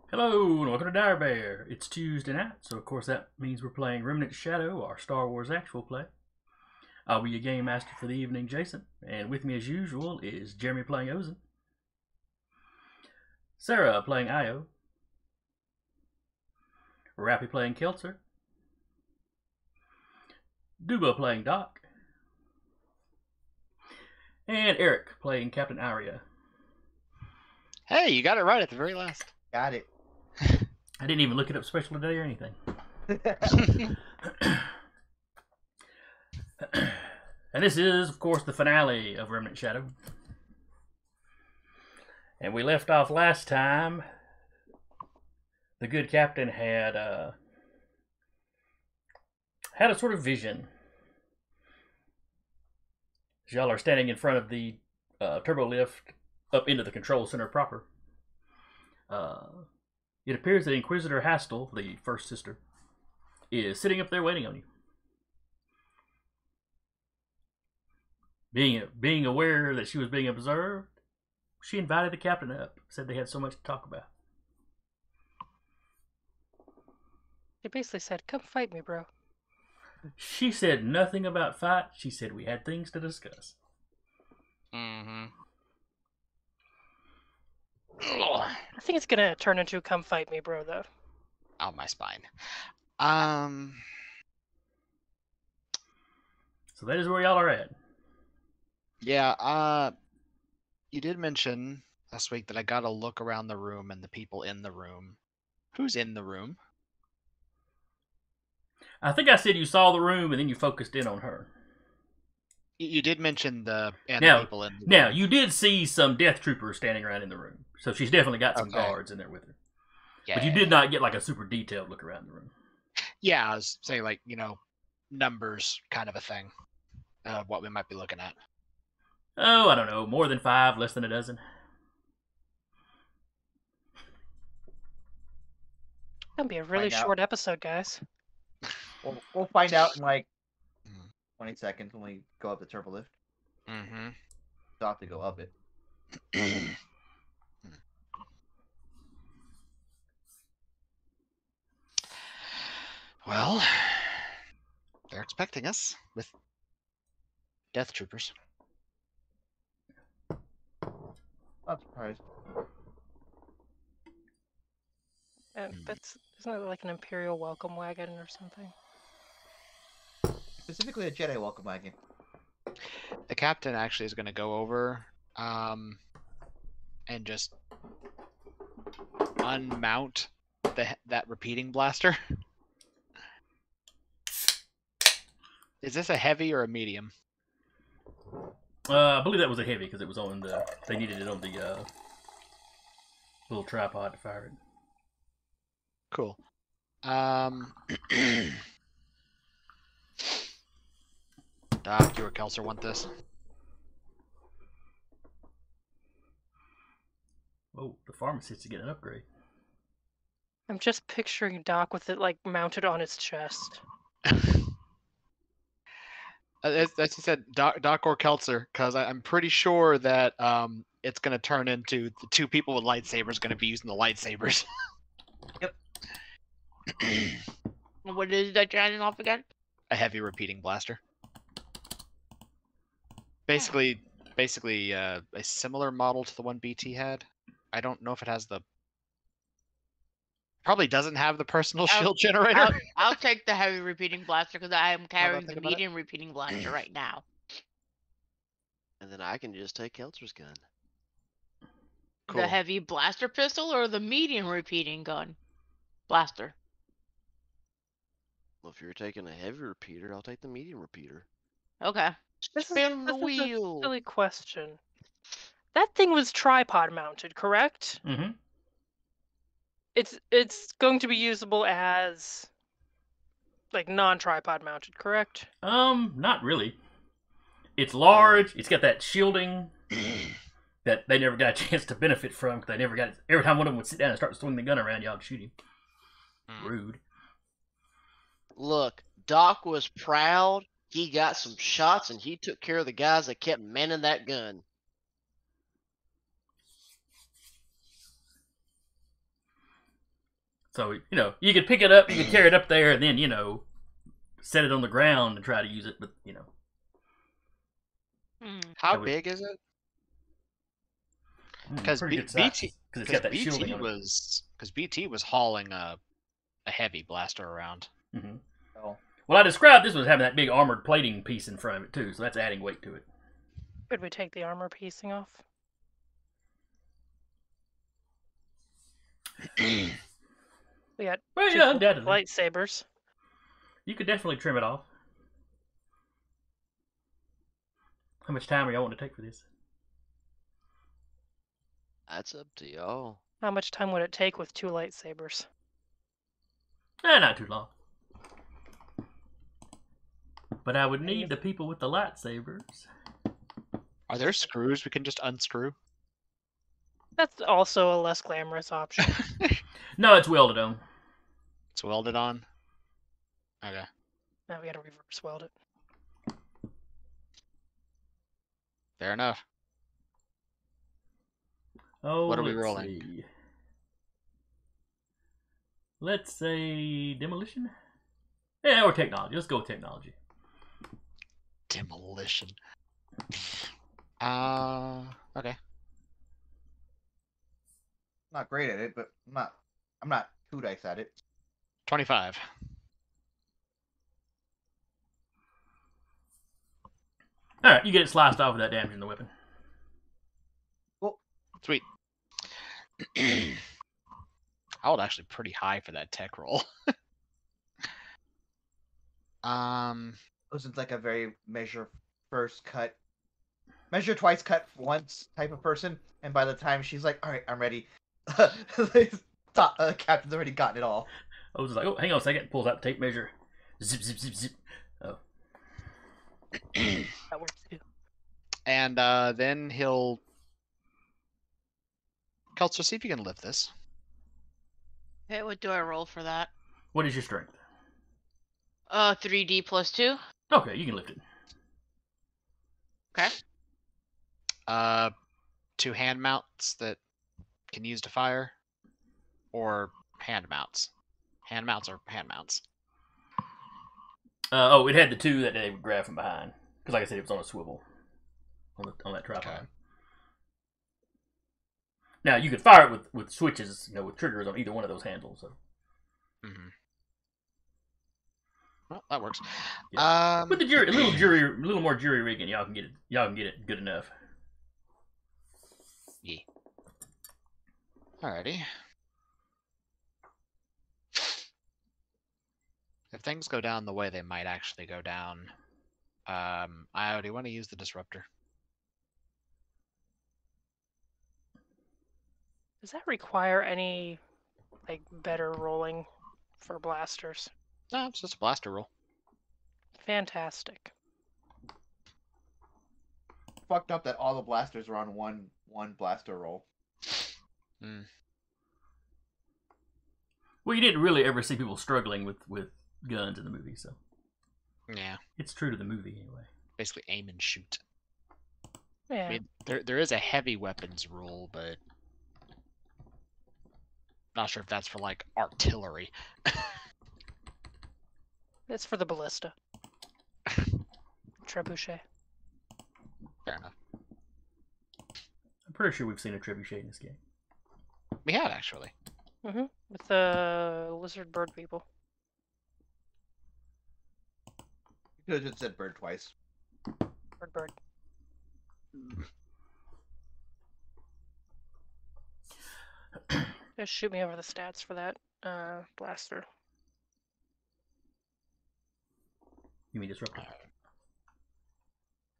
Hello, and welcome to Dire Bear. It's Tuesday night, so of course that means we're playing Remnant Shadow, our Star Wars actual play. I'll be your game master for the evening, Jason, and with me as usual is Jeremy playing Ozen, Sarah playing Io, Rappy playing Keltzer, Duba playing Doc, and Eric playing Captain Aria. Hey, you got it right at the very last. Got it. I didn't even look it up special today or anything. And this is, of course, the finale of Remnant Shadow. And we left off last time. The good captain had a sort of vision. Y'all are standing in front of the turbo lift up into the control center proper. It appears that Inquisitor Hastal, the first sister, is sitting up there waiting on you. Being aware that she was being observed, she invited the captain up, said they had so much to talk about. She basically said, "Come fight me, bro." She said nothing about fight. She said we had things to discuss. Mm-hmm. I think it's gonna turn into "Come fight me, bro," though. Oh, my spine. So that is where y'all are at. Yeah, you did mention last week that I gotta look around the room and the people in the room. Who's in the room? I think I said you saw the room and then you focused in on her. You did mention the Now, people in the room. Now, you did see some death troopers standing around in the room. So she's definitely got some guards in there with her. Yeah, But you did not get like a super detailed look around the room. Yeah, I was saying, like, numbers kind of a thing. What we might be looking at. Oh, I don't know. More than 5, less than a dozen. Gonna be a really short episode, guys. We'll find out in like 20 seconds when we go up the turbo lift. Mm-hmm. Still have to go up it. Well, they're expecting us with death troopers. Not surprised. Isn't it like an Imperial welcome wagon or something? Specifically a Jedi welcome wagon. The captain actually is going to go over and just unmount that repeating blaster. Is this a heavy or a medium? I believe that was a heavy because it was on the. They needed it on the little tripod to fire it. Cool. Doc, you or Kelser want this? Oh, the pharmacist is getting an upgrade. I'm just picturing Doc with it like mounted on his chest. As you said, Doc or Kelser, because I'm pretty sure that it's going to turn into the two people with lightsabers going to be using the lightsabers. Yep. What is that shining off again? A heavy repeating blaster. Basically, a similar model to the one BT had. I don't know if it has the. Probably doesn't have the personal shield generator. I'll take the heavy repeating blaster because I am carrying the think about it. medium repeating blaster right now. And then I can just take Kelter's gun. Cool. The heavy blaster pistol or the medium repeating gun? Blaster. Well, if you're taking a heavy repeater, I'll take the medium repeater. Okay. Spin the this is wheel. a silly question. That thing was tripod mounted, correct? Mm-hmm. It's going to be usable as like non-tripod mounted, correct? Not really. It's large. It's got that shielding that they never got a chance to benefit from. 'Cause they never got it. Every time one of them would sit down and start to swing the gun around, y'all would shoot him. Rude. Look, Doc was proud. He got some shots, and he took care of the guys that kept manning that gun. So, you could pick it up, you could carry it up there, and then, set it on the ground and try to use it, but, How that would- big is it? mm, Because pretty good size, because it's got that shielding on it. Because BT was hauling a heavy blaster around. Mhm. So, Well, I described this as having that big armored plating piece in front of it, too, so that's adding weight to it. Could we take the armor piecing off? We got Well, two yeah, full undoubtedly. lightsabers. You could definitely trim it off. How much time are y'all want to take for this? That's up to y'all. How much time would it take with 2 lightsabers? Not too long. But I would need the people with the lightsabers. Are there screws we can just unscrew? That's also a less glamorous option. No, it's welded on. It's welded on. Okay. Now we gotta reverse weld it. Fair enough. Oh, What are we let's rolling? see. Let's say demolition? Yeah, or technology. Let's go with technology. Demolition. Okay. not great at it, but I'm not 2 dice at it. 25. Alright, you get it sliced off without damaging the weapon. Sweet. I rolled actually pretty high for that tech roll. Wasn't like a very measure first cut, measure twice cut once type of person. And by the time she's like, "All right, I'm ready," Captain's already gotten it all. I was just like, oh, hang on a second. Pulls out the tape measure. Zip, zip, zip, zip. Oh. That works too. And then he'll. Kelso, see if you can lift this. Okay, what do I roll for that? What is your strength? 3D plus 2. Okay, you can lift it. Okay. 2 hand mounts that can use to fire, or hand mounts. Hand mounts or hand mounts. It had the 2 that they would grab from behind. Because like I said, it was on a swivel. On that tripod. Okay. Now, you could fire it with switches, with triggers on either one of those handles. So. Mm-hmm. Well, that works. Yeah. With the jury, a little more jury rigging, y'all can get it good enough. Yeah. Alrighty. If things go down the way they might actually go down, I already want to use the disruptor. Does that require any like better rolling for blasters? No, it's just a blaster roll. Fantastic. Fucked up that all the blasters are on one blaster roll. Mm. Well, you didn't really ever see people struggling with guns in the movie, so Yeah, it's true to the movie anyway. basically aim and shoot. Yeah. I mean, there is a heavy weapons rule, but not sure if that's for like artillery. It's for the ballista. Trebuchet. Fair enough. I'm pretty sure we've seen a trebuchet in this game. We have actually. Mm-hmm. With the lizard bird people. You could have just said bird twice. Bird. Just shoot me over the stats for that blaster. You mean disruptor?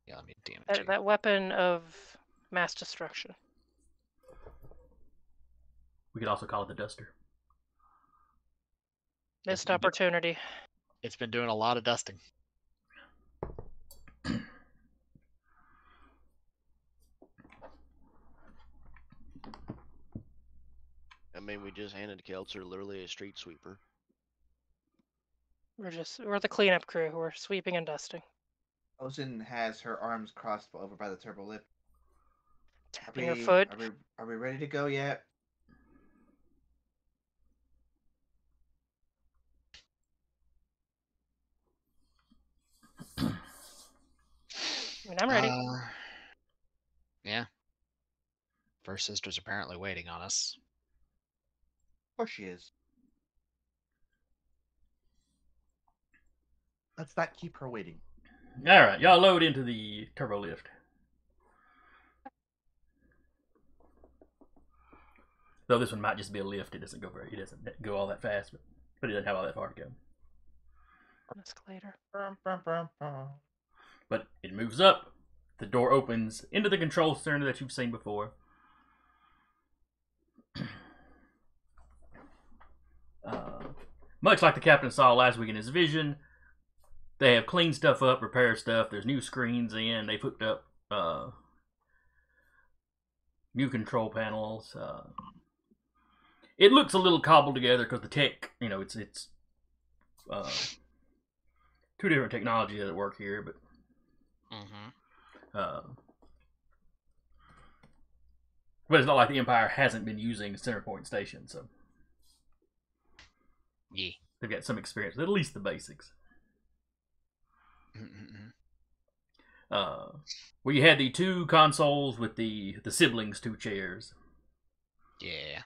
Yeah, let me damage you. That weapon of mass destruction. We could also call it the duster. Missed opportunity. It's been doing a lot of dusting. I mean, we just handed Keltzer literally a street sweeper. We're the cleanup crew. We're sweeping and dusting. Ozen has her arms crossed over by the turbo lift. Tapping her foot. Are we ready to go yet? I mean, I'm ready. Yeah. First sister's apparently waiting on us. Of course she is. Let's not keep her waiting. All right, y'all load into the turbo lift. Though this one might just be a lift, it doesn't go all that fast, but it doesn't have all that far to go. Escalator. But it moves up. The door opens into the control center that you've seen before. Much like the captain saw last week in his vision, they have cleaned stuff up, repaired stuff. There's new screens in. They've hooked up new control panels. It looks a little cobbled together because the tech, it's two different technologies that work here, but but it's not like the Empire hasn't been using Centerpoint Station, so Yeah. they've got some experience with at least the basics. Where you had the two consoles with the siblings' two chairs. Yeah.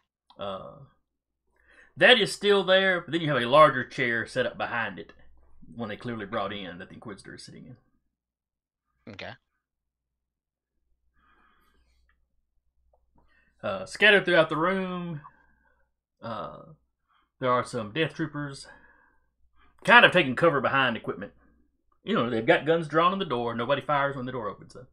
That is still there, but then you have a larger chair set up behind it, one they clearly brought in that the Inquisitor is sitting in. Okay. Scattered throughout the room, there are some Death Troopers kind of taking cover behind equipment. They've got guns drawn on the door. Nobody fires when the door opens, though.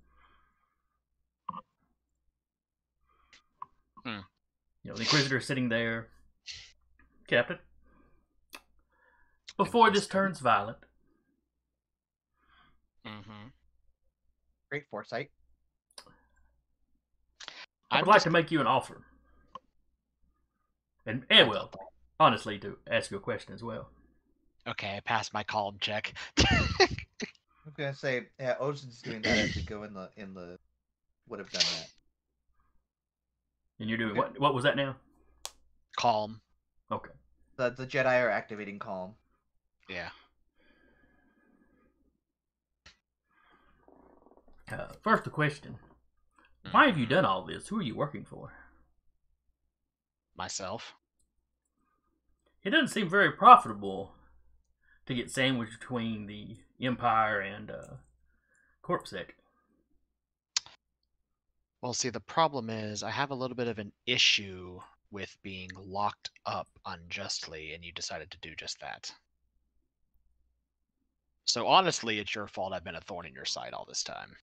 The Inquisitor is sitting there. Captain, before this turns violent. Great foresight. I would like to make you an offer. And well, honestly, to ask you a question as well. Okay, I passed my calm check. I'm gonna say, yeah, Ozen's doing that as we go in the would have done that. And you're doing what was that now? Calm. Okay. The Jedi are activating calm. Yeah. First, a question. Why have you done all this? Who are you working for? Myself. It doesn't seem very profitable to get sandwiched between the Empire and Corpsec. Well, see, the problem is I have a little bit of an issue with being locked up unjustly, and you decided to do just that. So honestly, it's your fault I've been a thorn in your side all this time.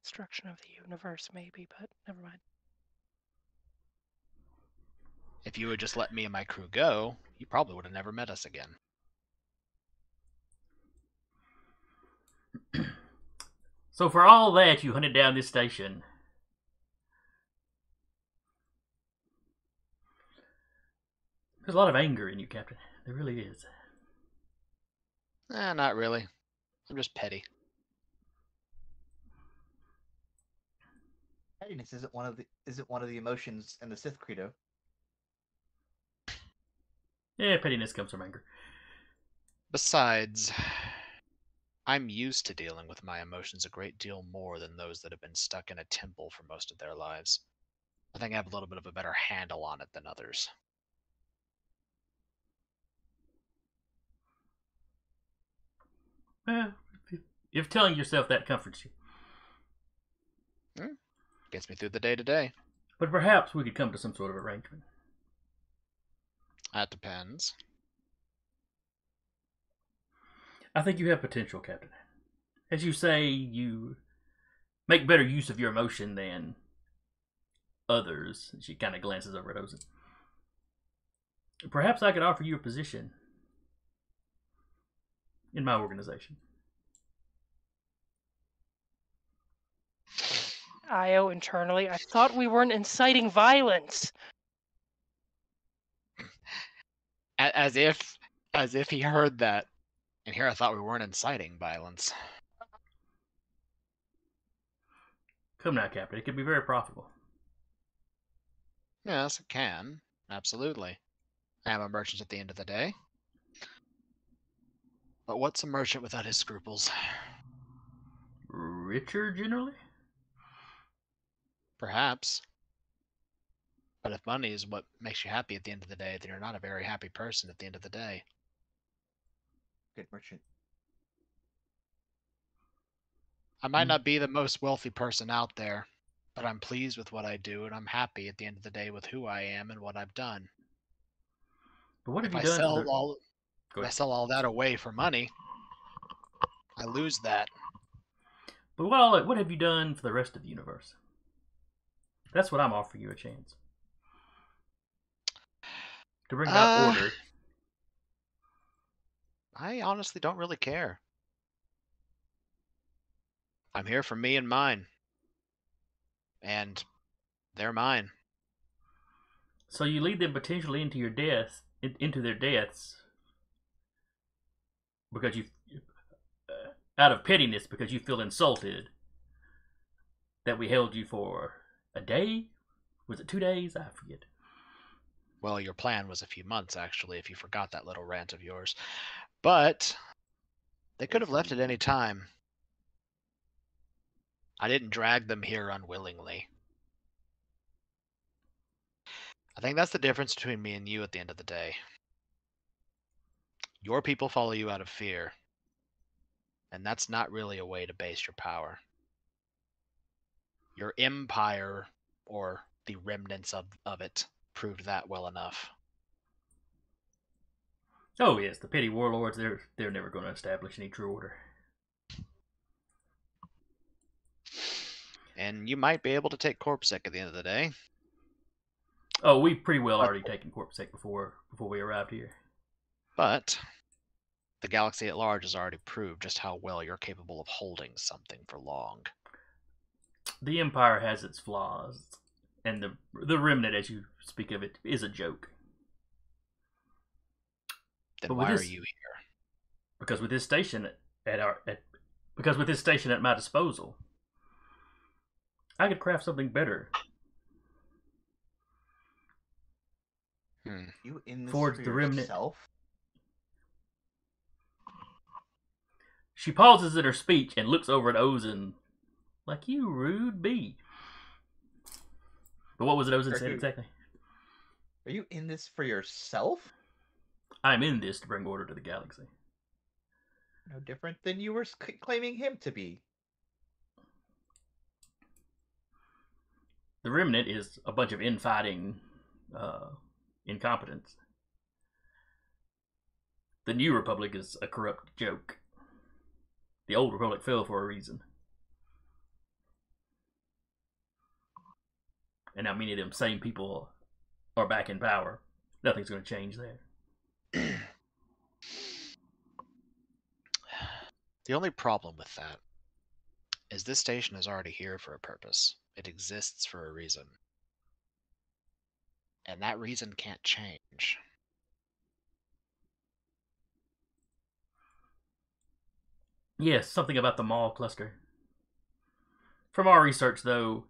Destruction of the universe, maybe, but never mind. If you had just let me and my crew go, you probably would have never met us again. So for all that, you hunted down this station. There's a lot of anger in you, Captain. There really is. Not really. I'm just petty. Pettiness isn't one of the emotions in the Sith Credo. Yeah, pettiness comes from anger. Besides, I'm used to dealing with my emotions a great deal more than those that have been stuck in a temple for most of their lives. I think I have a little bit of a better handle on it than others. If telling yourself that comforts you. Gets me through the day to day. But perhaps we could come to some sort of arrangement. That depends. I think you have potential, Captain. As you say, you make better use of your emotion than others. She kind of glances over at Ozen. Perhaps I could offer you a position in my organization. Io internally, I thought we weren't inciting violence. As if he heard that. And here I thought we weren't inciting violence. Come now, Captain. It could be very profitable. Yes, it can. Absolutely. I am a merchant at the end of the day. But what's a merchant without his scruples? Richer, generally? Perhaps. But if money is what makes you happy at the end of the day, then you're not a very happy person at the end of the day. Good merchant. I might not be the most wealthy person out there, but I'm pleased with what I do, and I'm happy at the end of the day with who I am and what I've done. But what have If you I done? sell all that away for money, I lose that. But what have you done for the rest of the universe? That's what I'm offering you a chance. To bring about order. I honestly don't really care. I'm here for me and mine. And they're mine. So you lead them potentially into their deaths, because you, out of pettiness, because you feel insulted that we held you for a day? Was it 2 days? I forget. Well, your plan was a few months, actually, if you forgot that little rant of yours. But they could have left at any time. I didn't drag them here unwillingly. I think that's the difference between me and you at the end of the day. Your people follow you out of fear. And that's not really a way to base your power. Your empire, or the remnants of it, proved that well enough. Oh yes, the petty warlords, they're never going to establish any true order. And you might be able to take Corpsec at the end of the day. Oh, we pretty well already taken Corpsec before we arrived here. But the galaxy at large has already proved just how well you're capable of holding something for long. The Empire has its flaws, and the Remnant, as you speak of it, is a joke. Then why are you here? Because with this station at my disposal, I could craft something better. You in this Forge for the Remnant. yourself? She pauses in her speech and looks over at Ozen like, you rude bee. But what was it Ozen said exactly? Are you in this for yourself? I'm in this to bring order to the galaxy. No different than you were claiming him to be. The Remnant is a bunch of infighting incompetence. The New Republic is a corrupt joke. The Old Republic fell for a reason. And now many of them same people are back in power. Nothing's going to change there. The only problem with that is this station is already here for a purpose. It exists for a reason. And that reason can't change. Yes, something about the mall cluster. From our research, though,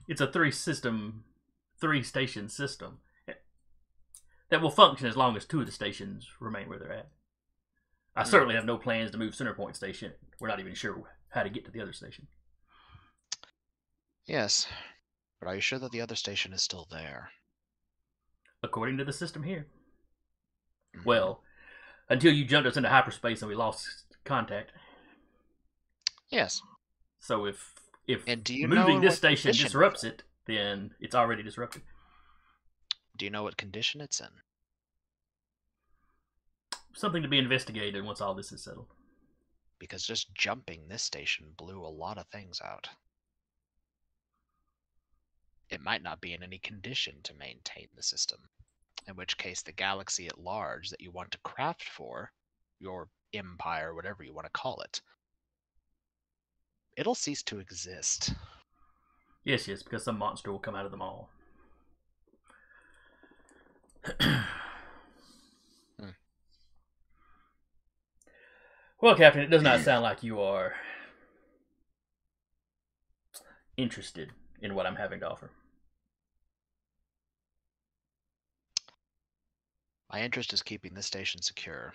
it's a three-station system that will function as long as 2 of the stations remain where they're at. I certainly have no plans to move Centerpoint Station. We're not even sure how to get to the other station. Yes, but are you sure that the other station is still there? According to the system here. Well, until you jumped us into hyperspace and we lost contact. Yes. So if And do you moving know this what station position disrupts it, then it's already disrupted. Do you know what condition it's in? Something to be investigated once all this is settled. Because just jumping this station blew a lot of things out. It might not be in any condition to maintain the system, in which case the galaxy at large that you want to craft for, your empire, whatever you want to call it, it'll cease to exist. Yes, because some monster will come out of them all. Well, Captain, it does not sound like you are interested in what I'm having to offer. My interest is keeping this station secure.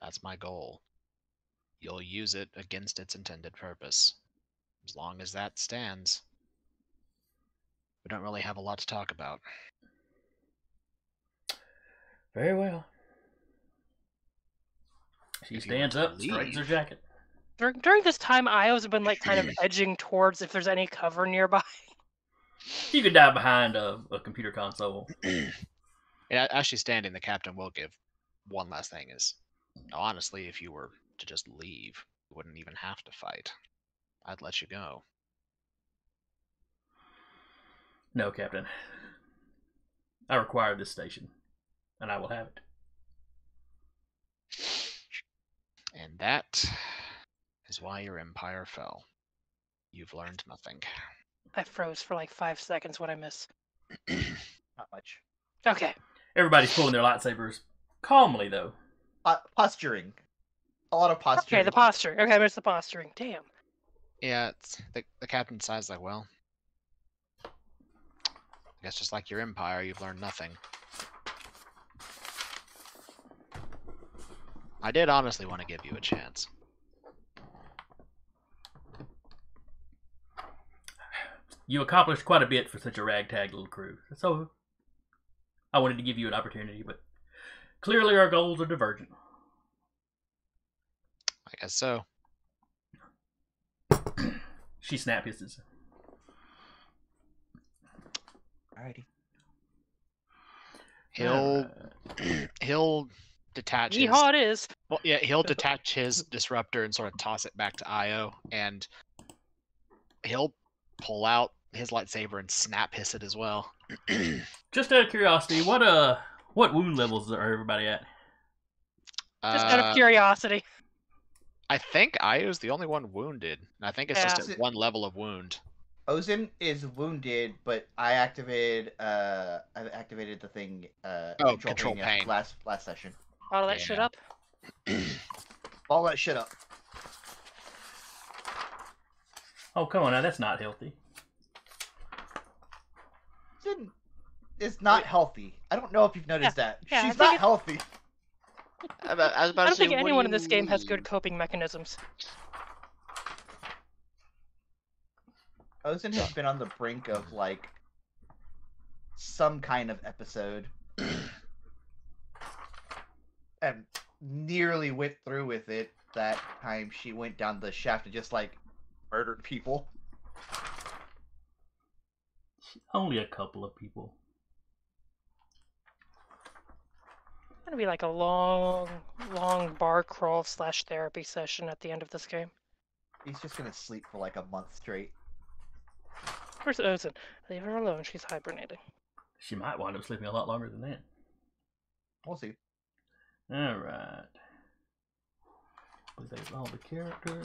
That's my goal. You'll use it against its intended purpose. As long as that stands, we don't really have a lot to talk about. Very well. She If you were stands to up, straightens her leave- jacket. During this time, Io's have been like kind of edging towards if there's any cover nearby. You could dive behind a computer console. Yeah, as she's standing, the captain will give one last thing is, honestly, if you were to just leave, you wouldn't even have to fight. I'd let you go. No, Captain. I require this station, and I will have it. And that is why your empire fell. You've learned nothing. I froze for like 5 seconds. What I miss? Not much. Okay. Everybody's pulling their lightsabers calmly, though. Posturing. A lot of posturing. Okay, the posturing. Okay, I missed the posturing. Damn. Yeah, it's, the captain sighs like, well, I guess just like your empire, you've learned nothing. I did honestly want to give you a chance. You accomplished quite a bit for such a ragtag little crew. So, I wanted to give you an opportunity, but clearly our goals are divergent. I guess so. She snap hisses. Alrighty. He'll detach his... Yeehaw it is. Well, yeah, he'll detach his disruptor and sort of toss it back to Io, and he'll pull out his lightsaber and snap hiss it as well. Just out of curiosity, what wound levels are everybody at? Just out of curiosity. I think Io's the only one wounded. And I think it's just Yeah. at one level of wound. Ozin is wounded, but I activated the thing. Control pain. Last session. Bottle that shit Yeah. up. All that shit up. Oh, come on now, that's not healthy. Is not healthy. I don't know if you've noticed that. yeah, I She's think not it- healthy. I was I about to don't say, think what do anyone you in this game has good mean? coping mechanisms. Ozin has been on the brink of like some kind of episode, and nearly went through with it that time she went down the shaft and just like murdered people. Only a couple of people. It's gonna be like a long bar crawl / therapy session at the end of this game. He's just gonna sleep for like a month straight. Where's Ozin? Leave her alone. She's hibernating. She might wind up sleeping a lot longer than that. We'll see. Alright. Save all the characters.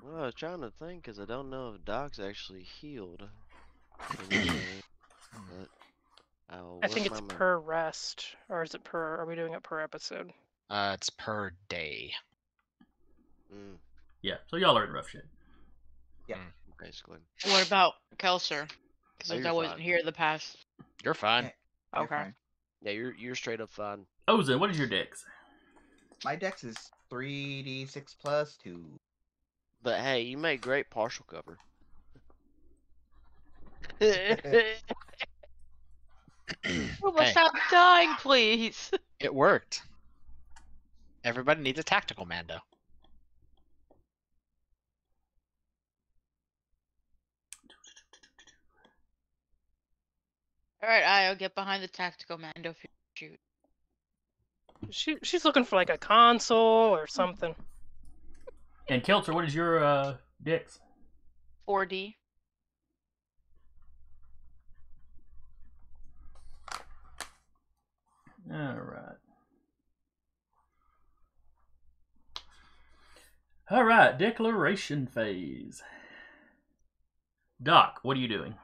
Well, I was trying to think because I don't know if Doc's actually healed. in the game, but I'll I think work it's my mem- per rest, or is it per? Are we doing it per episode? It's per day. Mm, Yeah, so y'all are in rough shape. basically. What about Kelser? Because Oh, since I you're wasn't fine. here the past. You're fine. You're Okay. fine. Yeah, you're straight up fine. Ozin, what is your dex? My dex is 3d6 plus 2. But hey, you made great partial cover. Well, Hey. stop dying, please. It worked. Everybody needs a tactical Mando. All right, I'll get behind the tactical Mando if you shoot. She's looking for like a console or something. And Kelter, what is your dex? 4D. Alright. Alright, declaration phase. Doc, what are you doing?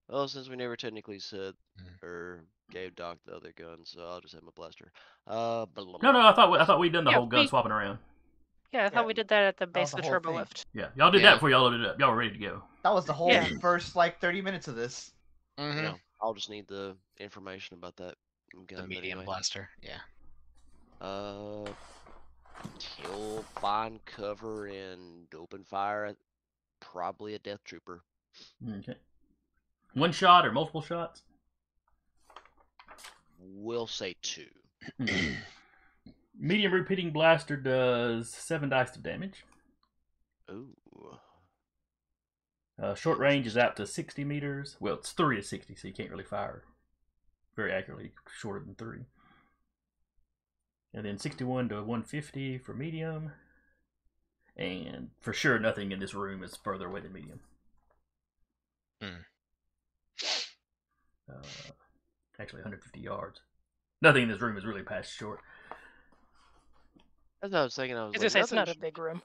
Well, since we never technically said or gave Doc the other gun, so I'll just have my blaster. Blah, blah, No, blah. I thought we'd done the Yeah, whole gun we- swapping around. Yeah, I thought we did that at the was base the of the whole turbo thing. lift. Yeah, y'all did Yeah. that before y'all loaded it up. Y'all were ready to go. That was the whole Yeah. first like 30 minutes of this. Mm-hmm. Yeah, I'll just need the information about that gun. The medium anyway. blaster. Yeah. He'll find cover and open fire at probably a death trooper. Okay. One shot or multiple shots? We'll say 2. Medium repeating blaster does 7 dice of damage. Ooh. Short range is out to 60 meters. Well, it's 3 to 60, so you can't really fire very accurately shorter than 3. And then 61 to 150 for medium. And for sure, nothing in this room is further away than medium. Actually, 150 yards. Nothing in this room is really past short. As I was thinking, I was As like, I say, it's not a nothing big room.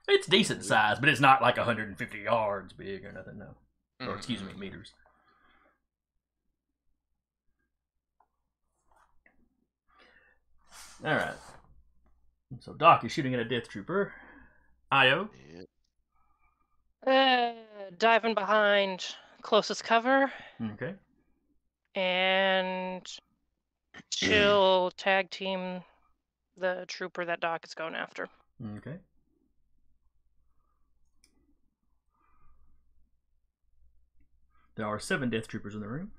It's decent size, but it's not like 150 yards big or nothing, no. Or, excuse me, meters. Alright. So Doc is shooting at a death trooper. Io. Yeah. Diving behind closest cover, Okay. and she'll tag team the trooper that Doc is going after. Okay. There are 7 death troopers in the room.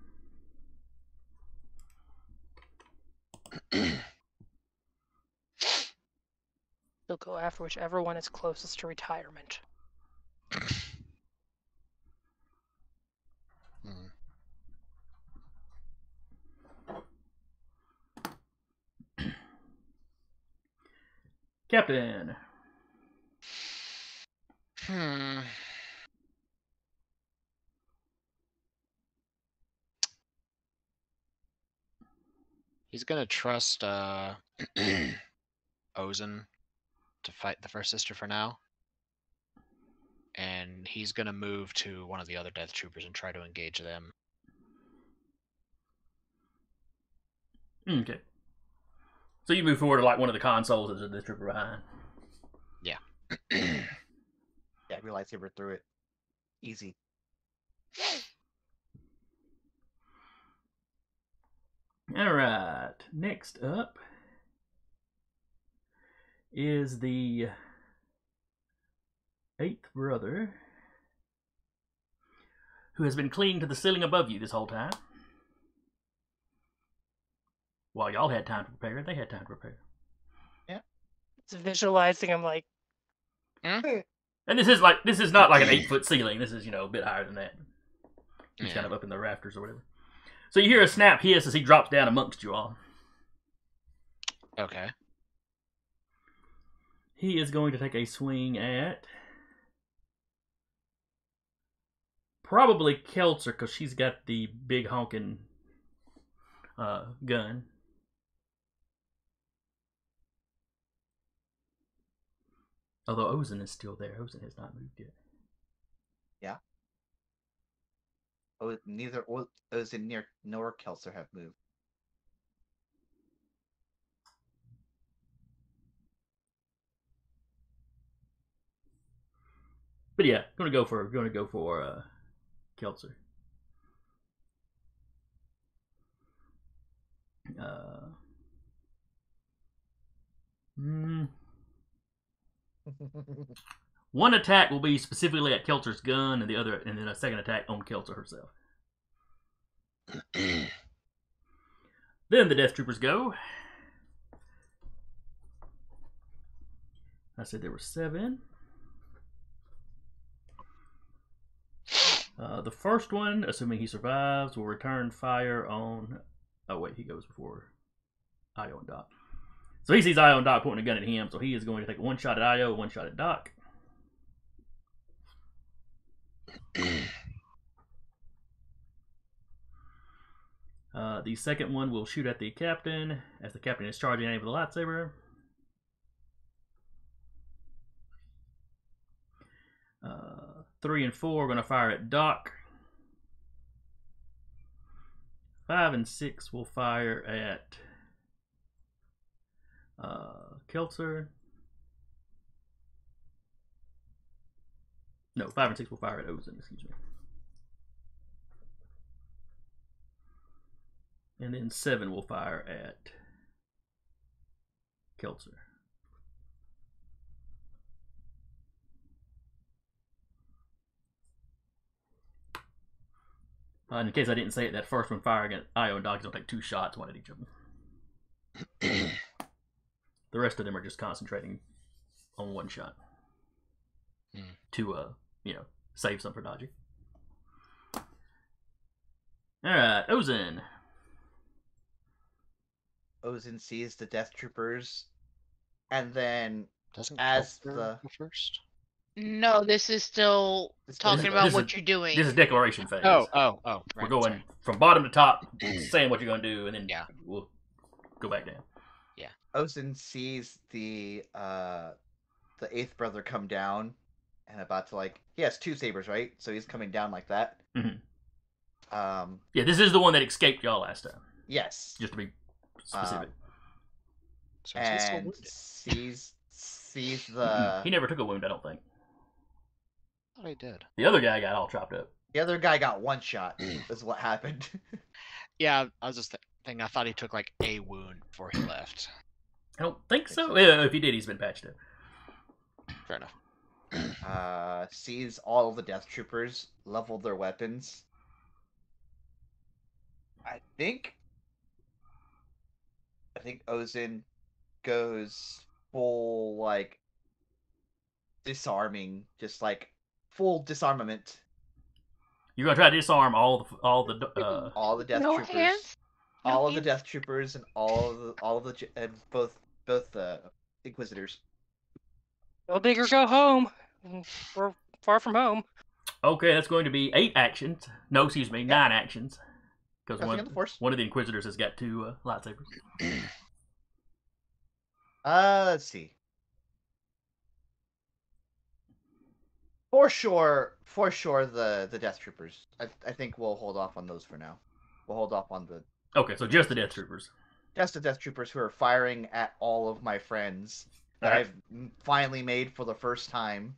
She'll go after whichever one is closest to retirement. Captain. He's gonna trust Ozen to fight the First Sister for now. And he's gonna move to one of the other Death Troopers and try to engage them. Okay. So you move forward to like one of the consoles as a death trooper behind. Yeah. Yeah, we lightsaber through it. Easy. Alright. Next up is the 8th brother, who has been clinging to the ceiling above you this whole time. While y'all had time to prepare, they had time to prepare. It's visualizing him like, And this is not like an 8-foot ceiling. This is, a bit higher than that. He's kind of up in the rafters or whatever. So you hear a snap hiss as he drops down amongst you all. Okay. He is going to take a swing at probably Keltzer, because she's got the big honking gun. Although Ozen is still there. Ozen has not moved yet. Yeah. Neither Ozen nor Kelser have moved. But yeah, gonna go for Keltzer. One attack will be specifically at Keltzer's gun, and then a second attack on Keltzer herself. Then the Death Troopers go. I said there were 7. The first one, assuming he survives, will return fire on... Oh, wait, he goes before Io and Doc. So he sees Io and Doc pointing a gun at him, so he is going to take one shot at Io, one shot at Doc. The second one will shoot at the captain, as the captain is charging at him with a lightsaber. 3 and 4 are going to fire at Doc. 5 and 6 will fire at Keltzer. No, 5 and 6 will fire at Ozen, excuse me. And then 7 will fire at Keltzer. In case I didn't say it, that first one fire against Io and Doc, they'll take 2 shots, one at each of them. The rest of them are just concentrating on 1 shot to, save some for dodging. All right, Ozen. Ozen sees the Death Troopers, and then Doesn't as Keltzer the go first? No, this is still talking this about is- what you're doing. This is declaration phase. Oh. We're Right, going sorry. from bottom to top, saying what you're going to do, and then Yeah. we'll go back down. Ozen sees the 8th brother come down, and about to he has 2 sabers, right? So he's coming down like that. Mhm. Um, Yeah, this is the one that escaped y'all last time, yes, just to be specific. So is he still and wounded? sees the He never took a wound, I don't think. I thought he did. The other guy got all chopped up. the other guy got 1 shot. Is what happened. Yeah, I was just thinking. I thought he took like a wound before he left. I don't think so. Yeah, if he did, he's been patched up. Fair enough. Sees all of the Death Troopers level their weapons. I think Ozen goes full disarming, just full disarmament. You're gonna try to disarm all the All the Death no Troopers, hands. No all of the hands? Death Troopers, and and both Inquisitors. Go big or go home. We're far from home. Okay, that's going to be 8 actions. No, excuse me, 9 actions. Because Casting on the Force. one of the Inquisitors has got 2 lightsabers. Let's see. For sure, the Death Troopers. I think we'll hold off on those for now. We'll hold off on Okay, so just the Death Troopers. just the Death Troopers who are firing at all of my friends that Alright. I've finally made for the first time.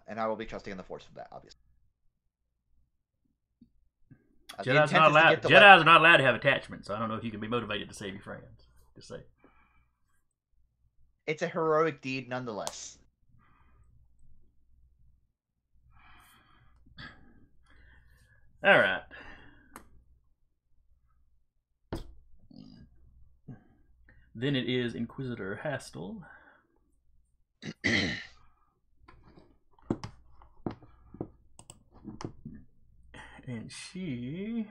And I will be trusting in the Force for that, obviously. The Jedi's intent not is to allowed. get the Jedi's are not allowed to have attachments, so I don't know if you can be motivated to save your friends. Just say. It's a heroic deed nonetheless. All right. Then it is Inquisitor Hastal. And she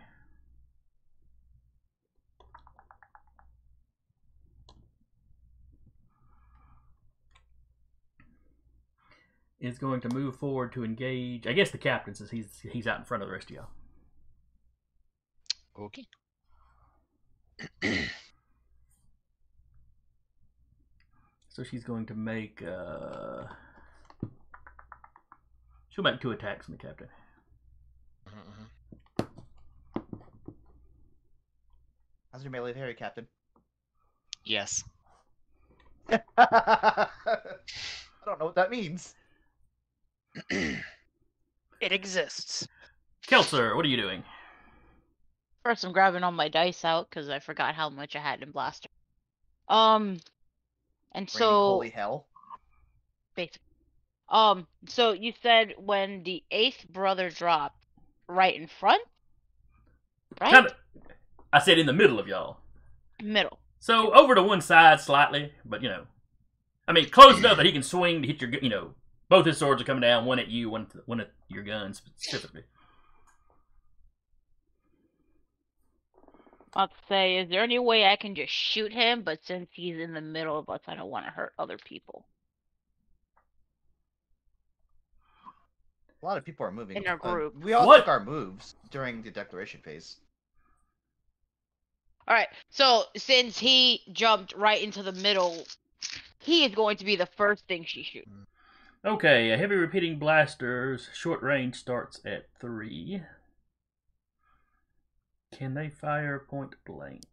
is going to move forward to engage. I guess the captain, since he's out in front of the rest of y'all. Okay. So she's going to make she'll make 2 attacks on the captain. How's your melee parry, Captain? Yes. I don't know what that means. It exists. Keltzer, what are you doing? First, I'm grabbing all my dice out because I forgot how much I had in Blaster. And Raining so holy hell. basically, so you said when the 8th brother dropped, right in front, right? Kinda, I said in the middle of y'all. Middle. So over to one side slightly, but I mean close enough that he can swing to hit your, Both his swords are coming down, one at you, one at your gun specifically. I'll say, is there any way I can just shoot him? But since he's in the middle of us, I don't want to hurt other people A lot of people are moving. in our group. We all What? took our moves during the declaration phase. All right. So since he jumped right into the middle, he is going to be the first thing she shoots. Okay, a heavy repeating blaster's short range starts at 3. Can they fire point blank?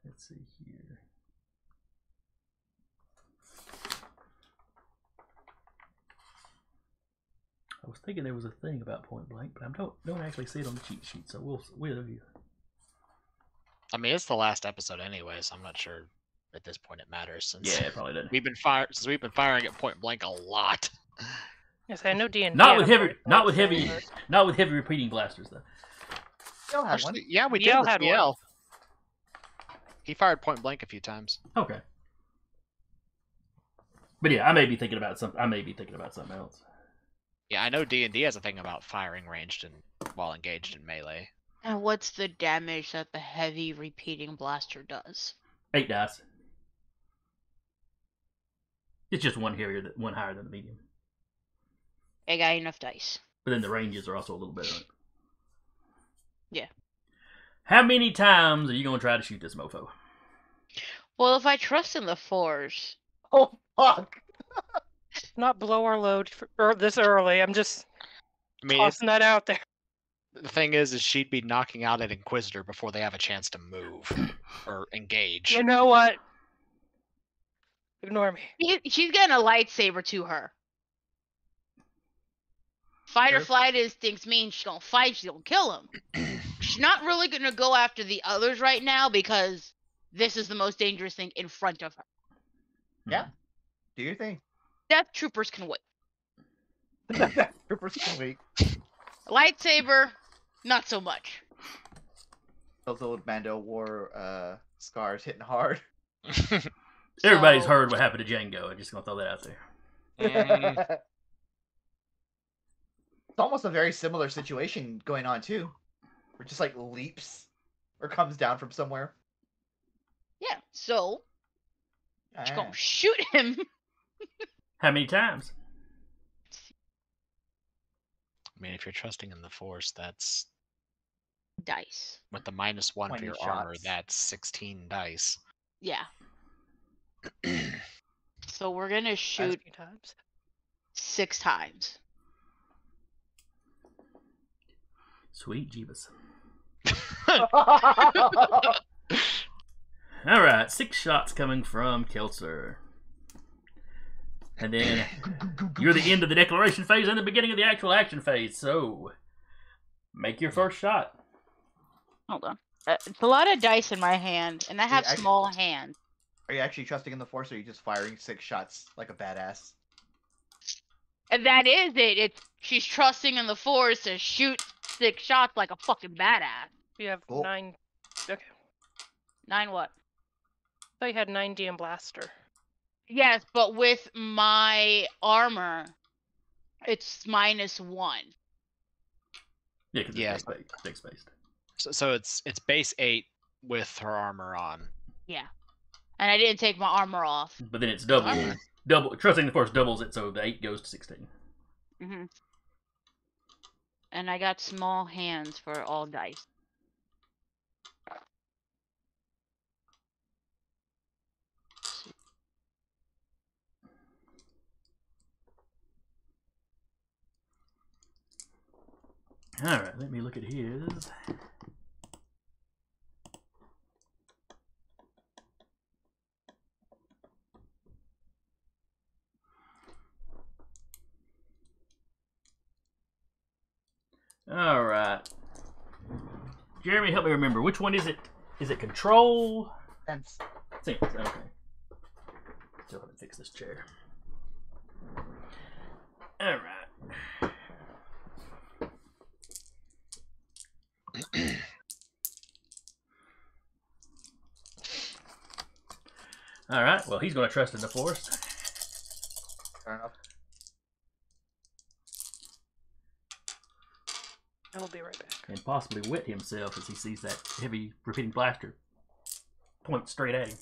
Let's see here. I was thinking there was a thing about point blank, but I don't actually see it on the cheat sheet, so we'll. I mean, it's the last episode anyway, so I'm not sure at this point it matters since Yeah, it probably doesn't. we've been firing at point blank a lot. Yes, I know D&D. Not had with a heavy, point not with blank heavy, thing, not with heavy repeating blasters though. We all had one. Actually, yeah, we did Yale with had one. Yale. He fired point blank a few times. Okay. But yeah, I may be thinking about something else. Yeah, I know D&D has a thing about firing ranged and while engaged in melee. And what's the damage that the heavy repeating blaster does? 8 dice. It's just one higher than the medium. I got enough dice. But then the ranges are also a little better. Yeah. How many times are you gonna try to shoot this mofo? Well, if I trust in the Force, Oh fuck! Not blow our load this early. I'm just I mean, tossing that out there. the thing is she'd be knocking out an Inquisitor before they have a chance to move or engage. You know what? Ignore me. she's getting a lightsaber to her. Fight or Sure. flight instincts mean she's gonna fight, she's gonna kill him. She's not really gonna go after the others right now because this is the most dangerous thing in front of her. Yeah. Do your thing. Death troopers can wait. Troopers can wait. Lightsaber, not so much. Those old Mando war scars hitting hard. Everybody's So- heard what happened to Django. I'm just gonna throw that out there. Mhm. It's almost a very similar situation going on too. Where it just like leaps or comes down from somewhere. Yeah, so she's Ah. gonna shoot him. How many times? I mean, if you're trusting in the Force, that's Dice. with the -1 for 20 your armor, shots. that's 16 dice. Yeah. So we're gonna Last shoot few times. 6 times. Sweet Jeebus. All right, 6 shots coming from Kelser. And then you're the end of the declaration phase and the beginning of the actual action phase. So make your first shot. Hold on. It's a lot of dice in my hand, and I have actually- small hands. Are you actually trusting in the Force, or are you just firing 6 shots like a badass? And that is it. She's trusting in the Force to shoot 6 shots like a fucking badass. You have Cool. 9. Okay. 9 what? I thought you had 9 DM blaster. Yes, but with my armor, it's -1. Yeah, because Yeah. it's big spaced. So it's base 8 with her armor on. Yeah. And I didn't take my armor off. But then it's double. Armor. Double. Trusting the Force doubles it, so the 8 goes to 16. hmm And I got small hands for all dice. All right, let me look at his. All right. Jeremy, help me remember. Which one is it? Is it control? Sense. Sense, okay. Still haven't fixed this chair. All right. All right. Well, he's going to trust in the force. Fair enough. I will be right back. And possibly wet himself as he sees that heavy repeating blaster point straight at him.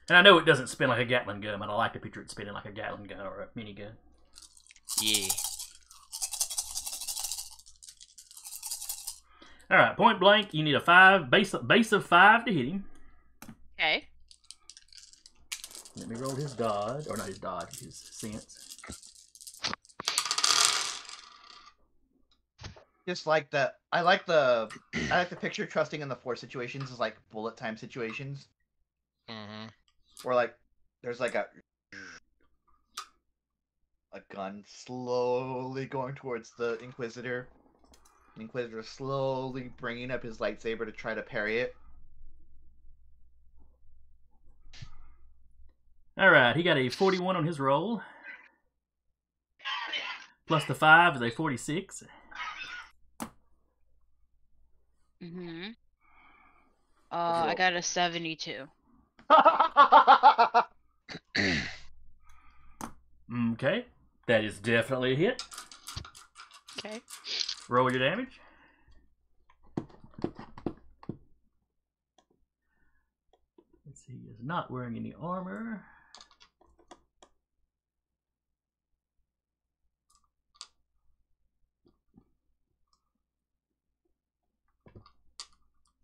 And I know it doesn't spin like a Gatling gun, but I like to picture it spinning like a Gatling gun or a minigun. Yeah. All right, point blank. You need a base of 5 to hit him. Okay. Let me roll his dodge, or not his dodge, his sense. Just like I like the picture trusting in the force situations is like bullet time situations. Mm-hmm. Where like there's like a gun slowly going towards the Inquisitor. The Inquisitor slowly bringing up his lightsaber to try to parry it. Alright, he got a 41 on his roll. Plus the 5 is a 46. Mm-hmm. I got a 72. Okay, that is definitely a hit. Okay. Roll your damage. Let's see, he is not wearing any armor.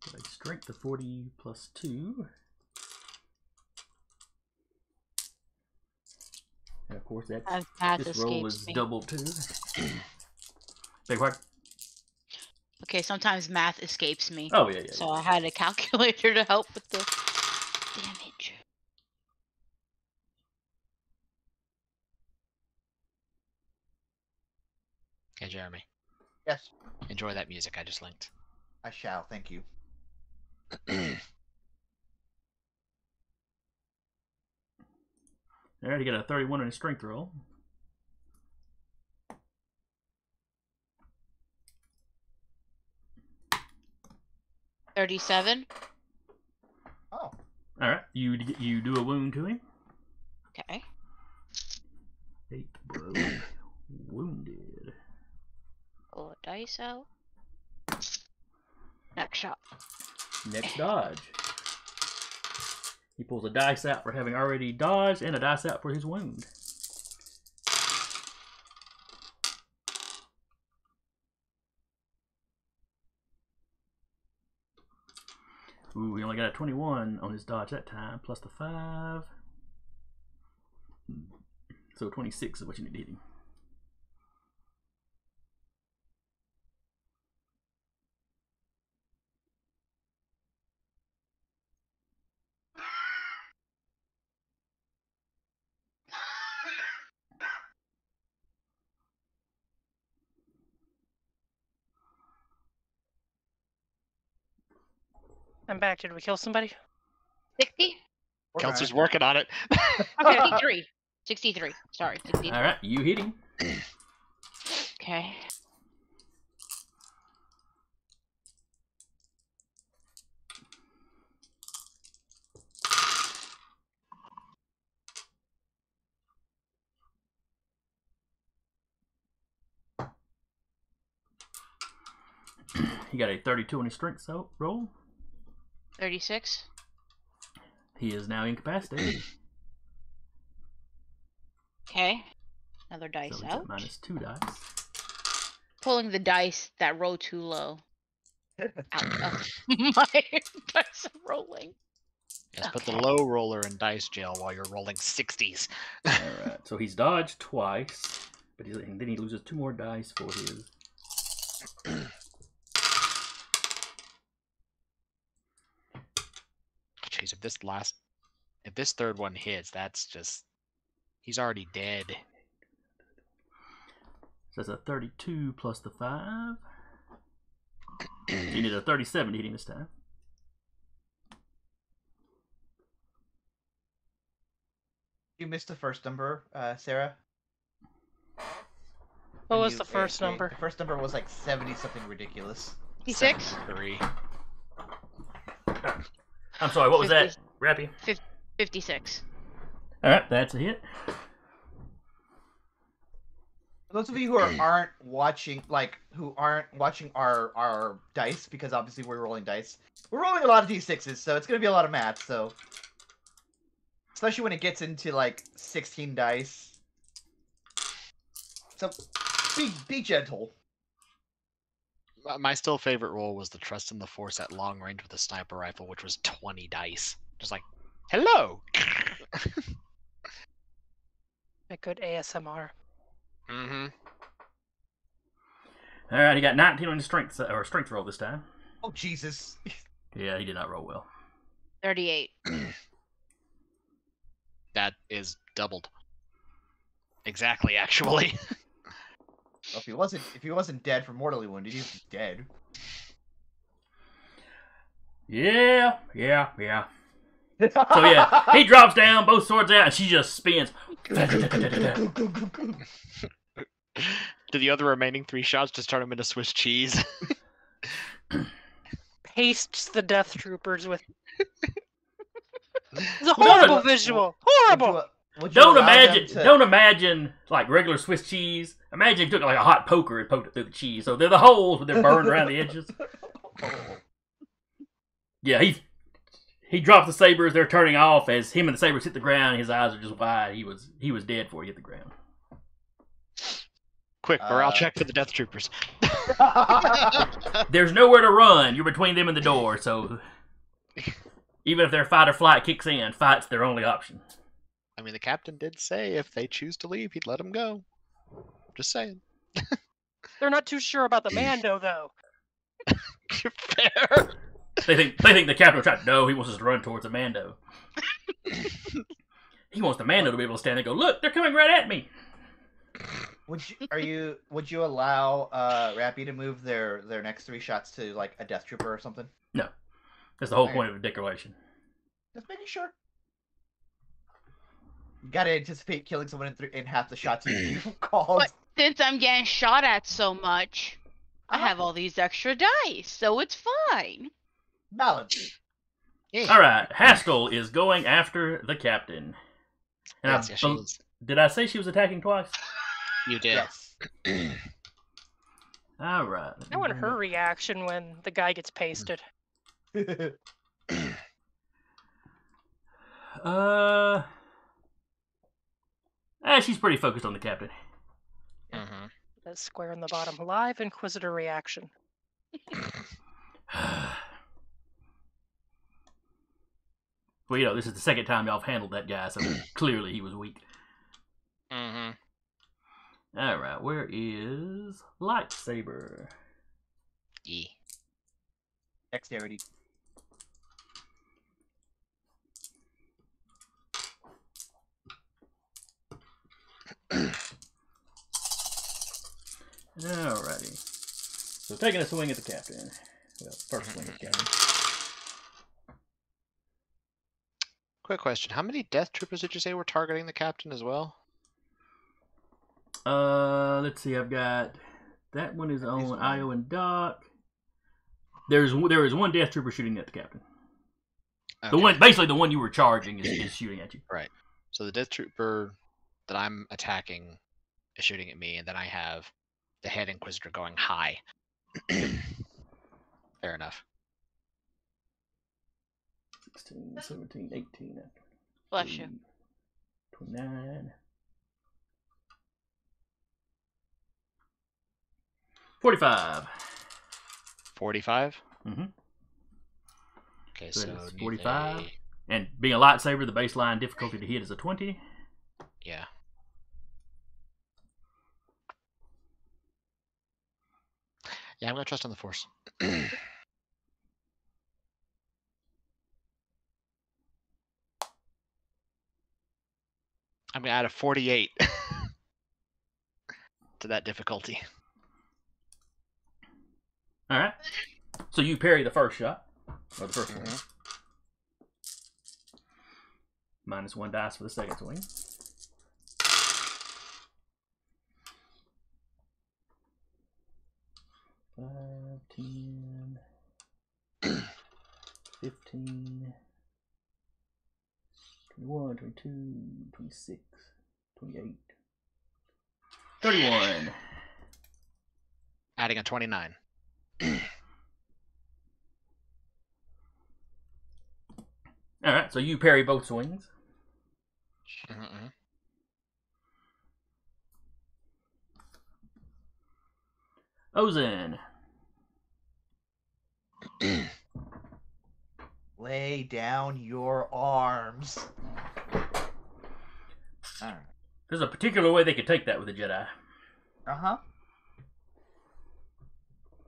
Got a strength of 40 plus 2. And of course, Math this roll is escapes me. double 2. Big part. Okay, sometimes math escapes me. Oh, yeah. So I had a calculator to help with the damage. Hey, Jeremy. Yes, Enjoy that music I just linked. I shall. Thank you. Alright, he got a 31 on his strength roll. $37. Oh. Alright, you do a wound to him. Okay. 8 blow. Wounded. Pull a dice out. Next shot. Next dodge. He pulls a dice out for having already dodged and a dice out for his wound. Ooh, he only got a 21 on his dodge that time, plus the 5. So 26 is what you need to hit him. I'm back. Did we kill somebody? 60? Kelsey's working on it. 63. 63. Sorry, 63. Alright, you hit him. Okay. He got a 32 on his strength roll. 36. He is now incapacitated. Okay. Another dice So he's out. at minus 2 dice. Pulling the dice that roll too low. Out of my dice are rolling. Yes, put the Okay. low roller in dice jail while you're rolling 60s. Alright, so he's dodged twice, but and then he loses 2 more dice for his. Jeez, if this third one hits, that's just, he's already dead. So that's a 32 plus the 5. You need a 37 to hit him this time. You missed the first number, Sarah. What When was you the first AFK. number? The first number was like 70 something ridiculous. 56? 3. I'm sorry, what was that, 50 Rappy? 56. Alright, that's a hit. For those of you who aren't watching, our dice, because obviously we're rolling dice. We're rolling a lot of d6s, so it's gonna be a lot of math. So, especially when it gets into like 16 dice. So, be gentle. My still favorite roll was the trust in the force at long range with a sniper rifle, which was 20 dice. Just like, hello. A good ASMR. Mm-hmm. Alright, he got 19 on his strength roll this time. Oh Jesus! Yeah, he did not roll well. 38. That is doubled. Exactly, actually. Well, if he wasn't dead from mortally wounded, he was dead. Yeah. So yeah, he drops down, both swords out, and she just spins. Do the other remaining 3 shots just turn him into Swiss cheese? Pastes the Death Troopers with. It's a Well, horrible visual. Horrible. Would you Don't allow them imagine, to- don't imagine like regular Swiss cheese. Imagine if you took like a hot poker and poked it through the cheese. So they're the holes, but they're burned around the edges. Yeah, he drops the sabers. They're turning off as him and the sabers hit the ground. His eyes are just wide. He was dead before he hit the ground. Quick, morale check for the Death Troopers. There's nowhere to run. You're between them and the door. So even if their fight or flight kicks in, fight's their only option. I mean, the captain did say if they choose to leave, he'd let them go. Just saying. They're not too sure about the Mando, though. Fair. They think the captain will try. No, he wants us to run towards the Mando. He wants the Mando to be able to stand there and go, look, they're coming right at me. Would you allow Rappy to move their next 3 shots to like a Death Trooper or something? No, that's the whole Okay. point of a declaration. Just making sure. You gotta anticipate killing someone in half the shots you called. But since I'm getting shot at so much, I have all these extra dice, so it's fine. Balance. All right, Hastal is going after the captain. And Yes, she is. did I say she was attacking twice? You did. Yes. All right. I want her reaction when the guy gets pasted. She's pretty focused on the captain. Mm-hmm. That square in the bottom. Live Inquisitor reaction. Well, you know, this is the second time y'all have handled that guy, so clearly he was weak. Mm-hmm. All right, where is lightsaber? E. Dexterity. Alrighty. So taking a swing at the captain. Well, first swing at the captain. Quick question. How many Death Troopers did you say were targeting the captain as well? Let's see. I've got that one is on Io and Doc. There is one Death Trooper shooting at the captain. Okay. The one, basically the one you were charging is shooting at you. Right. So the Death Trooper that I'm attacking is shooting at me, and then I have the head Inquisitor going high. Fair enough. 16, 17, 18, Bless you. 29. 45. 45? Mm-hmm. Okay, So so it's need 45. a- And being a lightsaber, the baseline difficulty to hit is a 20. Yeah. Yeah, I'm gonna trust on the Force. I'm gonna add a 48 to that difficulty. All right. So you parry the first shot, or the first one. -1 dice for the second swing. Five, 10, 15, 21, 22, 26, 28, 31. Adding a 29. Alright, so you parry both swings. Mm-mm. Ozen. Lay down your arms. Alright. There's a particular way they could take that with a Jedi. Uh-huh.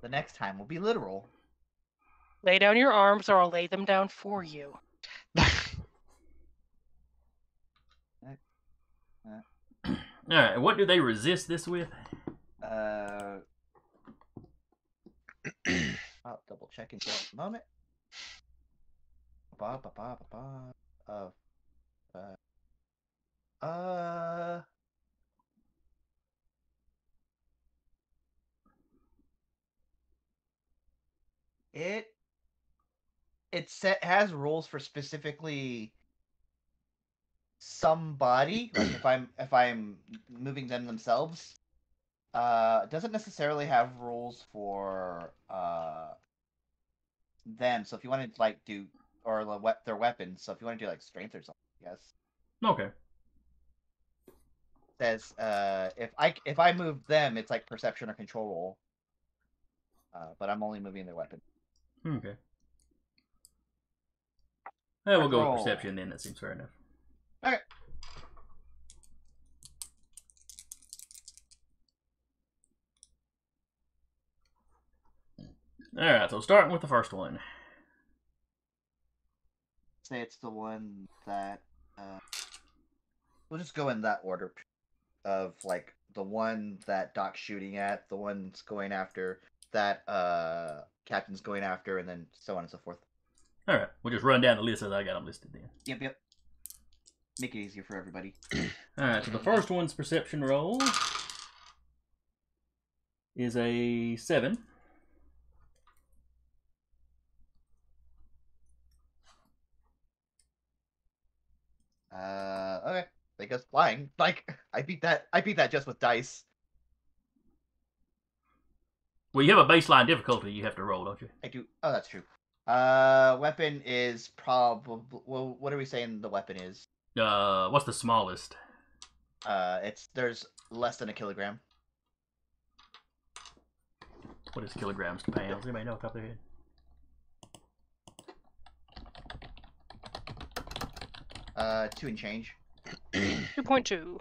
The next time will be literal. Lay down your arms or I'll lay them down for you. Alright, what do they resist this with? I'll double check in just a moment. Has rules for specifically somebody, like if I'm moving them themselves. It doesn't necessarily have rules for them. So if you want to like do their weapons, so if you want to do like strength or something, yes. Okay. Says if I move them, it's like perception or control roll. But I'm only moving their weapon. Okay. We'll go with Roll. perception then, that seems fair enough. Okay. Alright, so starting with the first one. Say it's the one that we'll just go in that order of like the one that Doc's shooting at, the one's going after, that Captain's going after, and then so on and so forth. Alright, we'll just run down the list as I got them listed then. Yep. Make it easier for everybody. Alright, so the first one's perception roll is a 7. Okay. They goes flying. Like I beat that just with dice. Well, you have a baseline difficulty you have to roll, don't you? I do. Oh, that's true. Weapon is probably. Well, what are we saying? The weapon is. What's the smallest? There's less than a kilogram. What is kilograms to pounds? Anybody know off the top of their head? Two and change. 2.2.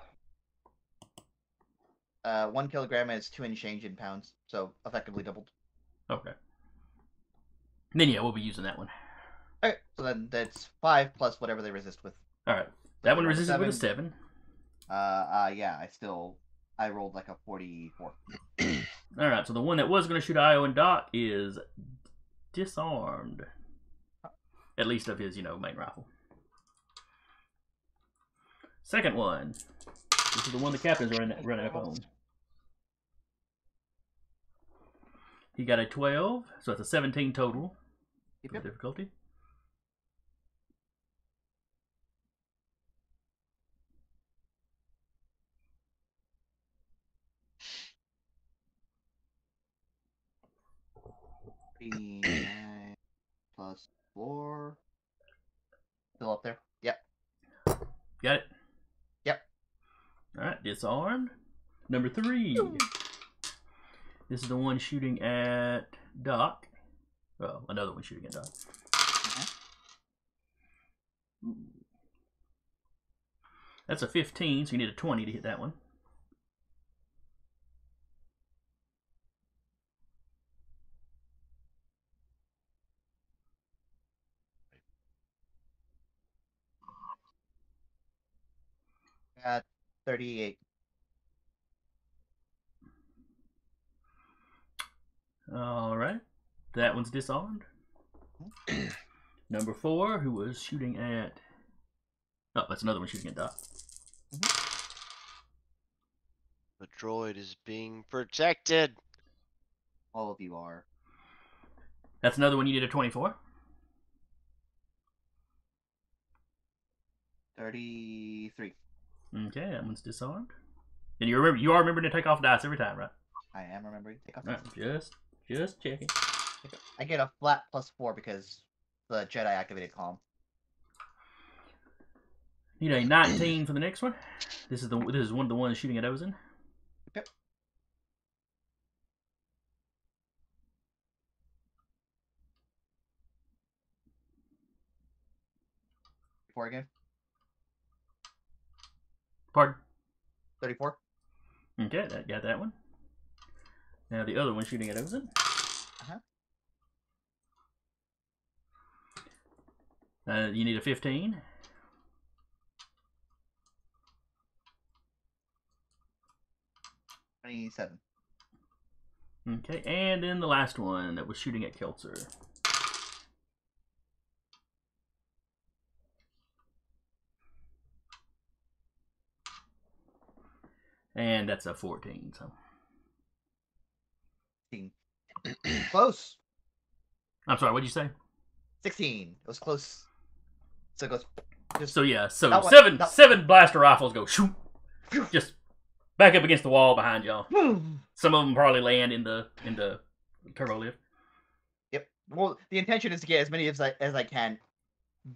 1 kilogram is 2 and change in pounds, so effectively doubled. Okay. Then yeah, we'll be using that one. Okay, so then that's 5 plus whatever they resist with. Alright. That one rolled a resisted with a 7. Yeah, I rolled like a 44. Alright, so the one that was going to shoot Io and Doc is disarmed. At least of his, main rifle. Second one. This is the one the captain's running up on. He got a 12, so it's a 17 total. Yep. Difficulty. Plus 4. Still up there? Yep. Got it? Yep. Alright, disarmed. Number 3. This is the one shooting at Doc. Oh, another one shooting at Doc. That's a 15, so you need a 20 to hit that one. At 38. Alright. That one's disarmed. Number 4, who was shooting at... Oh, that's another one shooting at Doc. The droid is being protected. All of you are. That's another one you did a 24. 33. Okay, that one's disarmed. And you are remembering to take off dice every time, right? I am remembering to take off. All right, just checking. I get a flat +4 because the Jedi activated calm. Need a 19 for the next one. This is one of the ones shooting at Ozen. Yep. Four again. Pardon? 34. Okay, that got that one. Now the other one shooting at Ozen. You need a 15. 27. Okay, and then the last one that was shooting at Keltzer. And that's a 14, so. 16. Close. I'm sorry, what'd you say? 16. It was close. So it goes. Just So yeah, so That one- seven that- seven blaster rifles go shoot, just back up against the wall behind y'all. Some of them probably land in the turbo lift. Yep. Well, the intention is to get as many as I can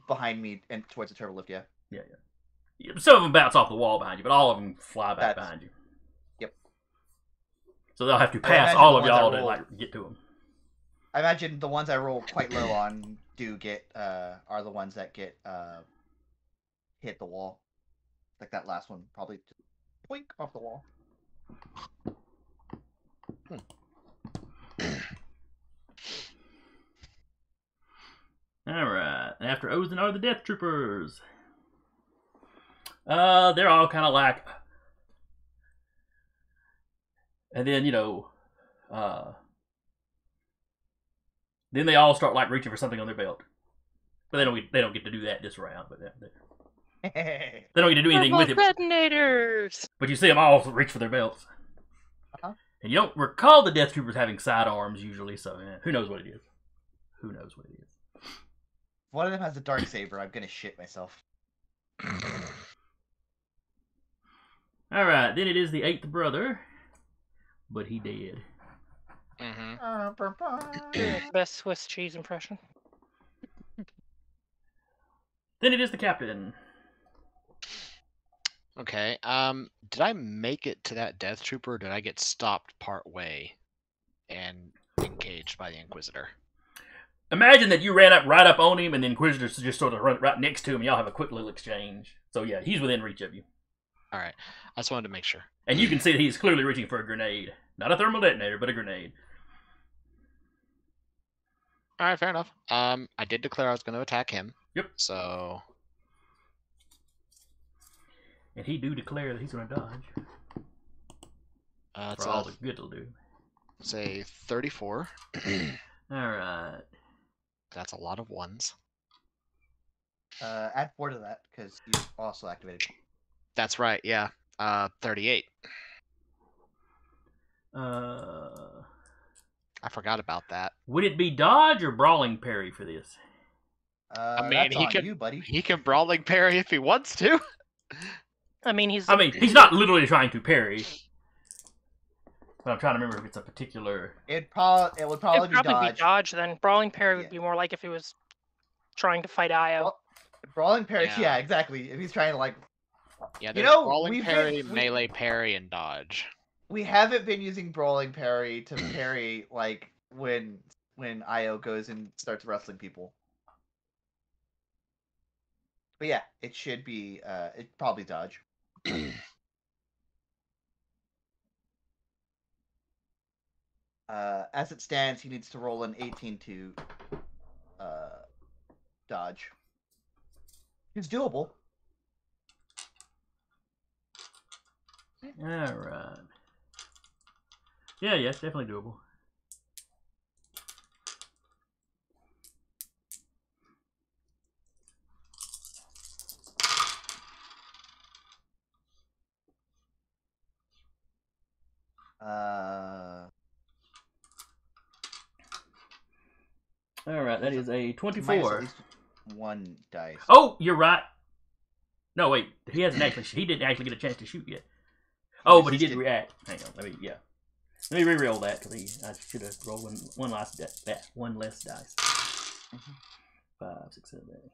behind me and towards the turbo lift. Yeah. Yeah. Some of them bounce off the wall behind you, but all of them fly back That's- behind you. Yep. So they'll have to I pass imagine all the of ones that y'all to roll- like get to them. I imagine the ones I roll quite low on do get are the ones that get hit the wall. Like that last one, probably just boink off the wall. All right. After Ozen are the Death Troopers. They're all kind of like, and then then they all start like reaching for something on their belt, but they don't get to do that this round. But they don't get to do anything with it. Detonators! But you see them all reach for their belts, and you don't recall the Death Troopers having sidearms usually. So who knows what it is? Who knows what it is? One of them has a dark saber. I'm gonna shit myself. All right, then it is the eighth brother, but he dead. Mm-hmm. Best Swiss cheese impression. Then it is the captain. Okay. Did I make it to that Death Trooper, or did I get stopped part way and engaged by the Inquisitor? Imagine that you ran up right up on him, and the Inquisitor's just sort of run right next to him, and y'all have a quick little exchange. So yeah, he's within reach of you. All right. I just wanted to make sure. And you can see that he's clearly reaching for a grenade. Not a thermal detonator, but a grenade. All right, fair enough. I did declare I was going to attack him. Yep. So And he do declare that he's going to dodge. it's For all the good it'll do. say 34. Alright. That's a lot of ones. Add 4 to that because you also activated. That's right. Yeah. 38. I forgot about that. Would it be dodge or brawling parry for this? I mean, That's he on could- you, buddy. He can brawling parry if he wants to. I mean, he's He's not literally trying to parry. But I'm trying to remember if it's a particular... It would probably be dodge. dodge then. Brawling parry would Yeah. be more like if he was trying to fight Io. Well, Brawling parry, Yeah. yeah, exactly. If he's trying to like, Yeah, You there's know, brawling we've parry, been- melee parry, and dodge. we haven't been using brawling parry to parry like when Io goes and starts wrestling people. But yeah, it should be it probably dodge. As it stands, he needs to roll an 18 to dodge. It's doable. Alright. Yeah, it's definitely doable. Alright, that is a Minus at 24. least one dice. Oh, you're right. No, wait. He hasn't actually. He didn't actually get a chance to shoot yet. Oh, but he did react. Hang on. Let me re-roll that because I should have rolled one less dice. 5, 6, 7, 8.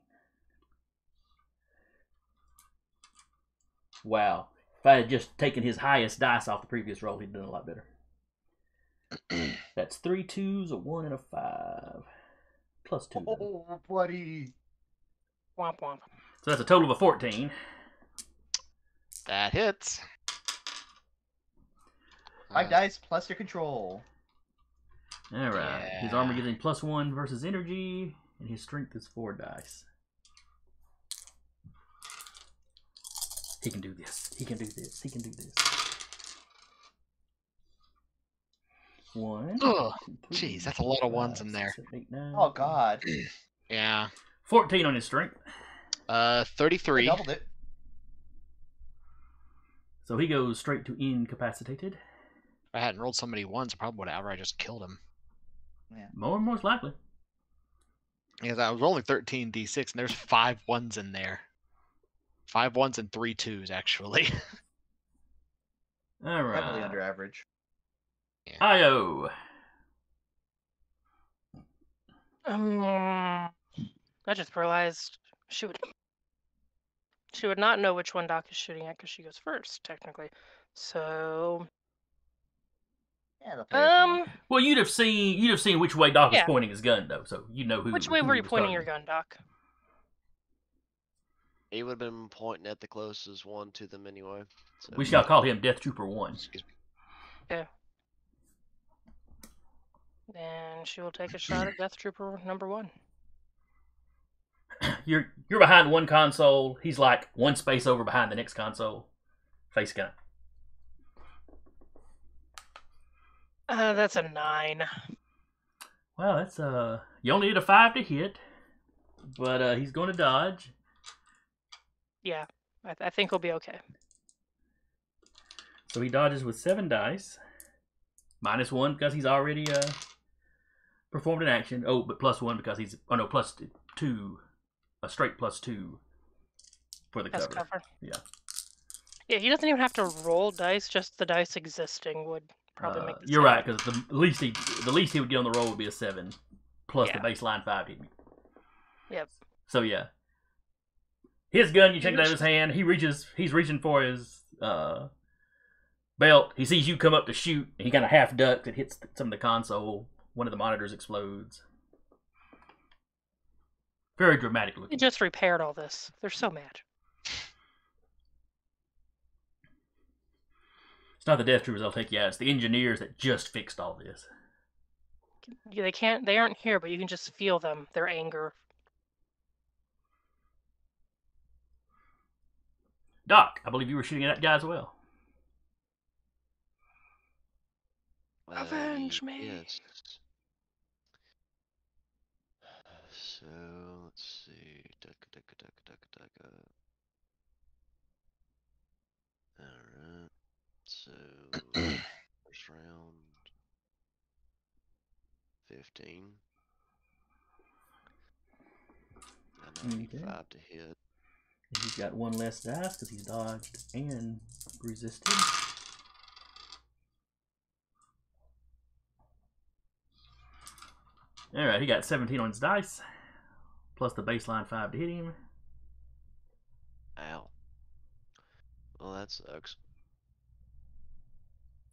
Wow. If I had just taken his highest dice off the previous roll, he'd done a lot better. That's 3 2s, a 1, and a 5. Plus 2. Oh, buddy. Womp womp. So that's a total of a 14. That hits. 5 dice plus your control. Alright. His armor gives him +1 versus energy, and his strength is 4 dice. He can do this. He can do this. He can do this. 1. Ugh. 2, 3, Jeez, that's a lot of 4, ones 5, in there. 6, 7, 8, 9. Oh, God. Yeah. 14 on his strength. 33. I doubled it. So he goes straight to incapacitated. If I hadn't rolled so many ones, I probably would have outright just killed him. Most likely. Because I was rolling 13 d6, and there's 5 ones in there. 5 ones and 3 2s, actually. Alright. Heavily under average. Io. I just realized she would not know which one Doc is shooting at because she goes first, technically. So, Yeah, the players know. Well, you'd have seen which way Doc was Yeah. pointing his gun, though, so you know who. which way who were he you was pointing your targeting. gun, Doc? He would have been pointing at the closest one to them anyway. So. We shall call him Death Trooper 1. Excuse me. And she will take a shot at Death Trooper number 1. You're behind one console. He's like one space over behind the next console. Face gun. That's a 9. Well, that's you only need a 5 to hit, but he's going to dodge. Yeah, I think he'll be okay. So he dodges with 7 dice. -1 because he's already performed an action. Oh, but +1 because he's +2. A straight +2 for the That's cover. cover. Yeah. Yeah, he doesn't even have to roll dice. Just the dice existing would probably make the You're save. right, because the least he would get on the roll would be a 7, plus the Yeah. baseline 5 hit me. Yep. So yeah, his gun, you check it out of his hand. He's reaching for his belt. He sees you come up to shoot. And he kind of half ducks. It hits some of the console. One of the monitors explodes. Very dramatic He looking. just repaired all this. They're so mad. It's not the Death Troopers that'll take you out. It's the engineers that just fixed all this. They aren't here, but you can just feel them, their anger. Doc, I believe you were shooting at that guy as well. Avenge me. Yes. So let's see. Alright. So first round 15. I need Okay. 5 to hit. And he's got 1 less dice because he's dodged and resisted. Alright, he got 17 on his dice. Plus the baseline 5 to hit him. Ow. Well, that sucks.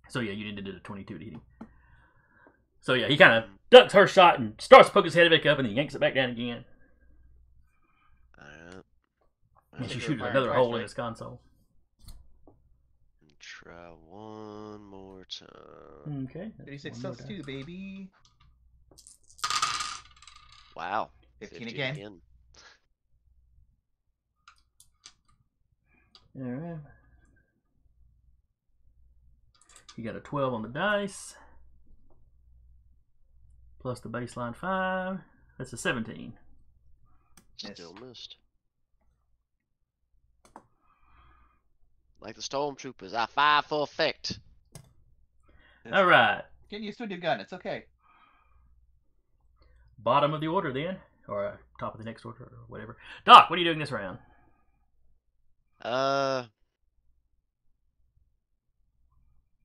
So yeah, you did a 22 to hit him. So yeah, he kind of ducks her shot and starts to poke his head back up and then yanks it back down again. Alright. And she Well, shoots fire another twice, hole in right? his console. Try one more time. Okay. 36 one more plus die. 2, baby. Wow. 15 again. Alright. You got a 12 on the dice. Plus the baseline 5. That's a 17. Still missed. Like the stormtroopers, I fire for effect. Alright. Get used to a new gun. It's okay. Bottom of the order then. Or top of the next order or whatever. Doc, what are you doing this round?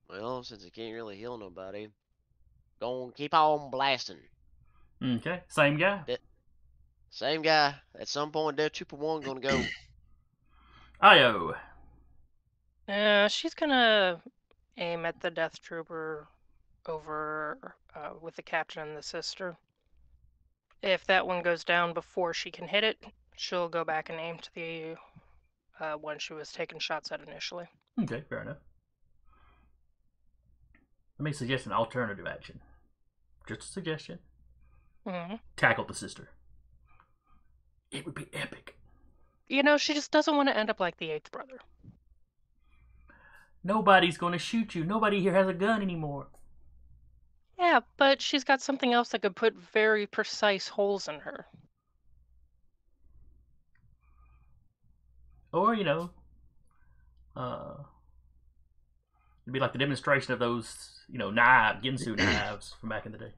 Well, since it can't really heal nobody, gonna keep on blasting. Okay, same guy. Same guy. At some point, Death Trooper 1 gonna go. Io. She's gonna aim at the Death Trooper over with the captain and the sister. If that one goes down before she can hit it, she'll go back and aim to the one she was taking shots at initially. Okay, fair enough. Let me suggest an alternative action. Just a suggestion. Mm-hmm. Tackle the sister. It would be epic. You know, she just doesn't want to end up like the eighth brother. Nobody's going to shoot you. Nobody here has a gun anymore. Yeah, but she's got something else that could put very precise holes in her. Or, you know, it'd be like the demonstration of those, you know, Ginsu knives from back in the day.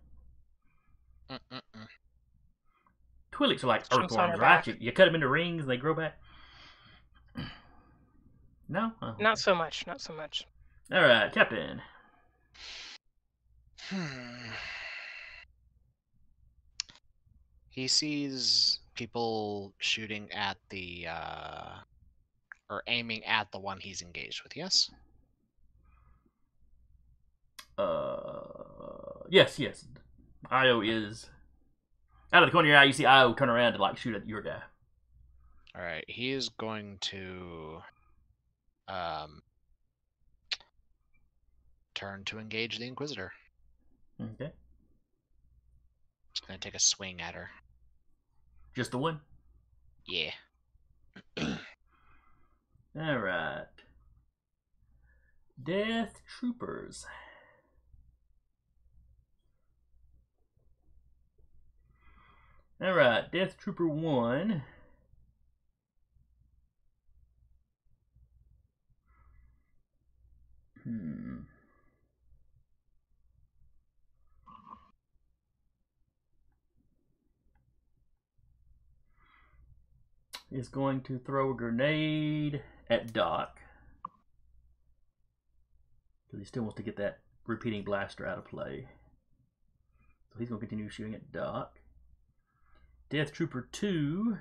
Twi'leks are like Jumps on her earthworms, right? back. You cut them into rings and they grow back. No? Oh, Not okay. so much, not so much. All right, Captain. He sees people shooting at the or aiming at the one he's engaged with. Yes. Yes. Io is out of the corner of your eye. You see Io turn around to like shoot at your guy. All right. He is going to turn to engage the Inquisitor. Okay, Just gonna take a swing at her. just the one. Yeah. All right, Death Troopers. All right, Death Trooper 1. Is going to throw a grenade at Doc. Because he still wants to get that repeating blaster out of play. So he's going to continue shooting at Doc. Death Trooper 2.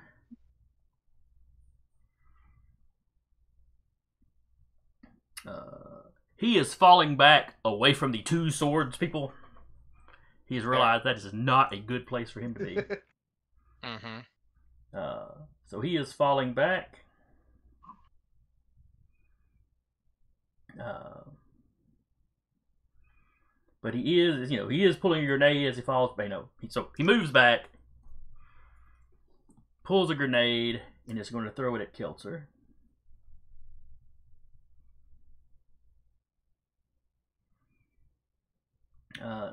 He is falling back away from the two swords people. He has realized that is not a good place for him to be. Mm-hmm. So he is falling back. But he is pulling a grenade as he falls. So he moves back, pulls a grenade, and is going to throw it at Keltzer.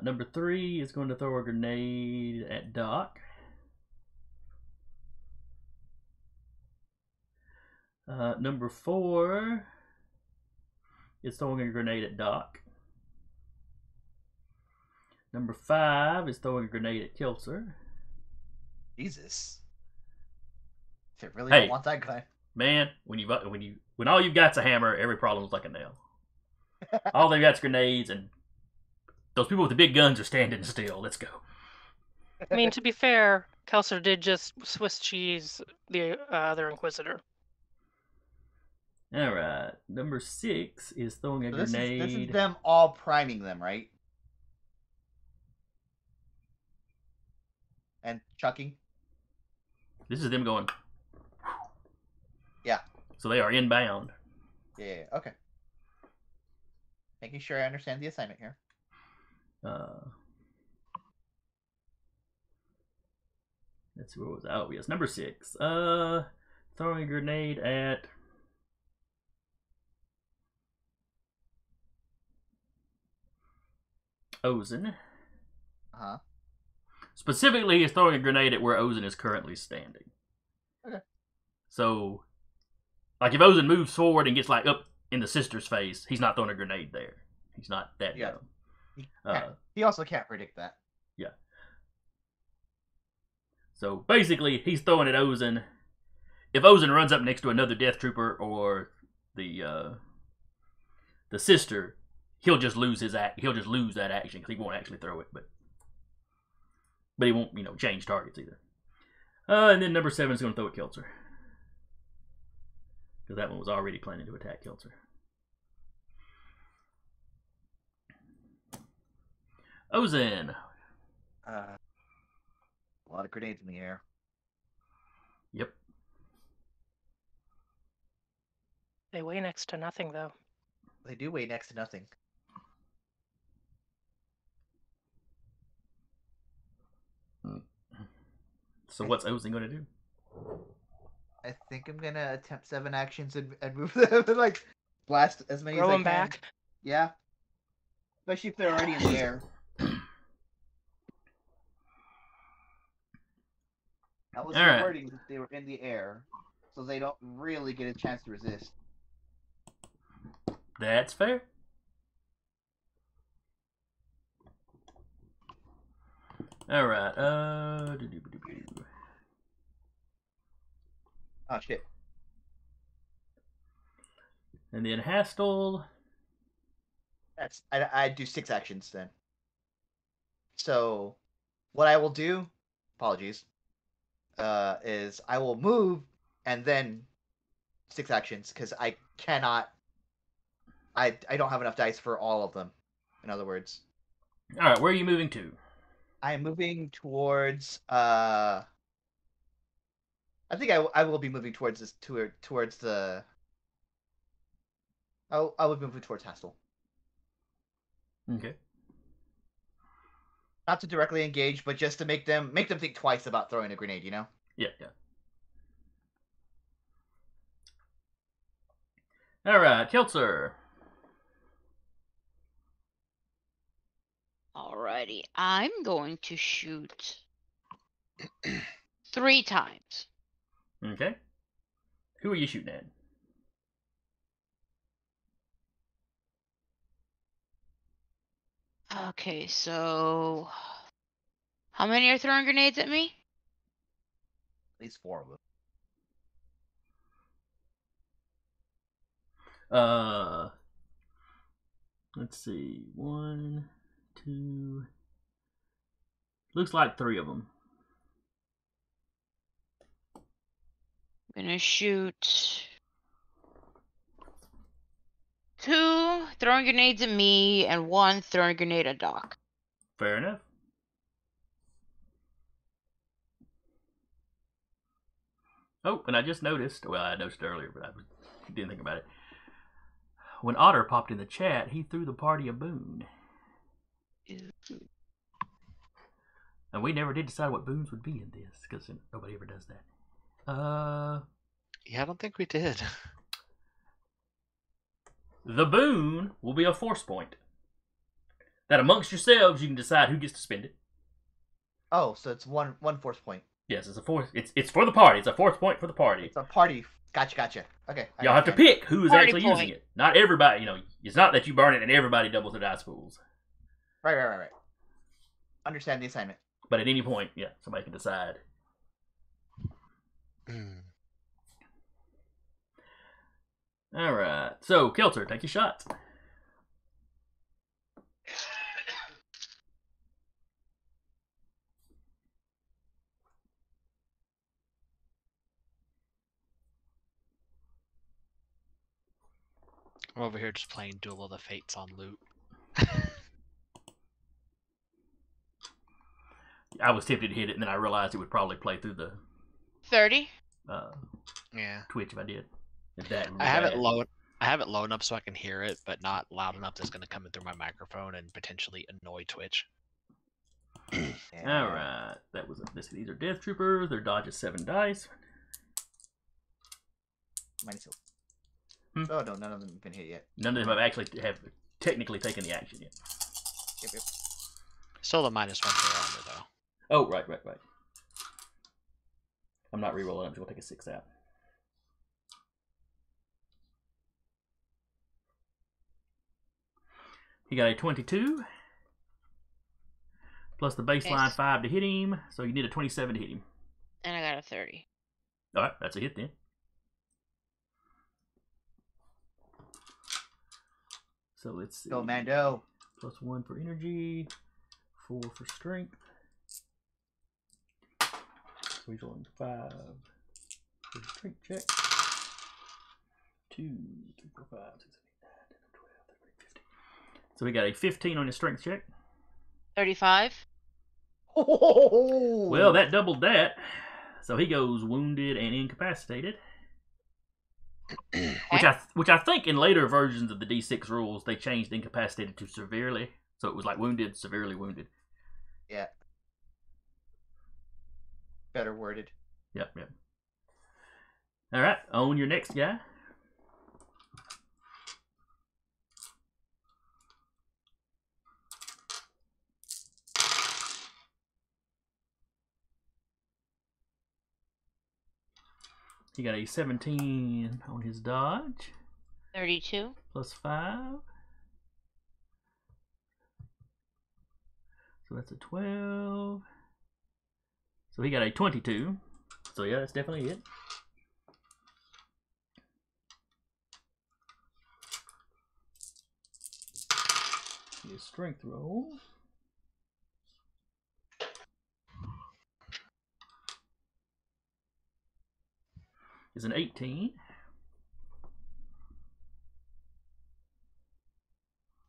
Number 3 is going to throw a grenade at Doc. Number 4 is throwing a grenade at Doc. Number 5 is throwing a grenade at Keltzer. Jesus. If you really Hey. don't want that guy. Man, when all you've got's a hammer, every problem's like a nail. All they've got's grenades, and those people with the big guns are standing still. Let's go. I mean, to be fair, Kelser did just Swiss cheese the other Inquisitor. All right, number 6 is throwing a So this grenade. is them all priming them, right? And chucking. This is them going. Yeah. So they are inbound. Yeah. Okay. Making sure I understand the assignment here. Let's see, what was that? Oh, yes, number 6. Throwing a grenade at Ozen. Uh-huh. Specifically, he's throwing a grenade at where Ozen is currently standing. Okay. So, like, if Ozen moves forward and gets, like, up in the sister's face, he's not throwing a grenade there. He's not that Yeah. dumb. He also can't predict that. So, basically, he's throwing at Ozen. if Ozen runs up next to another Death Trooper or the sister, he'll just lose his he'll just lose that action because he won't actually throw it, but he won't, change targets either. And then number 7 is going to throw at Keltzer because that one was already planning to attack Keltzer. Ozen. A lot of grenades in the air. Yep. They weigh next to nothing, though. They do weigh next to nothing. So what's Ozen going to do? I think I'm gonna attempt 7 actions and move them and like blast as many Throw as I them can. back. Yeah. Especially if they're already in the air. That was All the right. wording, that they were in the air, so they don't really get a chance to resist. That's fair. All right. Oh shit. And then Hastal. That's I do 6 actions then. So what I will do, apologies, is I will move and then 6 actions because I cannot. I don't have enough dice for all of them. In other words, All right, where are you moving to? I am moving towards. I think I will be moving towards this towards the. I will be moving towards Hastal. Okay. Not to directly engage, but just to make them think twice about throwing a grenade. You know. Yeah. All right, Keltzer. Alrighty, I'm going to shoot 3 times. Okay. Who are you shooting at? Okay, so how many are throwing grenades at me? At least 4 of them. Let's see. 1, 2. Looks like 3 of them. I'm gonna shoot 2 throwing grenades at me and 1 throwing grenade at Doc. Fair enough. Oh, and I just noticed. Well, I noticed earlier, but I didn't think about it. When Otter popped in the chat, he threw the party a boon. And we never did decide what boons would be in this, because nobody ever does that. Yeah, I don't think we did. The boon will be a force point. That amongst yourselves, you can decide who gets to spend it. Oh, so it's one force point. Yes, it's a force. It's for the party. It's a force point for the party. It's a party. Gotcha. Okay. I Y'all have to understand. pick who is Party actually point. using it. Not everybody. It's not that you burn it and everybody doubles their dice pools. Right. Understand the assignment. But at any point, yeah, somebody can decide. All right. So, Keltzer, take your shots. I'm over here just playing Duel of the Fates on loot. I was tempted to hit it, and then I realized it would probably play through the 30. Yeah. Twitch if I did. If that I have it low. I have it low enough so I can hear it, but not loud enough that's going to come in through my microphone and potentially annoy Twitch. All right. That was these are Death Troopers. Their dodge is 7 dice. Minus 2. Hmm? Oh no, none of them have been hit yet. None of them have technically taken the action yet. Yep. Still the -1 for armor though. Oh, right. I'm not rerolling. I'm just going to take a 6 out. He got a 22. Plus the baseline Nice. 5 to hit him. So you need a 27 to hit him. And I got a 30. All right, that's a hit then. So let's see. Go, Mando. +1 for energy, 4 for strength. So he's rolling 5 for the strength check. 2, 3, 4, 5, 6, 7, 8, 9, 10, 12, 13, 15. So we got a 15 on his strength check. 35. Oh! Well, that doubled that. So he goes wounded and incapacitated. Which I think in later versions of the D6 rules they changed incapacitated to severely, so it was like wounded, severely wounded. Yeah. Better worded. Yep. All right, on your next guy. He got a 17 on his dodge. 32. +5. So that's a 12. So he got a 22. So yeah, that's definitely it. His strength roll is an 18.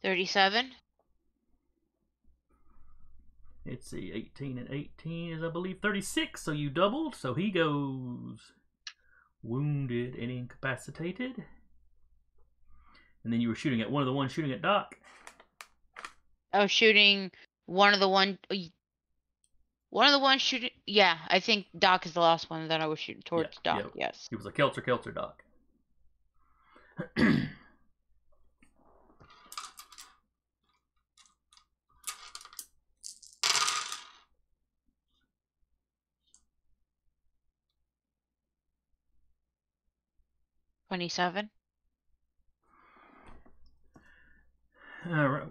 37. Let's see, 18 and 18 is, I believe, 36. So you doubled. So he goes wounded and incapacitated. And then you were shooting at one of the ones shooting at Doc. I was shooting one of the ones shooting. Yeah, I think Doc is the last one that I was shooting towards. Yeah, Doc. yeah. Yes. He was a Kelter Doc. 27. All right.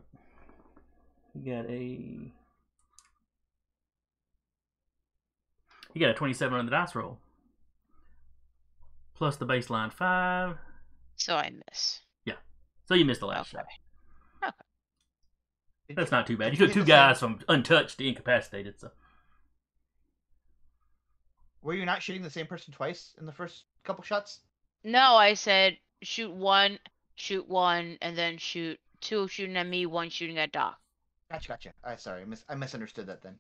He got a 27 on the dice roll. Plus the baseline 5. So I miss. Yeah. So you missed the last shot. Okay. That's not too bad. You Did took hit two the guys same- from untouched to incapacitated, so. Were you not shooting the same person twice in the first couple shots? No, I said shoot one, and then shoot two shooting at me, one shooting at Doc. Gotcha. Sorry, I misunderstood that then.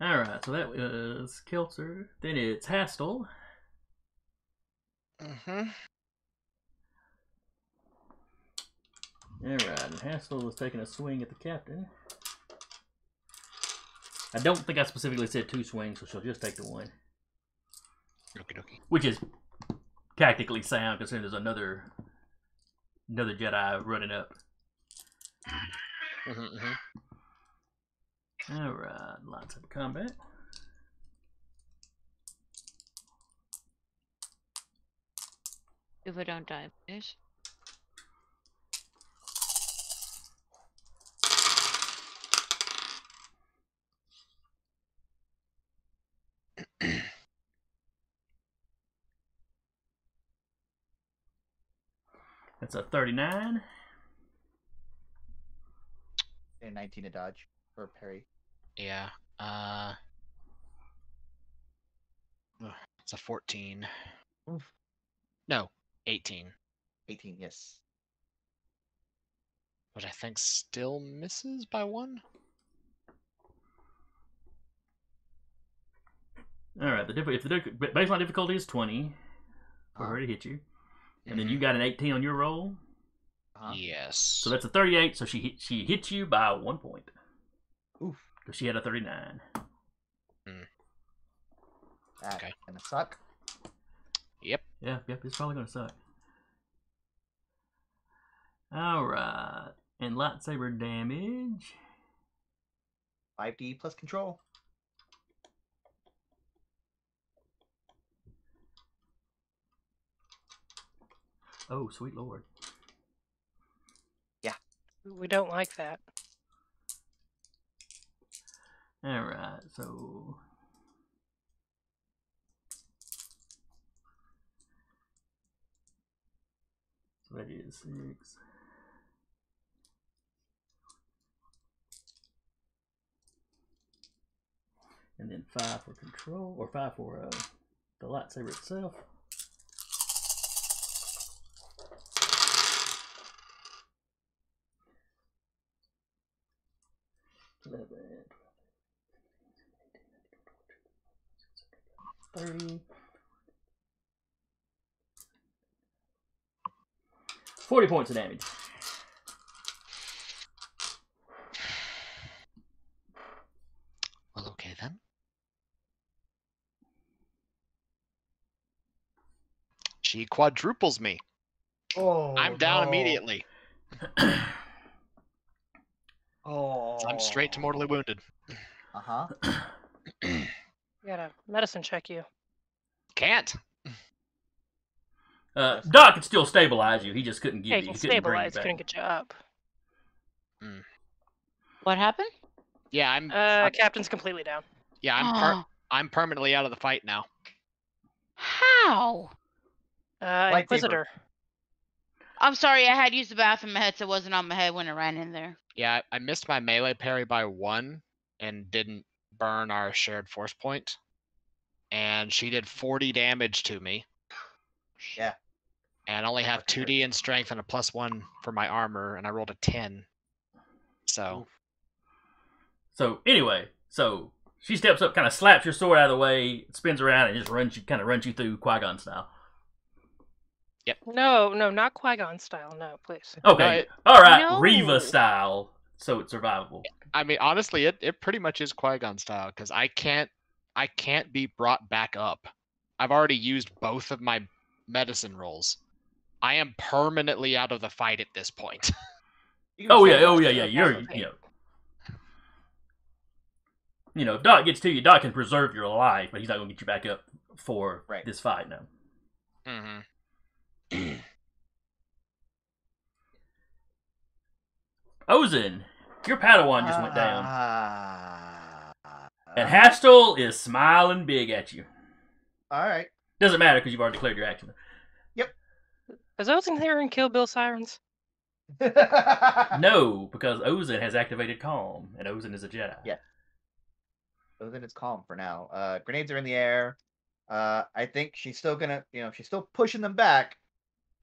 Alright, so that was Kelter. Then it's Hastal. Mm-hmm. Alright, and Hastal is taking a swing at the captain. I don't think I specifically said 2 swings, so she'll just take the 1. Okie dokie. Which is tactically sound, considering there's another Jedi running up. Mm-hmm, mm-hmm. Alright, lots of combat. If I don't die, please. That's a 39. And 19 to dodge or parry. Yeah. It's a 14. Oof. No, 18. 18, yes. Which I think still misses by 1. Alright, if the baseline difficulty is 20 for her to hit you, and then you got an 18 on your roll, Yes. so that's a 38. So she hits you by 1 point. Oof. Because she had a 39. That's Okay. gonna suck. Yep. Yeah, it's probably gonna suck. Alright, and lightsaber damage. 5D plus control. Oh, sweet lord. We don't like that. Alright, so that is 6. And then 5 for control, or 5 for the lightsaber itself. $11, 30. 40 points of damage. Well, okay then. She quadruples me. Oh, I'm down no. immediately. Oh. I'm straight to mortally wounded. Uh-huh. You gotta medicine check you. Can't. Doc could still stabilize you. He just couldn't Yeah, give you you. can He couldn't bring you stabilize, back. couldn't get you up. What happened? Yeah, I'm Captain's completely down. I'm permanently out of the fight now. How? Lightsaber. Inquisitor. I'm sorry, I had used the bathroom. My headset wasn't on my head when I ran in there. Yeah, I missed my melee parry by 1 and didn't burn our shared force point. And she did 40 damage to me. Yeah. And I only have 2d in strength and a +1 for my armor, and I rolled a 10. So. So anyway, she steps up, kind of slaps your sword out of the way, spins around, and just runs you through Qui-Gon style. Yep. No, not Qui-Gon style. No, please. Okay. All right. No. Reva style, so it's survivable. I mean, honestly, it pretty much is Qui-Gon style because I can't be brought back up. I've already used both of my medicine rolls. I am permanently out of the fight at this point. Oh yeah. If Doc gets to you, Doc can preserve your life, but he's not going to get you back up for this fight now. Mm-hmm. Ozen, your Padawan just went down. And Hastal is smiling big at you. Alright. Doesn't matter because you've already declared your action. Is Ozen here and Kill Bill Sirens? No, because Ozen has activated Calm, and Ozen is a Jedi. Yeah. Ozen is calm for now. Grenades are in the air. I think she's still gonna, she's still pushing them back,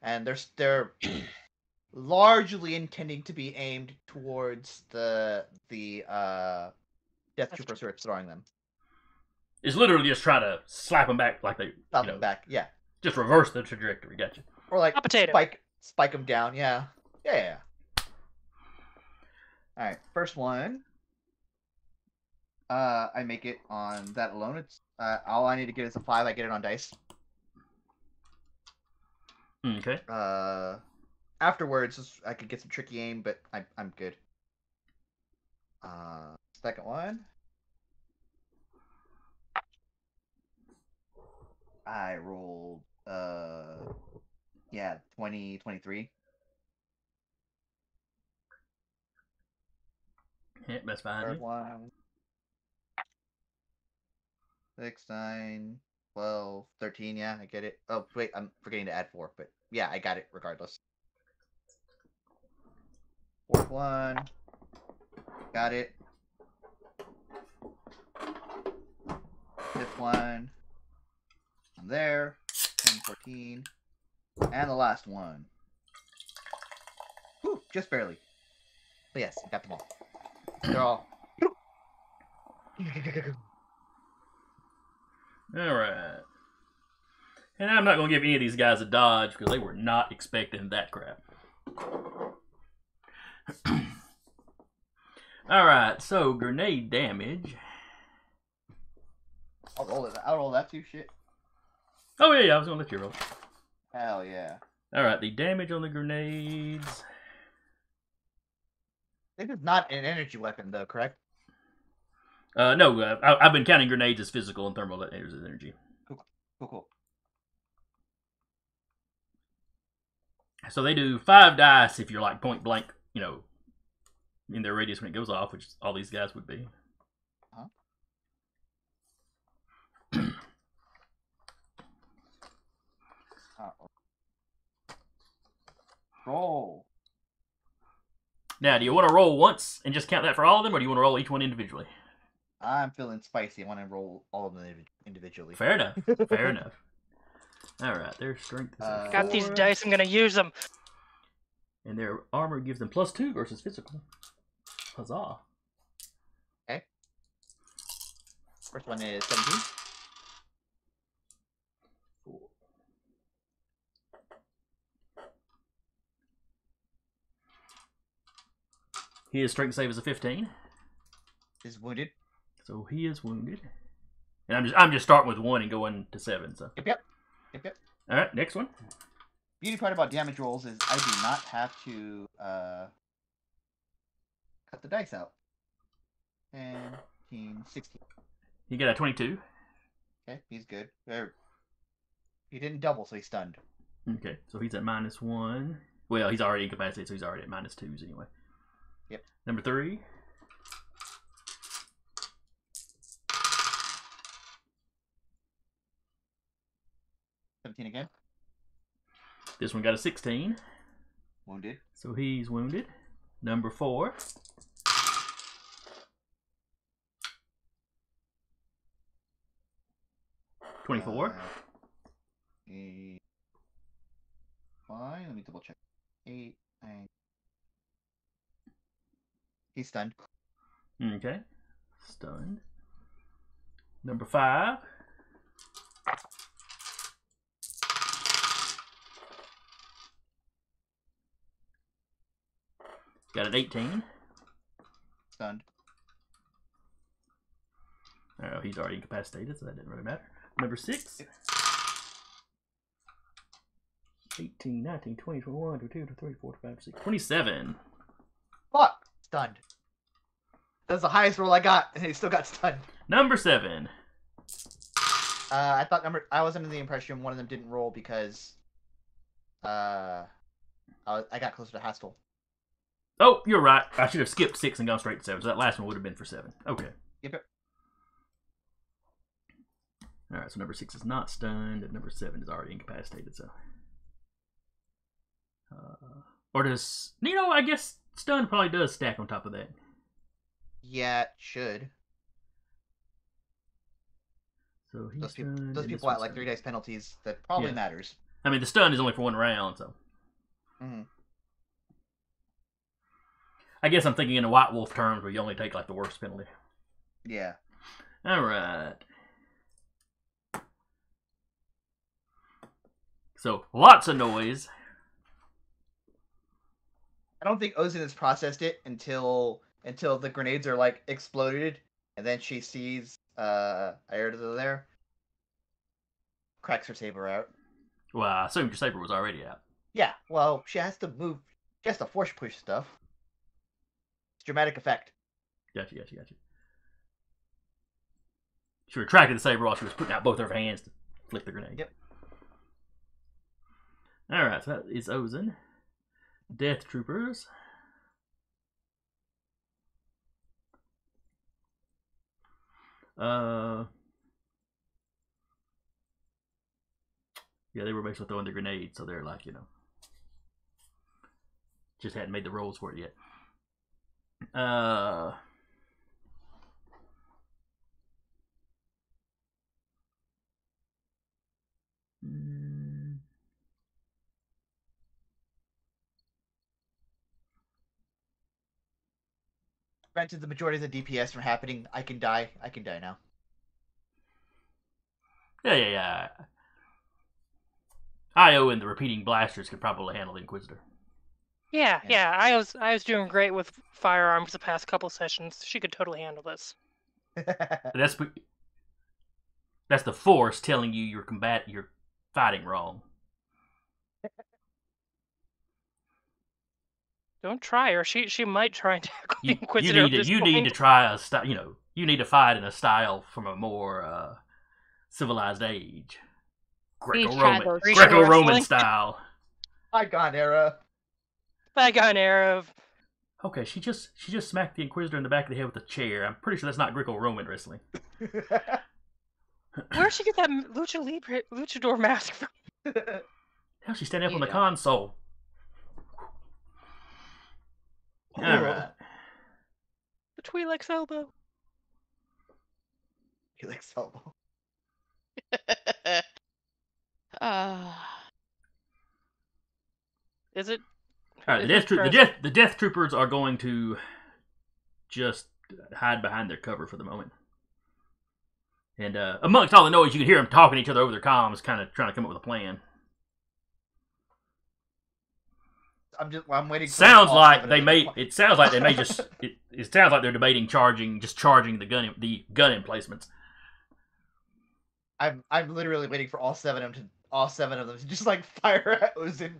and they're largely intending to be aimed towards the Death Troopers who are throwing them. It's literally just trying to slap them back like they, Slap them back, yeah. Just reverse the trajectory. Gotcha. Or like Hot potato. spike them down, yeah. Yeah. All right, first one. I make it on that alone. It's all I need to get is a 5. I get it on dice. Okay. Afterwards, I could get some tricky aim, but I'm good. Second one. I rolled 23. Yeah, that's fine. Third one. 6, 9, 12, 13, yeah, I get it. Oh, wait, I'm forgetting to add 4, but yeah, I got it regardless. Fourth one. Got it. Fifth one. I'm there. 10, 14. And the last one. Whew, just barely. But yes, I got them all. They're all. Alright. And I'm not going to give any of these guys a dodge because they were not expecting that crap. Alright, so grenade damage. I'll roll that too, shit. Oh yeah, I was going to let you roll. Hell yeah. Alright, the damage on the grenades. This is not an energy weapon, though, correct? No, I've been counting grenades as physical and thermal detonators as energy. Cool. So they do 5 dice if you're like point blank, in their radius when it goes off, which all these guys would be. Roll. Now, do you want to roll once and just count that for all of them, or do you want to roll each one individually? I'm feeling spicy. I want to roll all of them individually. Fair enough. Fair enough. All right, their strength is a Got these 4, dice. I'm gonna use them. and their armor gives them +2 versus physical. Huzzah! First one is 17. His strength save is a 15, Is wounded. so he is wounded. And I'm just starting with 1 and going to 7. So Yep. all right, next one. Beauty part about damage rolls is I do not have to cut the dice out. 10, 15, 16. He got a 22. Okay, he's good. He didn't double, so he's stunned. Okay, so he's at -1. Well, he's already incapacitated, so he's already at -2s anyway. Yep. Number 3. Again. This one got a 16, Wounded. so he's wounded. Number 4. $24. Fine, let me double check. 8, 9. He's stunned. Okay. Stunned. Number 5. Got an 18. Stunned. Oh, he's already incapacitated, so that didn't really matter. Number 6. 18, 19, 20, 21, 22, 23, 24, 25, 26, 27. Fuck! Stunned. That's the highest roll I got, and he still got stunned. Number 7. I was under the impression one of them didn't roll because I got closer to Hastal. Oh, you're right. I should have skipped 6 and gone straight to 7, so that last one would have been for 7. Okay. Yep. Alright, so number 6 is not stunned, and number 7 is already incapacitated, so. Or does. I guess stun probably does stack on top of that. Yeah, it should. So he's Those stunned, people and this at one's like 3 stunned. dice penalties, that probably Yeah. matters. I mean, the stun is only for 1 round, so. Mm-hmm. I guess I'm thinking in the White Wolf terms where you only take like the worst penalty. Yeah. Alright. So, lots of noise. I don't think Ozin has processed it until the grenades are like exploded, and then she sees Aerta there. Cracks her saber out. Well, I assumed your saber was already out. Yeah, well, she has to move. She has to force push stuff. It's dramatic effect. Gotcha. She retracted the saber while she was putting out both of her hands to flick the grenade. Yep. Alright, so that is Ozin. Death Troopers. Yeah, they were basically throwing the grenade, so they're like, just hadn't made the rolls for it yet. Prevented the majority of the DPS from happening. I can die now. Yeah. IO and the repeating blasters could probably handle the Inquisitor. Yeah. I was doing great with firearms the past couple sessions. She could totally handle this. That's the Force telling you you're fighting wrong. Don't try her. She might try and tackle the Inquisitor. You need to try a style. You need to fight in a style from a more civilized age. Greco-Roman style. Bygone era. Bygone era of. Okay, she just smacked the Inquisitor in the back of the head with a chair. I'm pretty sure that's not Greco-Roman wrestling. Where'd she get that luchador mask from? Hell, she's standing up on the console. Alright. The Twi'lek's elbow. Helix elbow. Is it? All right, is it turns- the death troopers are going to just hide behind their cover for the moment. And amongst all the noise, you can hear them talking to each other over their comms, kind of trying to come up with a plan. I'm waiting. Sounds like they may. It sounds like they may just. It sounds like they're debating charging the gun emplacements. I'm literally waiting for all seven of them to just like fire at Ozin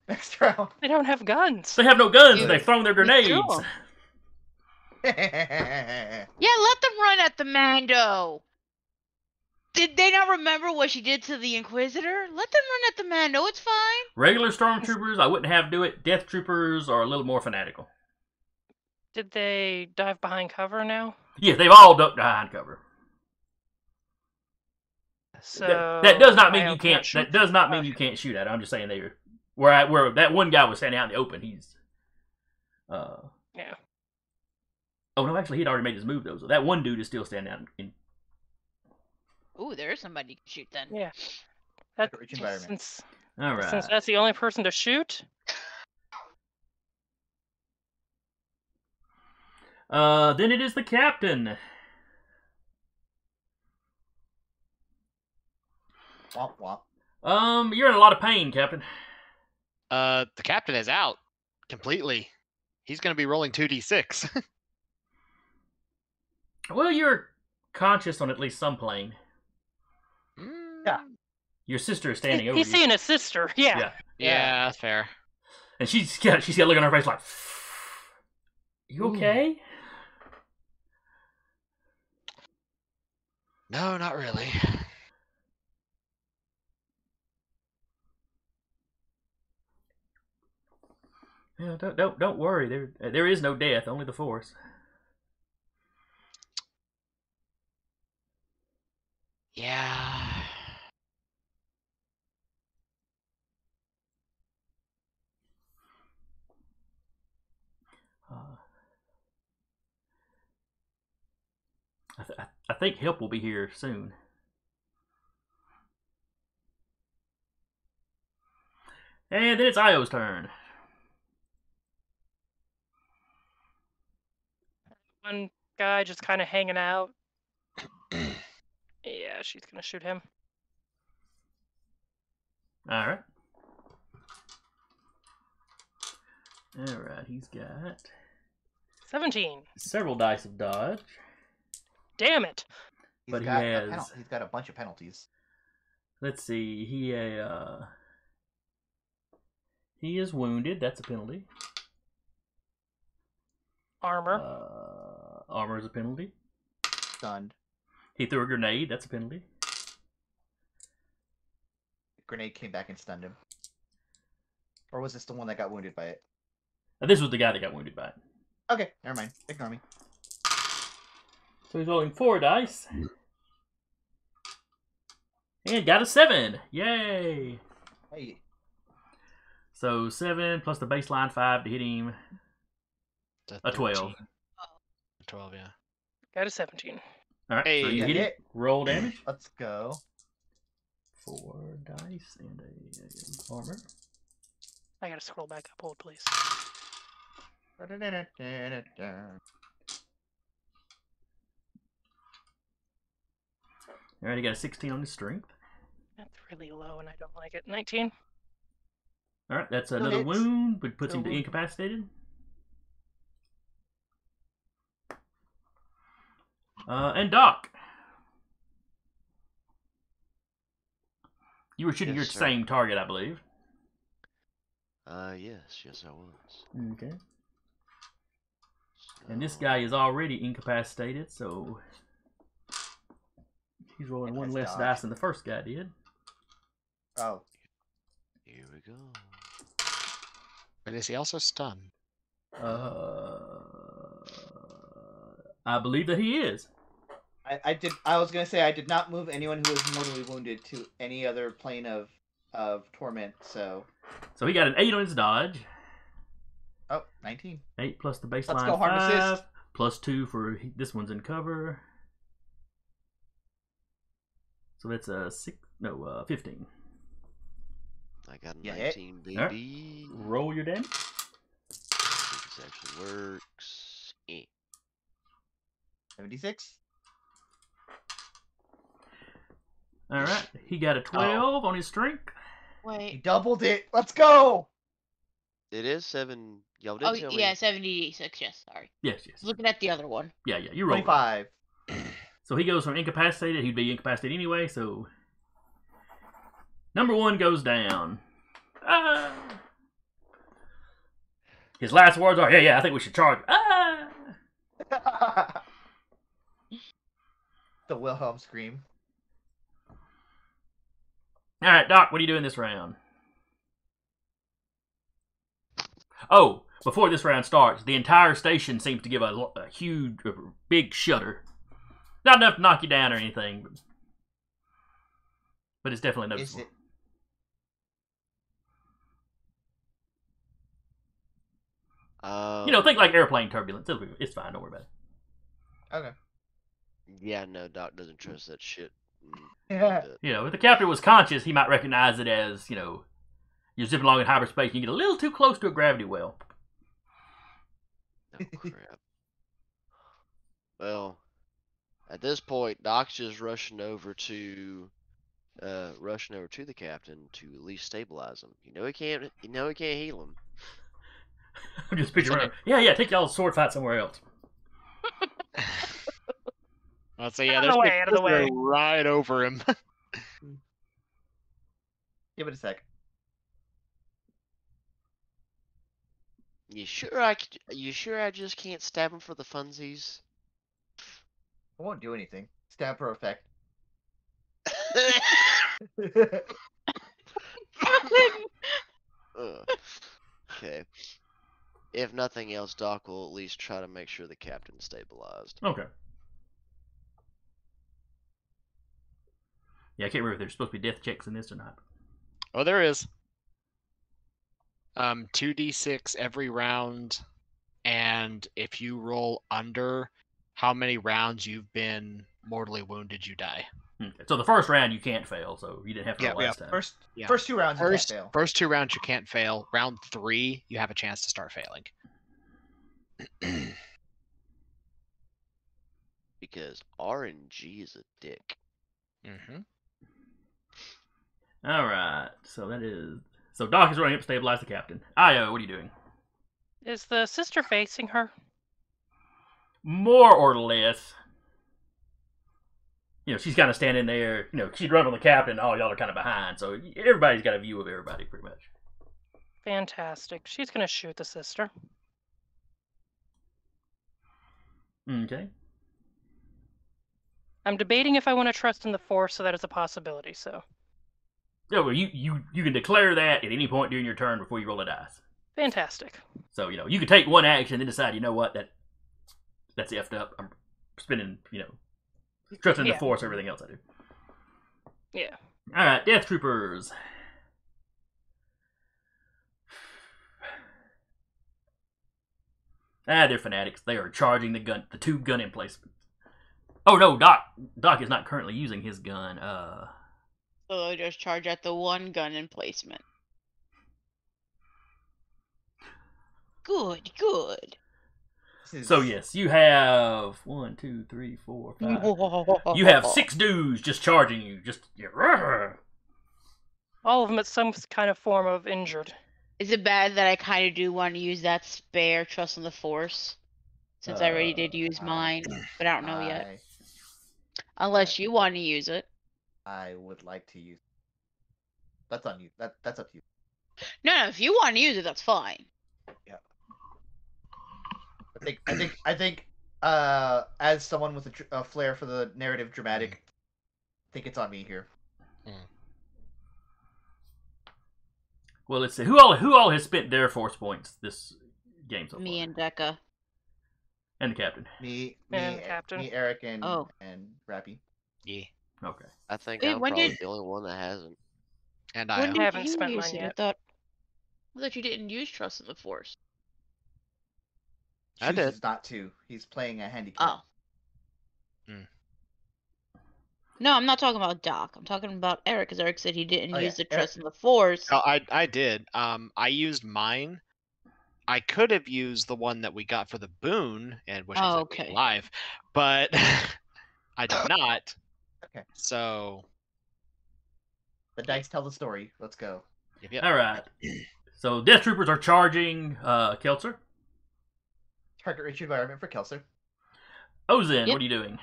next round. They don't have guns. They have no guns. Dude, They've thrown their grenades. do. Yeah, let them run at the Mando. Did they not remember what she did to the Inquisitor? Let them run at the Mando. It's fine. Regular stormtroopers, I wouldn't have do it. Death troopers are a little more fanatical. Did they dive behind cover now? Yeah, they've all ducked behind cover. So That does not mean Mayo you can't. shoot? That does not mean you can't shoot at it. I'm just saying they were where that one guy was standing out in the open. He's. Yeah. Oh no, actually, he'd already made his move though. So that one dude is still standing out in. Ooh, there's somebody you can shoot then. Yeah. That, Rich environment. since All right. since that's the only person to shoot. Then it is the captain. Womp womp. You're in a lot of pain, Captain. The captain is out completely. He's going to be rolling 2d6. Well, you're conscious on at least some plane. Yeah. Your sister is standing over He's you. seeing his sister. Yeah. Yeah, that's fair. And she's got a look on her face like, "You okay?" No, not really. Yeah, don't worry. There is no death, only the Force. Yeah. I think help will be here soon. And then it's Io's turn. One guy just kind of hanging out. Yeah, she's gonna shoot him. All right. All right. He's got 17. several dice of dodge. Damn it. But he got has- he's got a bunch of penalties. Let's see. He is wounded. That's a penalty. Armor. Armor is a penalty. Stunned. He threw a grenade. That's a penalty. Grenade came back and stunned him. Or was this the one that got wounded by it? This was the guy that got wounded by it. Okay, never mind. Ignore me. So he's rolling 4 dice. And got a 7. Yay! Hey, So 7 plus the baseline 5 to hit him. A 12. 13. 12, yeah. Got a 17. Alright, so Hey, you that hit it. hit. Roll damage. Let's go. 4 dice and a armor. I gotta scroll back up, hold please. Alright, he got a 16 on his strength. That's really low and I don't like it. 19. Alright, that's Still another hits. wound, but puts Still him to wound. incapacitated. And Doc. You were shooting Yes, your sir. same target, I believe. Yes, I was. Okay. And this So, guy is already incapacitated, so he's rolling And one has less dodge. dice than the first guy did. Oh, Here we go. But is he also stunned? I believe that he is. I was gonna say I did not move anyone who was mortally wounded to any other plane of torment. So, So he got an 8 on his dodge. 19. 8 plus the baseline go, harm 5. assist. Plus 2 for this one's in cover. So that's 15. I got a Yeah, 19, Alright. baby. Roll your damage. This actually works. 76. All right. He got a 12 on his strength. He Wait. doubled it. Let's go. It is 7. Y'all did Oh, tell yeah, me. 76. Yes, sorry. Yes. Looking at the other one. Yeah. You roll. 25. So he goes from incapacitated. He'd be incapacitated anyway. So number 1 goes down. Ah! His last words are, "Yeah, I think we should charge." Ah! The Wilhelm scream. All right, Doc. What are you doing this round? Oh, before this round starts, the entire station seems to give a huge, big shudder. Not enough to knock you down or anything, but it's definitely Is noticeable. it? Think like airplane turbulence. It's fine. Don't worry about it. Okay. Yeah, no, Doc doesn't trust that shit. Yeah. If the captain was conscious, he might recognize it as, you're zipping along in hyperspace and you get a little too close to a gravity well. Oh, crap. Well, at this point, Doc's just rushing over to the captain to at least stabilize him. He can't heal him. I'm just picturing around. Yeah, take y'all's sword fight somewhere else. Let's say, yeah, Out of there's the way, out of the way. right over him. Give it a sec. You sure I just can't stab him for the funsies? I won't do anything. Stab for effect. Okay. If nothing else, Doc will at least try to make sure the captain's stabilized. Okay. Yeah, I can't remember if there's supposed to be death checks in this or not. Oh, there is. 2d6 every round, and if you roll under how many rounds you've been mortally wounded, you die. Okay. So the first round you can't fail, so you didn't have to roll last time. First, Yeah. first 2 rounds you can't fail. First 2 rounds you can't fail. Round 3, you have a chance to start failing. Because RNG is a dick. Mm-hmm. All right. So Doc is running up to stabilize the captain. Io, what are you doing? Is the sister facing her? More or less. She's kind of standing there. She'd run on the captain. All y'all are kind of behind. So everybody's got a view of everybody, pretty much. Fantastic. She's gonna shoot the sister. Okay. I'm debating if I want to trust in the Force, so that is a possibility. So Yeah, well, you can declare that at any point during your turn before you roll a dice. fantastic. So you can take one action and then decide. You know what? That's effed up. I'm spending. Trusting the Force. Everything else I do. Yeah. All right, Death Troopers. They're fanatics. They are charging the 2 gun emplacements. Oh no, Doc is not currently using his gun. So they'll just charge at the 1 gun emplacement. Good. So yes, you have 1, 2, 3, 4, 5. You have 6 dudes just charging you. All of them at some kind of form of injured. Is it bad that I kind of do want to use that spare trust in the Force? Since I already did use mine, but I don't know yet. Unless you want to use it. I would like to use. That's on you. That's up to you. No, if you want to use it, that's fine. Yeah. I think. As someone with a flair for the narrative dramatic, I think it's on me here. Well, let's see. Who all has spent their Force points this game so far? Me and Becca. And the captain. Me, And Captain. me, Eric, and Oh. and Rappy. Yeah. Okay. I think Wait, I'm when probably did- the only one that hasn't. And When I did haven't you spent use mine it? yet. I thought you didn't use trust in the Force. I did. Chooses not to. He's playing a handicap. Oh. No, I'm not talking about Doc. I'm talking about Eric, because Eric said he didn't Oh, use yeah, the Trust in the Force. Oh, I did. I used mine. I could have used the one that we got for the boon, and which was okay. alive, but I did not. Okay. So The dice tell the story. Let's go. yep. All right. So Death Troopers are charging Kelser. Target rich environment for Kelser. Ozen, Yep. what are you doing?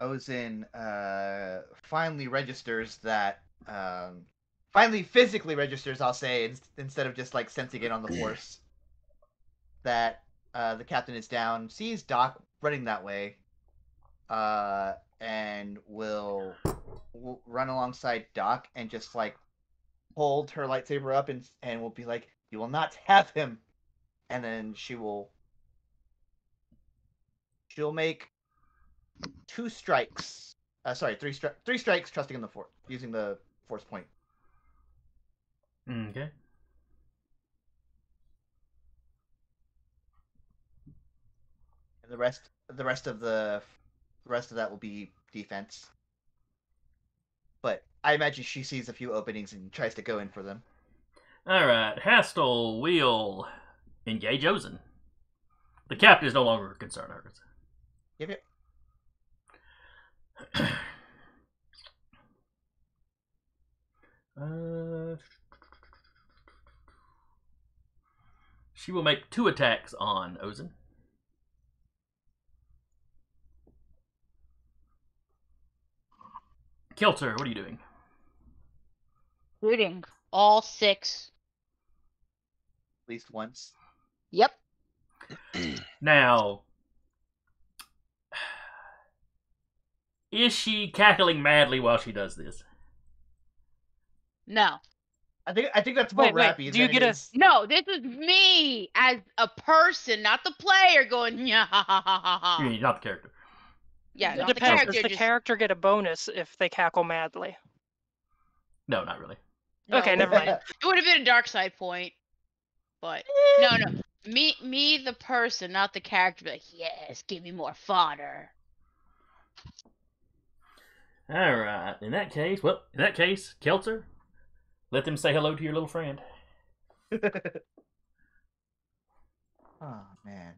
Ozen finally registers that. Finally physically registers, I'll say, instead of just like sensing it on the force. That the captain is down, sees Doc running that way, and will run alongside Doc and just like hold her lightsaber up and will be like, "You will not have him," and then she'll make 2 strikes. Sorry, 3 strikes, trusting in the force, using the force point. Okay. And the rest of that will be defense. But I imagine she sees a few openings and tries to go in for them. All right. Hastal will engage Ozen. The captain is no longer a concern. Yep. She will make 2 attacks on Ozen. Kelter, what are you doing? Shooting all 6. At least once. Yep. Now, is she cackling madly while she does this? No. I think that's more Wait, rappy do you than get it a- is. No, this is me as a person, not the player, going yeah ha ha ha ha ha. You mean not the character. Yeah, It not the depends. character. Does the just character get a bonus if they cackle madly? No, not really. no, Okay, never mind. It would have been a dark side point, but no. Me, the person, not the character. Be like, yes, give me more fodder. All right. In that case, Kelter, let them say hello to your little friend. Oh man.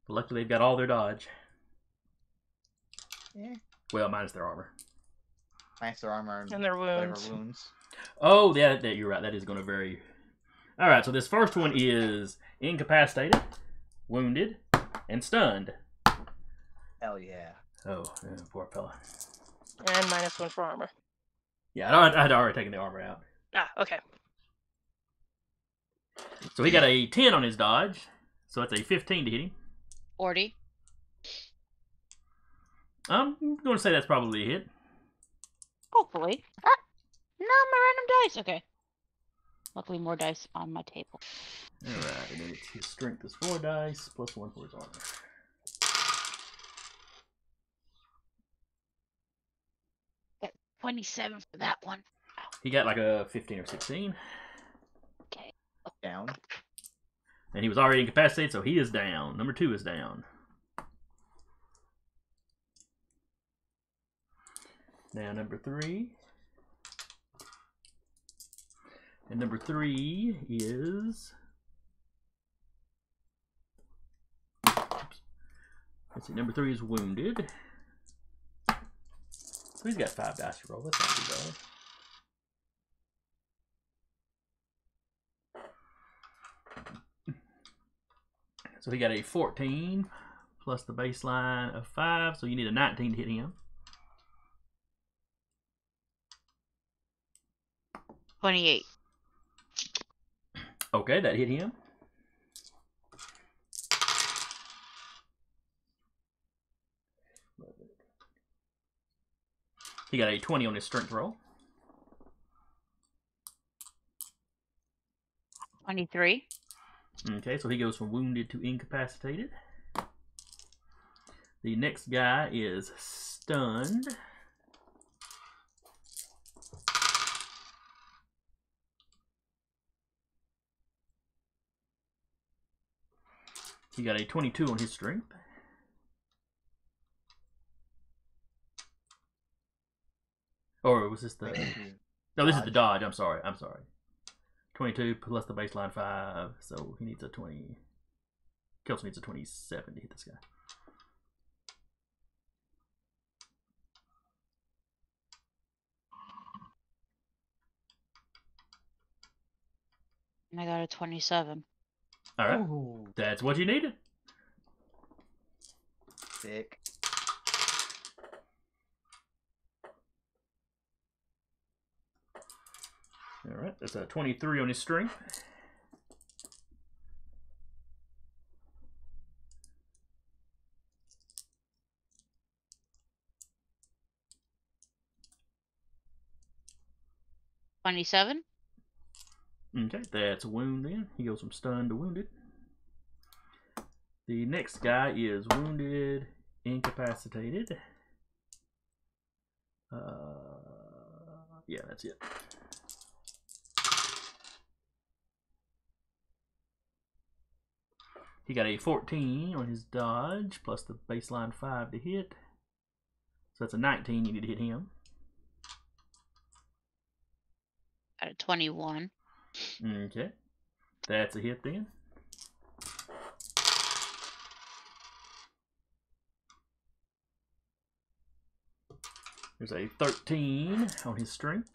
Luckily, they've got all their dodge. Yeah. Well, minus their armor. Nice armor And their whatever wounds. wounds. Oh, yeah, you're right. That is going to vary. All right, so this first one is incapacitated, wounded, and stunned. Hell yeah. Oh, poor fella. And -1 for armor. Yeah, I'd already taken the armor out. Ah, okay. So he got a 10 on his dodge, so that's a 15 to hit him. 40. I'm going to say that's probably a hit. Hopefully. Ah, no, my random dice. Okay. Luckily, more dice on my table. All right, and then it's his strength is 4 dice, plus 1 for his armor. Got 27 for that one. He got like a 15 or 16. Okay. Down. And he was already incapacitated, so he is down. Number 2 is down. Now number 3. And number 3 is... Let's see, number 3 is wounded. So he's got 5 dice to roll. That's not too bad. So he got a 14 plus the baseline of 5, so you need a 19 to hit him. 28. Okay, that hit him. He got a 20 on his strength roll. 23. Okay, so he goes from wounded to incapacitated. The next guy is stunned. He got a 22 on his strength. Or was this the? Thank you. No, this is the Dodge. dodge. I'm sorry. 22 plus the baseline 5, so he needs a 20. Kelso needs a 27 to hit this guy. And I got a 27. All right, Ooh, that's what you needed. sick. All right, that's a 23 on his strength. $27. Okay, that's a wound then. He goes from stunned to wounded. The next guy is wounded, incapacitated. Yeah, that's it. He got a 14 on his dodge, plus the baseline 5 to hit. So that's a 19, you need to hit him. Got a 21. Okay. That's a hit then. There's a 13 on his strength.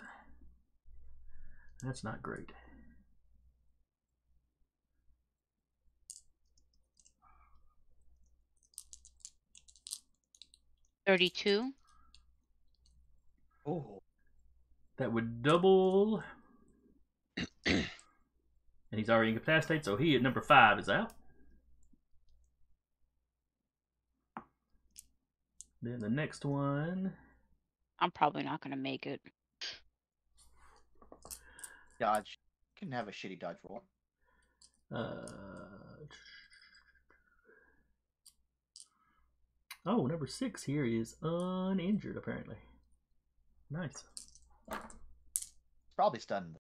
That's not great. $32. Oh, That would double. And he's already incapacitated, so he at number 5 is out. Then the next one. I'm probably not going to make it. dodge. You can have a shitty dodge roll. Oh, number 6 here is uninjured, apparently. Nice. Probably stunned.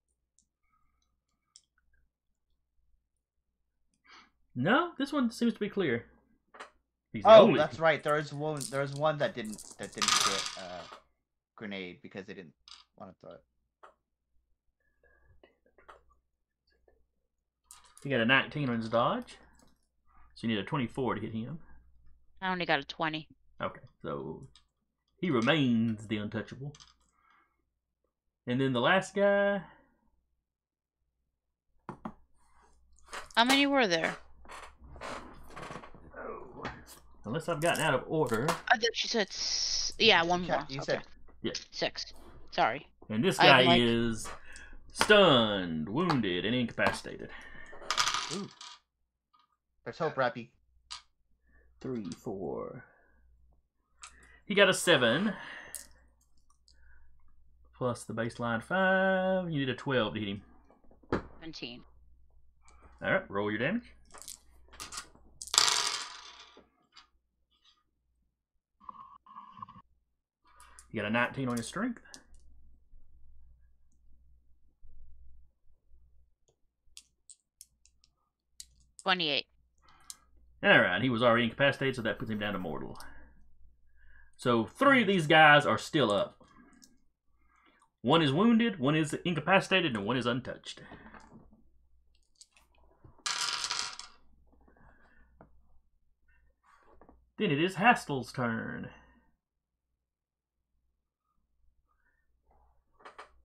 No, this one seems to be clear. He's the Oh, only... that's right. There is one that didn't get grenade because they didn't want to throw it. He got a 19 on his dodge. So you need a 24 to hit him. I only got a 20. Okay, so he remains the untouchable. And then the last guy... How many were there? Oh. Unless I've gotten out of order. I thought you said... Yeah, one more. You Okay. said 6. Sorry. And this I'm guy like- is stunned, wounded, and incapacitated. ooh. There's hope, Rappy. 3, 4. He got a 7. Plus the baseline 5. You need a 12 to hit him. 17. Alright, roll your damage. You got a 19 on his strength. $28. Alright, he was already incapacitated, so that puts him down to mortal. So 3 of these guys are still up. One is wounded, one is incapacitated, and one is untouched. Then it is Hastal's turn.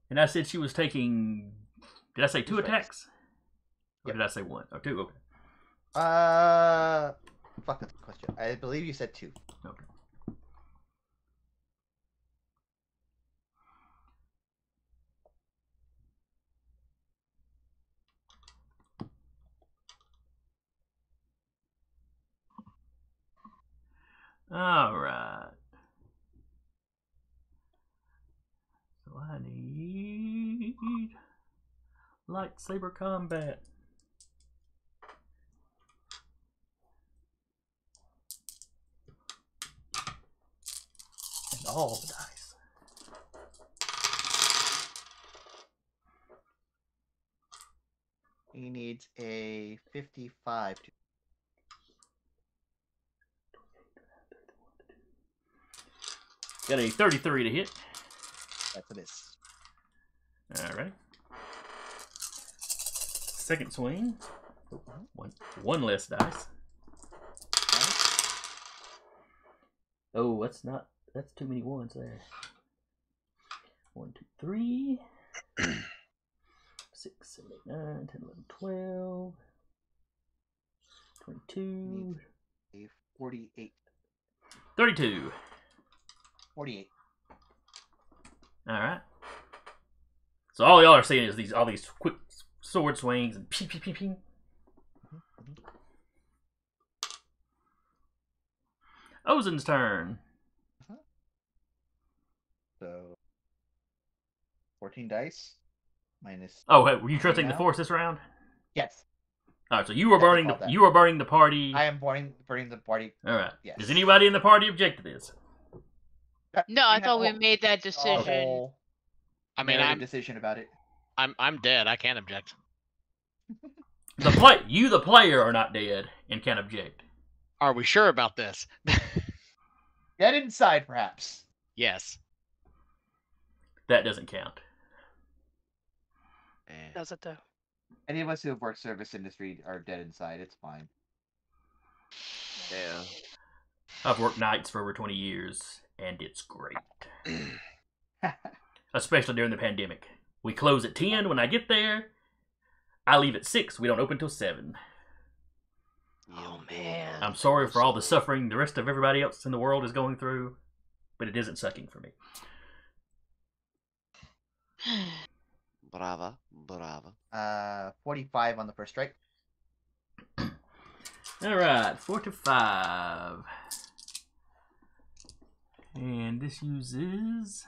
And I said she was taking... Did I say 2 That's right. attacks? Or Yep. did I say 1? Oh, 2? Okay. Fuck that's the question. I believe you said 2. Okay. Alright. So I need lightsaber combat. And all the dice. He needs a 55 to... Got a 33 to hit. That's a miss. Alright. Second swing. One less dice. Oh, that's too many ones there. 1, 2, 3. 6, 7, 8, 9, 10, 11, 12. 22. 48. 32. 48. Alright. So all y'all are seeing is all these quick sword swings and ping, ping, ping, ping. Ozen's turn. So 14 dice minus. Oh, hey, were you trusting the now? force this round? Yes. Alright, so you were Yes, I burning called that. you were burning the party. I am burning the party. Alright. Yes. Does anybody in the party object to this? No, I thought we made that decision. I mean, I'm decision about it. I'm dead. I can't object. The player are not dead and can't object. Are we sure about this? Get inside, perhaps. Yes. That doesn't count. Does it though? Any of us who have worked service industry are dead inside. It's fine. Yeah. I've worked nights for over 20 years, and it's great. Especially during the pandemic. We close at 10 when I get there. I leave at 6. We don't open till 7. Oh man. I'm sorry for all the suffering the rest of everybody else in the world is going through, but it isn't sucking for me. Brava, brava. 45 on the first strike. Alright, 4 to 5. And this uses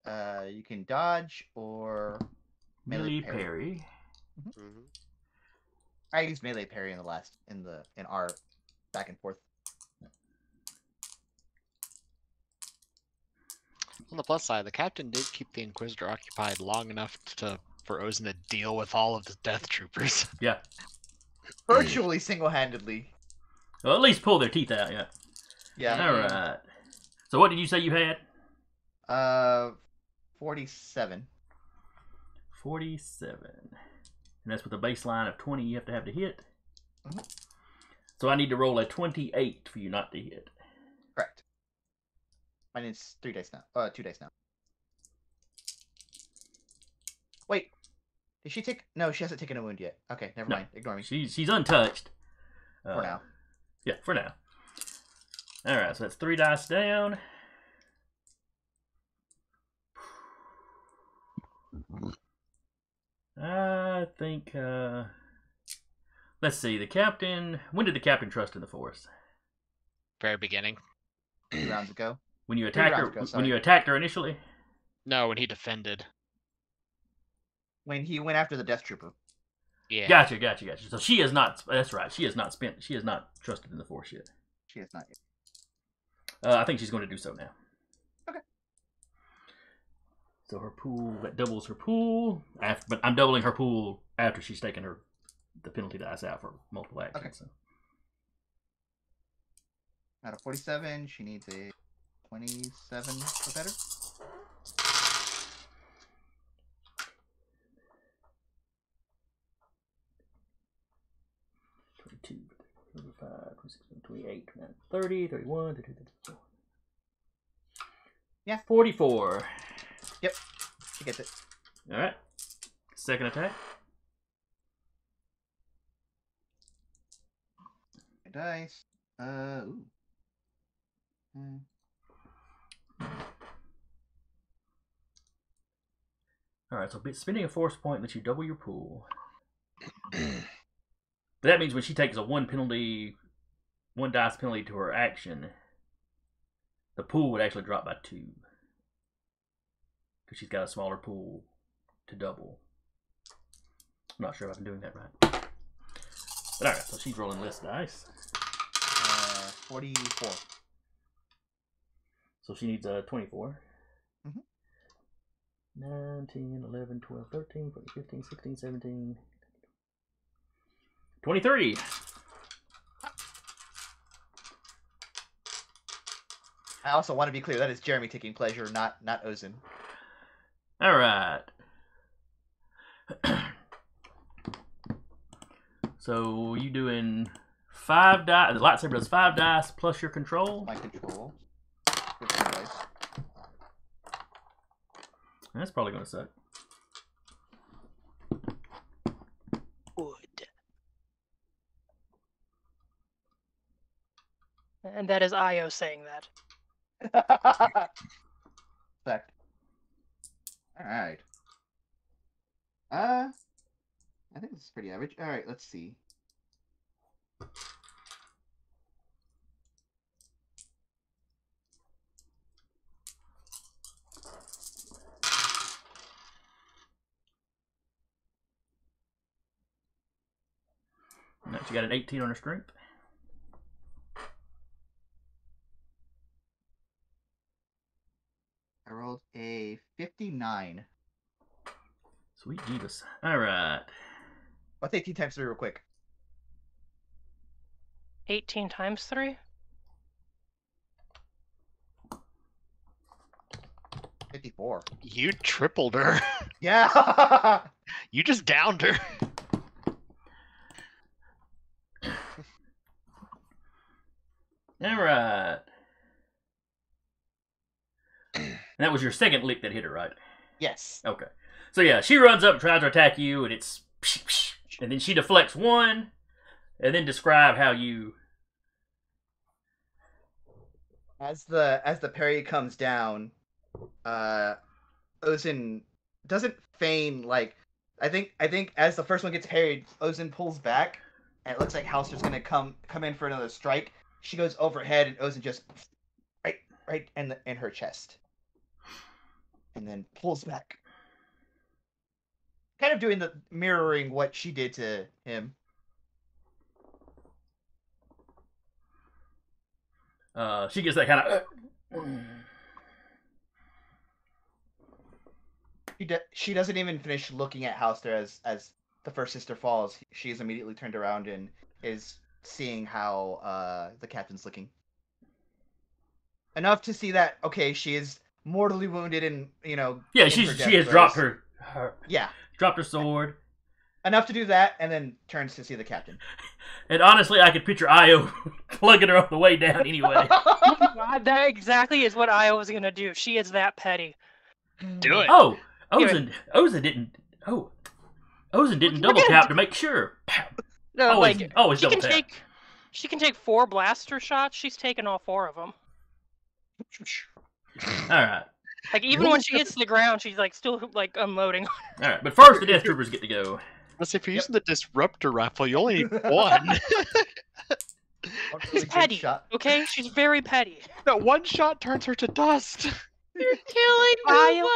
You can dodge or melee parry. Mm-hmm. I used melee parry in our back and forth. On the plus side, the captain did keep the Inquisitor occupied long enough for Ozen to deal with all of the Death Troopers. Yeah. Virtually single-handedly. Well, at least pull their teeth out, yeah. Yeah. Alright. So what did you say you had? 47. 47. And that's with a baseline of 20 you have to hit. Mm-hmm. So I need to roll a 28 for you not to hit. Correct. Mine is 3 dice now. 2 dice now. Wait. Did she take... No, she hasn't taken a wound yet. Okay, never mind. Ignore me. She's untouched. For now. Yeah, for now. Alright, so that's 3 dice down. I think, let's see, the captain... When did the captain trust in the force? Very beginning. 2 rounds ago. When you attacked her? rounds ago, When sorry. you attacked her initially? No, when he defended. When he went after the Death Trooper. Yeah. Gotcha. So she has not... That's right, she has not trusted in the force yet. She has not yet. I think she's going to do so now. Okay. So her pool, that doubles her pool. But I'm doubling her pool after she's taken the penalty dice out for multiple actions. Okay. So. Out of 47, she needs a 27 or better. Two, 25, 26, 28, 29, 30, 31, 32, 34. Yeah. 44. Yep. She gets it. Alright. Second attack. Dice. Ooh. Alright, so spending a force point lets you double your pool. But that means when she takes a 1 dice penalty to her action, the pool would actually drop by 2. Because she's got a smaller pool to double. I'm not sure if I'm doing that right. But alright, so she's rolling less dice. 44. So she needs a 24. Mm-hmm. 9, 10, 11, 12, 13, 14, 15, 16, 17... 23. I also want to be clear, that is Jeremy taking pleasure, not Ozin. All right. So you doing 5 dice? The lightsaber does 5 dice plus your control. My control. 15 dice. That's probably gonna suck. Wood. And that is Io saying that. Fact. All right. I think this is pretty average. All right, let's see. Next, you got an 18 on her strength. I rolled a 59. Sweet Jeebus. All right. What's 18 times 3 real quick? 18 times 3? 54. You tripled her. Yeah! You just downed her. All right. And that was your second lick that hit her, right? Yes. Okay. So yeah, she runs up, tries to attack you, and it's... And then she deflects one, and then describe how you... As the parry comes down, Ozin doesn't feign like I think as the first one gets parried, Ozin pulls back, and it looks like Halster's gonna come in for another strike. She goes overhead, and Ozin just right in her chest, and then pulls back, kind of doing the mirroring what she did to him. She gets that kind of... She doesn't even finish looking at Halster as the first sister falls. She is immediately turned around and is seeing how the captain's looking. Enough to see that, okay, she is mortally wounded and, Yeah, in she her death has throes. dropped her... Yeah. Dropped her sword. Enough to do that, and then turns to see the captain. And honestly, I could picture Io plugging her on the way down anyway. Oh my god, that exactly is what Io was gonna do. She is that petty. Do it. Oh, Ozin didn't double tap to make sure. No, Always she double can tap. she can take 4 blaster shots. She's taken all 4 of them. All right. Like even when she hits the ground, she's like still like unloading. All right, but first the Death Troopers get to go. Plus, if you're using the disruptor rifle, you only need one. She's petty. Okay, she's very petty. That one shot turns her to dust. You're killing Io- Nova.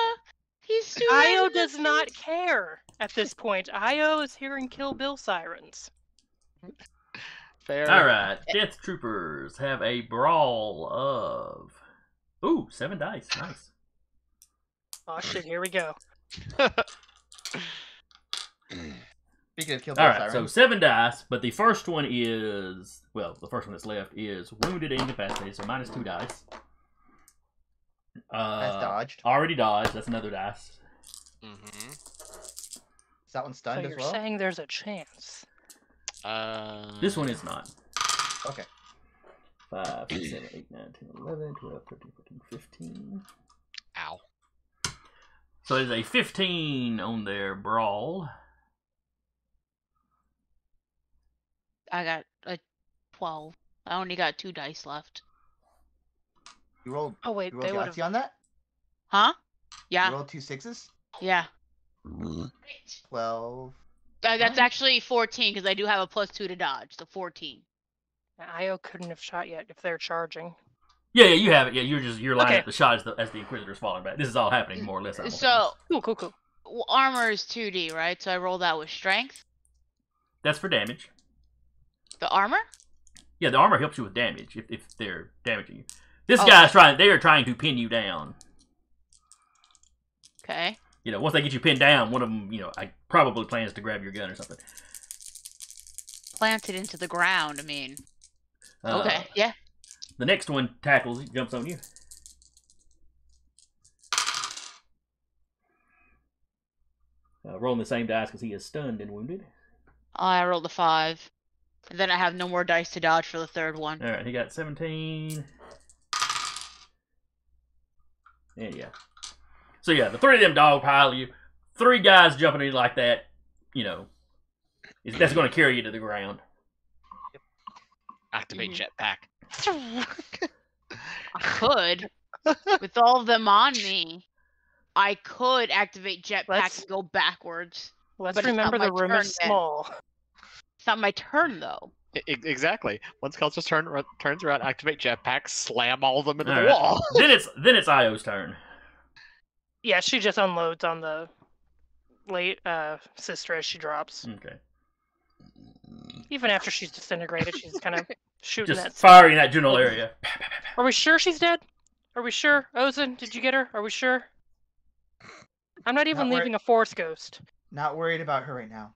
He's too Io does not care at this point. Io is hearing Kill Bill sirens. Fair. All right, Death Troopers have a brawl of 7 dice. Nice. Oh shit, here we go. Speaking of Kill All Bill right, so Sirens, 7 dice, but the first one is the first one that's left is wounded and incapacitated, so minus 2 dice. has dodged. Already dodged. That's another dice. Mm-hmm. Is that one So stunned as you're well? saying there's a chance. This one is not. Okay. 5, 6, 7, 8, 9, 10, 11, 12, 13, 14, 15. Ow. So there's a 15 on their brawl. I got a 12. I only got 2 dice left. You rolled. Oh wait, You they rolled would have. Yahtzee on that? Huh? You Yeah. rolled 2 6s? Yeah. 12. That's actually 14 because I do have a +2 to dodge, so 14. Io couldn't have shot yet if they're charging. Yeah, you have it. Yeah, you're lining Okay. up the shot as the Inquisitor's falling back. This is all happening more or less. So Cool. armor is 2D, right? So I roll that with strength. That's for damage. The armor? Yeah, the armor helps you with damage if they're damaging you. This Oh. guy's they are trying to pin you down. Okay. Once they get you pinned down, one of them, I probably plans to grab your gun or something. Planted into the ground, I mean. Uh, Okay, yeah. The next one tackles, jumps on you. rolling the same dice because he is stunned and wounded. I rolled a 5. And then I have no more dice to dodge for the third one. All right, he got 17. And yeah. So yeah, the 3 of them dog pile you. 3 guys jumping in like that, you know, that's going to carry you to the ground. Activate jetpack. I could. With all of them on me, I could activate jetpack and go backwards. Let's But it's not remember the my room turn is yet. small. It's not my turn, though. Exactly. Once Kelsis turns around, activate jetpack, slam all of them into All the right. wall. Then it's Io's turn. Yeah, she just unloads on the late sister as she drops. Okay. Even after she's disintegrated, she's kind of shooting Just that. firing that general area. Are we sure she's dead? Are we sure? Ozen, did you get her? Are we sure? I'm not even Not leaving a force ghost. Not worried about her right now.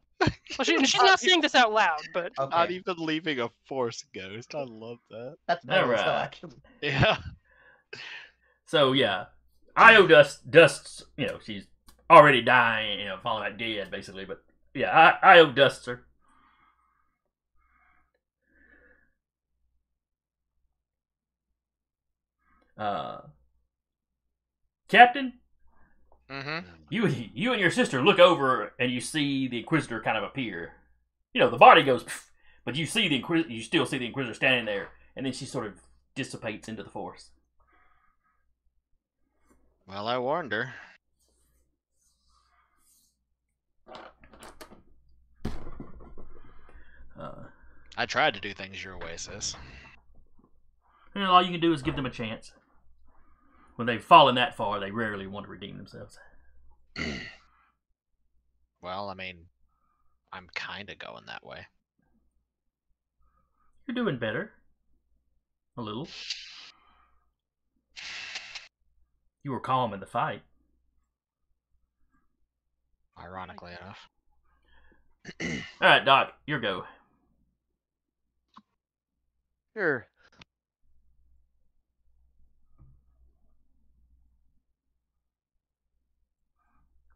Well, she's not saying this out loud, but Okay. Not even leaving a force ghost. I love that. That's better All as hell, right. actually. Yeah. So yeah, Io dusts. You know, she's already dying. You know, falling back dead basically. But yeah, Io dusts her. Captain, Mm-hmm. you and your sister look over and you see the Inquisitor kind of appear. You know, the body goes, but you see the Inquisitor. You still see the Inquisitor standing there, and then she sort of dissipates into the force. Well, I warned her. I tried to do things your way, sis. And all you can do is give them a chance. When they've fallen that far, they rarely want to redeem themselves. Well, I mean, I'm kind of going that way. You're doing better. A little. You were calm in the fight. Ironically enough. Alright, Doc, your go. Sure.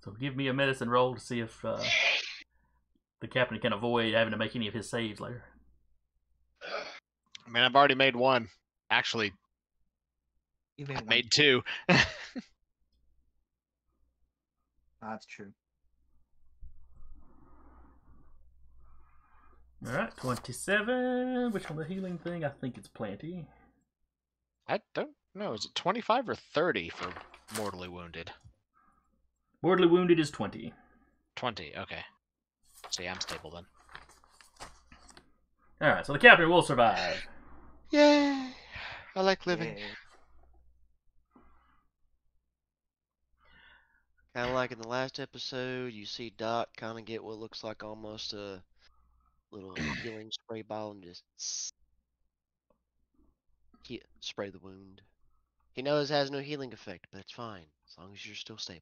So give me a medicine roll to see if the captain can avoid having to make any of his saves later. I mean, I've already made one. Actually, You I made one. made 2. That's true. Alright, 27. Which one, the healing thing? I think it's plenty. I don't know. Is it 25 or 30 for mortally wounded? Mortally wounded is 20. 20, okay. So yeah, I'm stable then. Alright, so the captain will survive. Yay! I like living. Yeah. Kind of like in the last episode, you see Doc kind of get what looks like almost a little healing spray bottle and just spray the wound. He knows it has no healing effect, but it's fine as long as you're still stable.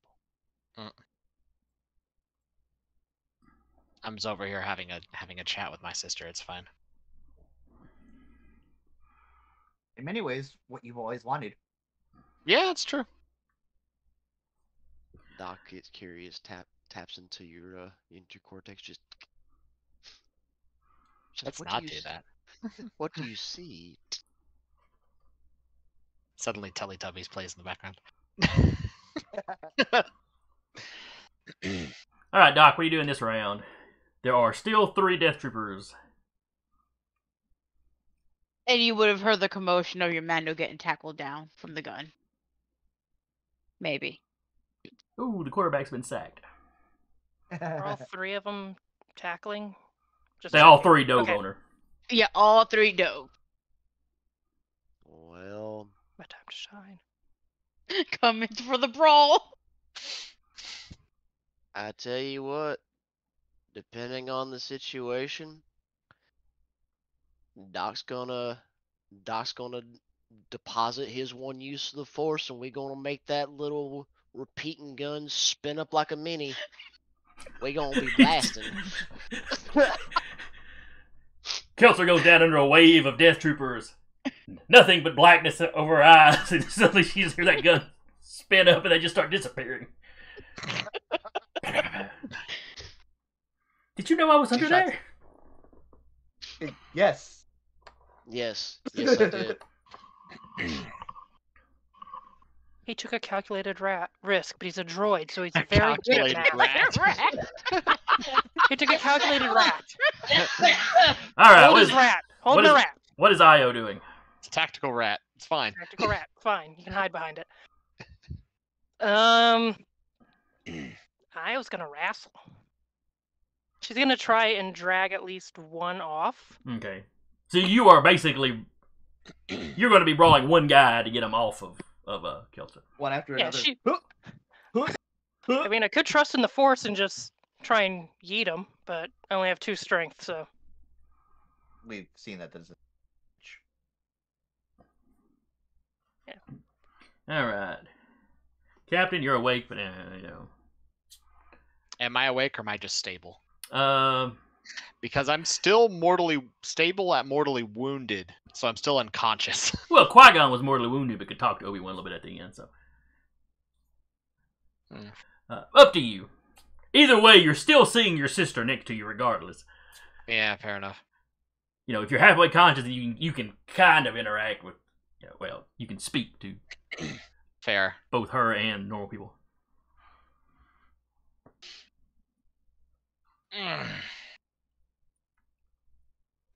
I'm just over here having a chat with my sister. It's fine. In many ways, what you've always wanted. Yeah, it's true. Doc gets curious, taps into your cortex, just. Let's "What not you do s- that. What do you see?" Suddenly, Teletubbies plays in the background. Alright, Doc, what are you doing this round? There are still 3 Death Troopers. And you would have heard the commotion of your Mando getting tackled down from the gun. Maybe. Ooh, the quarterback's been sacked. are all 3 of them tackling? Just They all checking. 3 dove Okay. on her. Yeah, all 3 dove. Well, My time to shine. Coming for the brawl. I tell you what, depending on the situation, Doc's gonna deposit his one use of the Force, and we're gonna make that little repeating gun spin up like a mini. We gonna be blasting. Kelser goes down under a wave of Death Troopers. Nothing but blackness over her eyes, and suddenly she just hears that gun spin up and they just start disappearing. Did you know I was under shots. there? Yes. Yes, yes, I did. He took a calculated risk, but he's a droid, so he's A very good at calculated math. rat. He took a calculated rat. All right. Hold his rat. Hold what the is- rat. What is Io doing? It's a tactical rat. It's fine. Tactical rat. Fine. You can hide behind it. Io's gonna wrestle. She's gonna try and drag at least one off. Okay. So you are basically you're going to be brawling one guy to get him off of Kelter. One after Yeah, another. I mean, I could trust in the Force and just try and yeet him, but I only have 2 strength, so. We've seen that doesn't. All right. Captain, you're awake, but Am I awake or am I just stable? Um. Because I'm still mortally stable at mortally wounded, so I'm still unconscious. Well, Qui-Gon was mortally wounded, but could talk to Obi-Wan a little bit at the end. So. Up to you. Either way, you're still seeing your sister next to you, regardless. Yeah, fair enough. You know, if you're halfway conscious, you can kind of interact with. Well, you can speak to Fair. both her and normal people.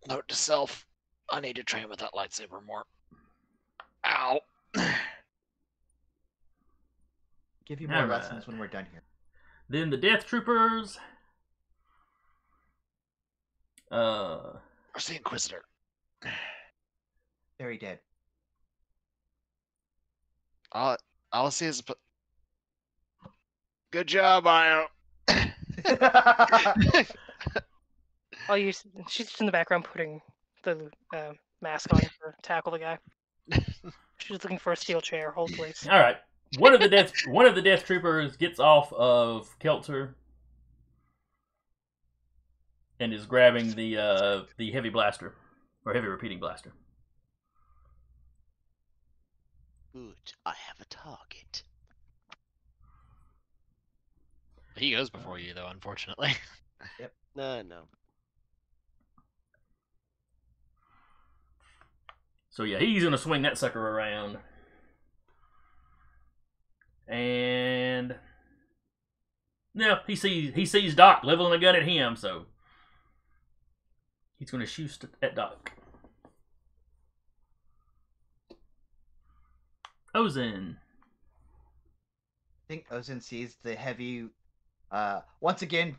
Note to self: I need to train with that lightsaber more. Ow. Give you more Alright. lessons when we're done here. Then the Death Troopers. Where's the Inquisitor? Very dead. All I see is. Good job, Io. She's just in the background putting the mask on to tackle the guy. She's looking for a steel chair. Hold, please. All right. One of the Death Troopers gets off of Kelter and is grabbing the heavy blaster or heavy repeating blaster. Good, I have a target. He goes before you, though, unfortunately. No. So yeah, he's gonna swing that sucker around, and yeah, he sees Doc leveling a gun at him, so he's gonna shoot at Doc. Ozen. I think Ozen sees the heavy. Once again,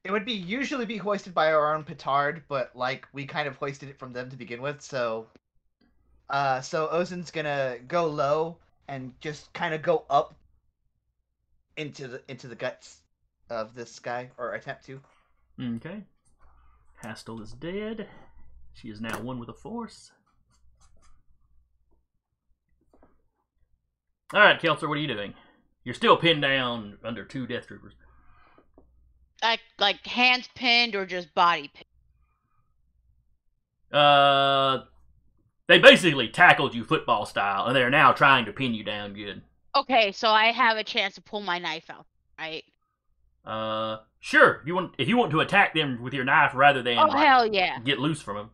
it would usually be hoisted by our own petard, but like we kind of hoisted it from them to begin with. So Ozen's gonna go low and just kind of go up into the guts of this guy, or attempt to. Okay. Hastal is dead. She is now one with the Force. All right, Kelter, what are you doing? You're still pinned down under 2 Death Troopers. Like hands pinned or just body pinned? They basically tackled you football style, and they're now trying to pin you down good. Okay, so I have a chance to pull my knife out, right? Sure. If you want to attack them with your knife rather than Hell yeah! get loose from them.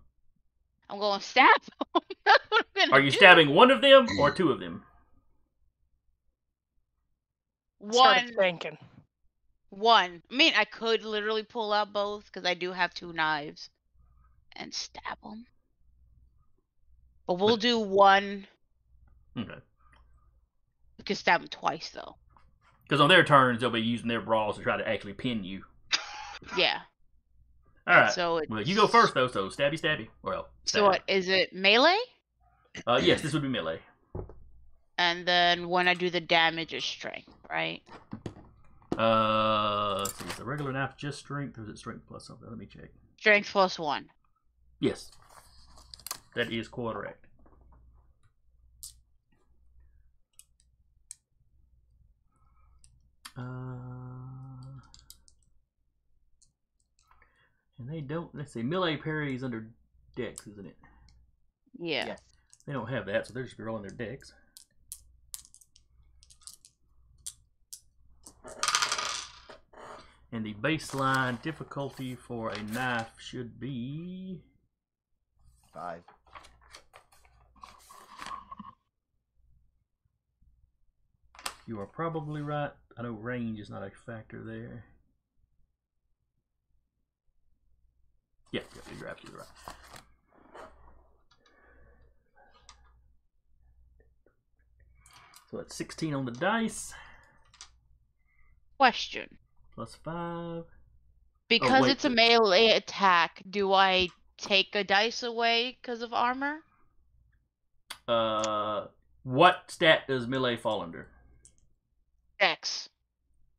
I'm going to stab them. That's what I'm gonna Are you do. stabbing one of them or 2 of them? Started thinking. One. I mean, I could literally pull out both because I do have 2 knives and stab them. But we'll do one. Okay. We can stab them twice though. Because on their turns, they'll be using their brawls to try to actually pin you. Yeah. All right. So Well, you go first though. So stabby. Well. So what is it? Melee? Yes, this would be melee. And then when I do the damage is strength, right? Let's see, is the regular knife just strength, or is it strength plus something? Let me check. Strength plus 1. Yes, that is correct. And they don't. Let's see, melee parry is under Dex, isn't it? Yeah. Yes. They don't have that, so they're just rolling their Dex. And the baseline difficulty for a knife should be 5. You are probably right. I know range is not a factor there. Yeah, you're absolutely right. So that's 16 on the dice. Question. Plus 5. Because wait. it's a melee attack, do I take a dice away because of armor? What stat does melee fall under? X.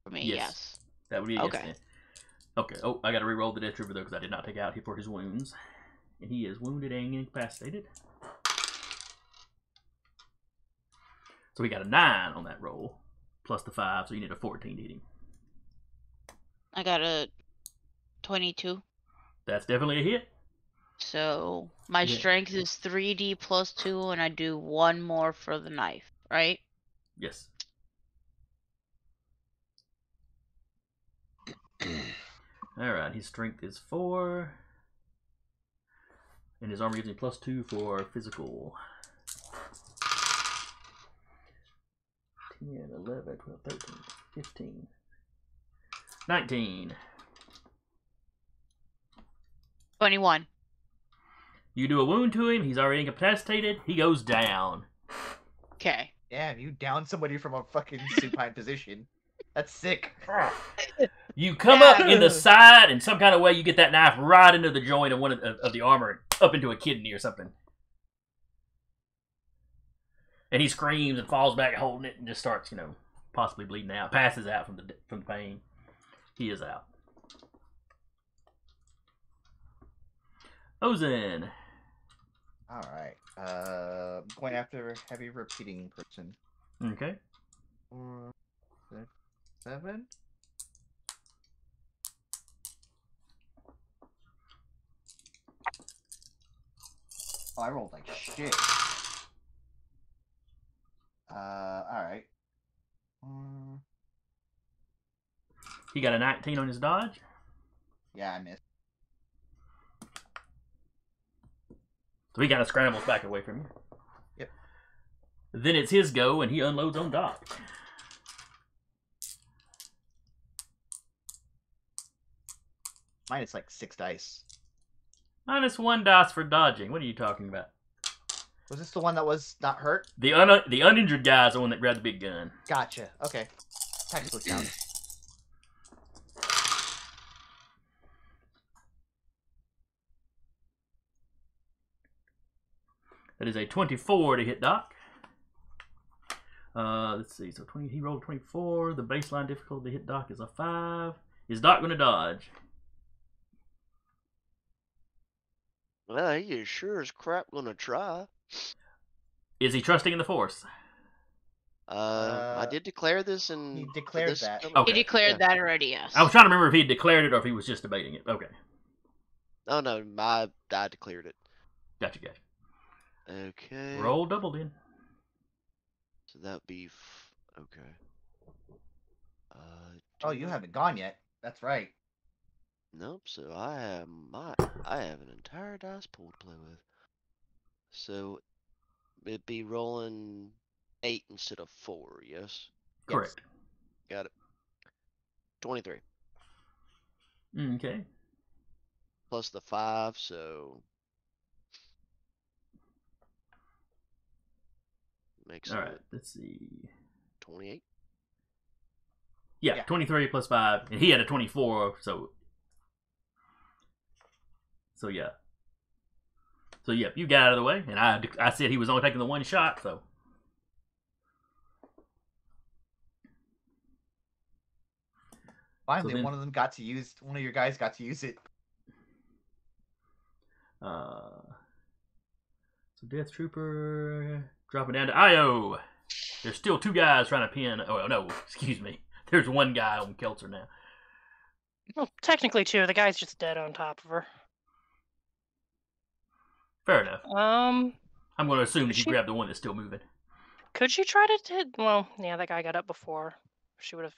For me, yes. That would be a Okay. yes then. Okay. Oh, I got to re-roll the death trooper though because I did not take out for his wounds, and he is wounded and incapacitated. So we got a 9 on that roll, plus the 5, so you need a 14 to hit him. I got a 22. That's definitely a hit. So my Yeah. strength is 3d plus 2, and I do 1 more for the knife, right? Yes. Alright, his strength is 4. And his armor gives him plus 2 for physical. 10, 11, 12, 13, 15, 19. 21. You do a wound to him, he's already incapacitated, he goes down. Okay. Damn, you down somebody from a fucking supine position. That's sick. You come up in the side, in some kind of way, you get that knife right into the joint of one of the armor, up into a kidney or something. And he screams and falls back holding it and just starts, possibly bleeding out. Passes out from the pain. He is out. Ozen. Alright. Going after heavy repeating person. Okay. 4, 6, 7. Oh, I rolled like shit. Alright. He got a 19 on his dodge. Yeah, I missed. So he kind of scrambles back away from you. Yep. Then it's his go, and he unloads on Doc. Mine is like 6 dice. Minus 1 dice for dodging. What are you talking about? Was this the one that was not hurt? The uninjured guy's the one that grabbed the big gun. Gotcha. Okay. Technically counts. That is a 24 to hit Doc. Let's see. So 20. He rolled 24. The baseline difficulty to hit Doc is a 5. Is Doc going to dodge? Well, he is sure as crap gonna try. Is he trusting in the Force? I did declare this, and He declared this that. Okay. He declared that already, yes. I was trying to remember if he had declared it or if he was just debating it. Okay. Oh no, I declared it. Gotcha. Okay. Roll double then. So that would be okay. Oh, you haven't gone yet. That's right. Nope. So I have an entire dice pool to play with. So it'd be rolling 8 instead of 4. Yes. Correct. Got it. 23 Okay. plus the 5, so makes All right. it Let's see. 28. Yeah, Yeah. 23 plus 5. And he had a 24, so yeah. So, yeah, you got out of the way. And I said he was only taking the 1 shot, so. Finally, So then- one of your guys got to use it. So Death Trooper dropping down to Io. There's still 2 guys trying to pin. Oh no, excuse me. There's 1 guy on Kelter now. Well, technically 2. The guy's just dead on top of her. Fair enough. I'm going to assume that you She- grabbed the one that's still moving. Could she try to hit? Well, yeah, that guy got up before. She would have.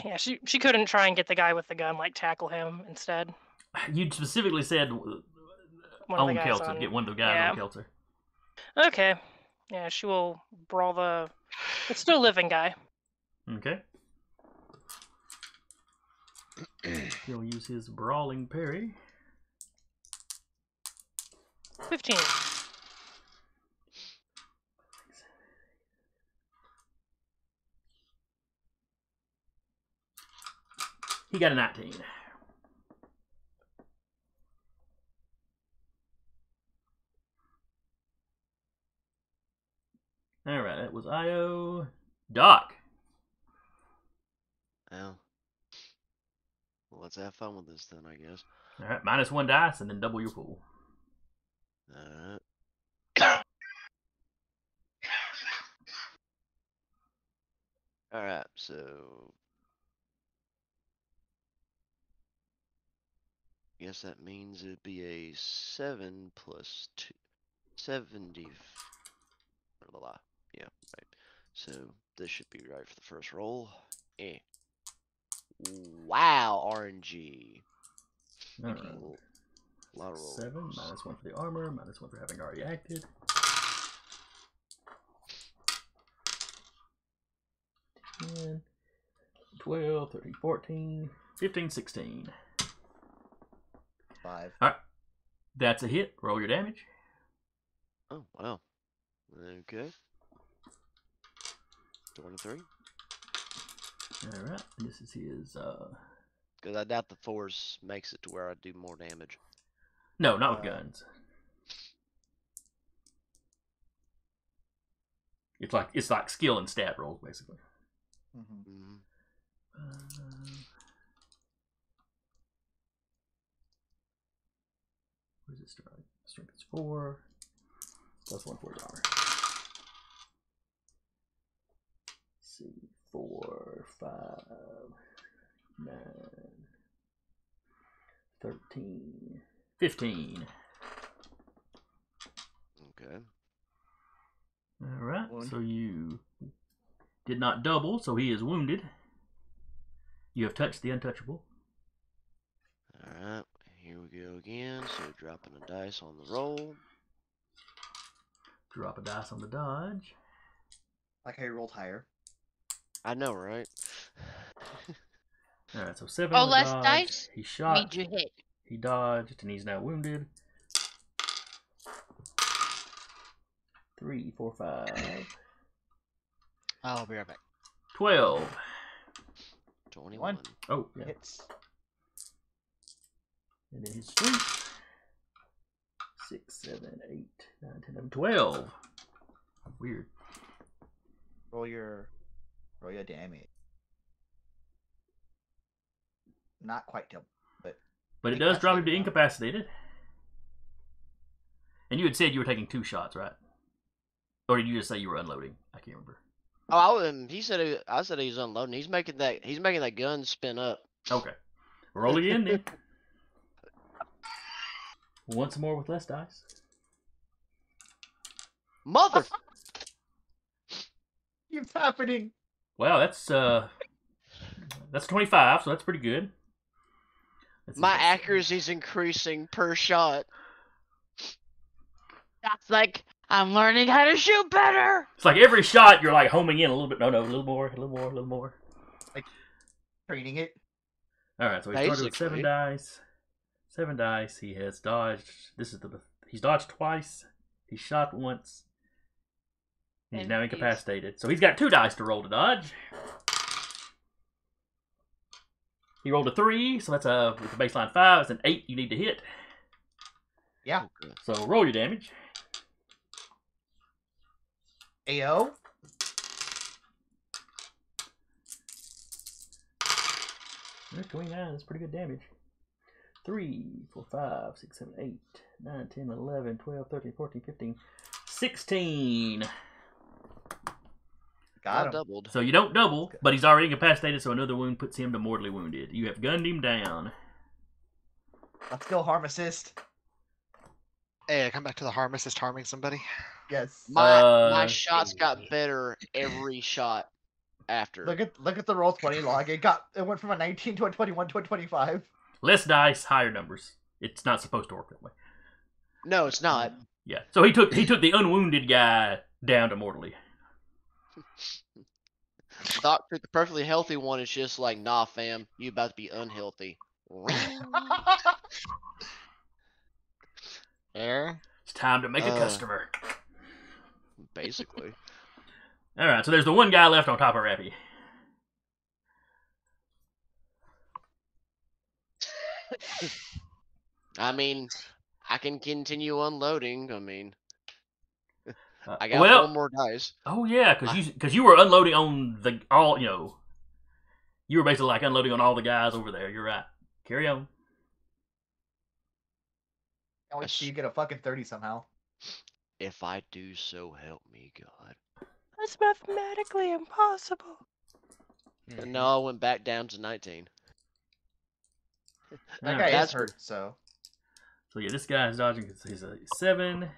Yeah, she couldn't try and get the guy with the gun, like tackle him instead. You specifically said One of the on guys Kelter. on. Get one of the guys Yeah. on Kelter. Okay. Yeah, she will brawl the still living guy. Okay. He'll use his brawling parry. 15. He got a 19. All right, that was Io. Doc. Well, let's have fun with this then, I guess. All right, -1 dice and then double your pool. Alright. Alright, so... guess that means it'd be a 7 plus 2... 70... Blah, blah. Yeah, right. So, this should be right for the first roll. Eh. Wow, RNG. All right. A lot of rolls. 7, -1 for the armor, -1 for having already acted. 10, 12, 13, 14, 15, 16. 5. Alright. That's a hit. Roll your damage. Oh, wow. Okay. 23. Alright. This is his, Because I doubt the force makes it to where I do more damage. No, not with guns. It's like skill and stat rolls, basically. Mm-hmm. Where's it start? Strength is 4. +1 for his armor. Let's see. 4, 5, 9, 13, 15. Okay. Alright, Wound. so you did not double, so he is wounded. You have touched the untouchable. Alright, here we go again. So dropping a dice on the roll. Drop a dice on the dodge. Like how you rolled higher. I know, right? Alright, so 7 Oh, on the less dodge. dice? He shot. Means you hit. He dodged, and he's now wounded. 3, 4, 5. I'll be right back. 12. 21. Oh, yeah. Hits. And then his strength. 6, 7, 8, 9, 10, 11, 12. Weird. Roll your damage. Not quite double, But it does drop him to Incapacitated. incapacitated. And you had said you were taking 2 shots, right? Or did you just say you were unloading? I can't remember. Oh, I said he was unloading. He's making that gun spin up. Okay. Roll again then. Once more with less dice. Mother! What's happening? Wow, that's 25, so that's pretty good. Let's see My if that's- accuracy's increasing per shot. That's like, I'm learning how to shoot better! It's like every shot you're like homing in a little bit. No, a little more, a little more, a little more. Training it. Alright, so he started with Basically. 7 dice. 7 dice. He has dodged. He's dodged twice. He shot once. He's And now he's- incapacitated. So he's got 2 dice to roll to dodge. He rolled a 3, so that's with the baseline 5. It's an 8 you need to hit. Yeah. Okay. So roll your damage. AO. Yeah, 29, that's pretty good damage. 3, 4, 5, 6, 7, 8, 9, 10, 11, 12, 13, 14, 15, 16. Got him. Doubled. So you don't double, but he's already incapacitated, so another wound puts him to mortally wounded. You have gunned him down. Let's go, harm assist. Hey, I come back to the harm assist harming somebody. Yes. My Uh, shots got better every shot. after. Look at the roll 20 log. It went from a 19 to a 21 to a 25. Less dice, higher numbers. It's not supposed to work that way. No, it's not. Yeah. So he took the unwounded guy down to mortally. Doctor, the perfectly healthy one is just like, nah, fam, you about to be unhealthy. Air. It's time to make a customer. Basically. All right. So there's the one guy left on top of Rappy. I mean, I can continue unloading. I mean, I got well, 4 more dice. Oh yeah, because you were unloading on you were basically like unloading on all the guys over there. You're right. Carry on. Can't wait till you get a fucking 30 somehow. If I do, so help me God. That's mathematically impossible. And now I went back down to 19. That guy is That's hurt, so. So yeah, this guy is dodging because he's a 7.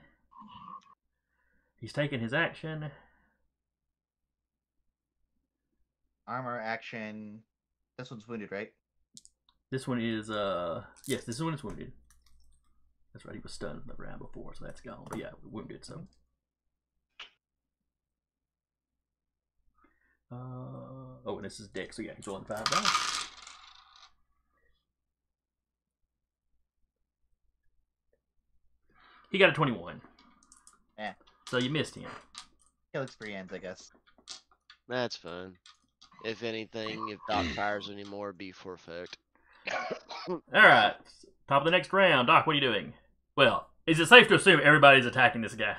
He's taking his action. Armor action. This one's wounded, right? This one is yes, this one is wounded. That's right, he was stunned in the round before, so that's gone. But yeah, wounded, so. Oh, and this is Dex, so yeah, he's rolling 5 dice. He got a 21. Yeah. So you missed him. He looks 3 ends, I guess. That's fine. If anything, if Doc fires anymore, it'd be for effect. Alright, top of the next round. Doc, what are you doing? Well, is it safe to assume everybody's attacking this guy?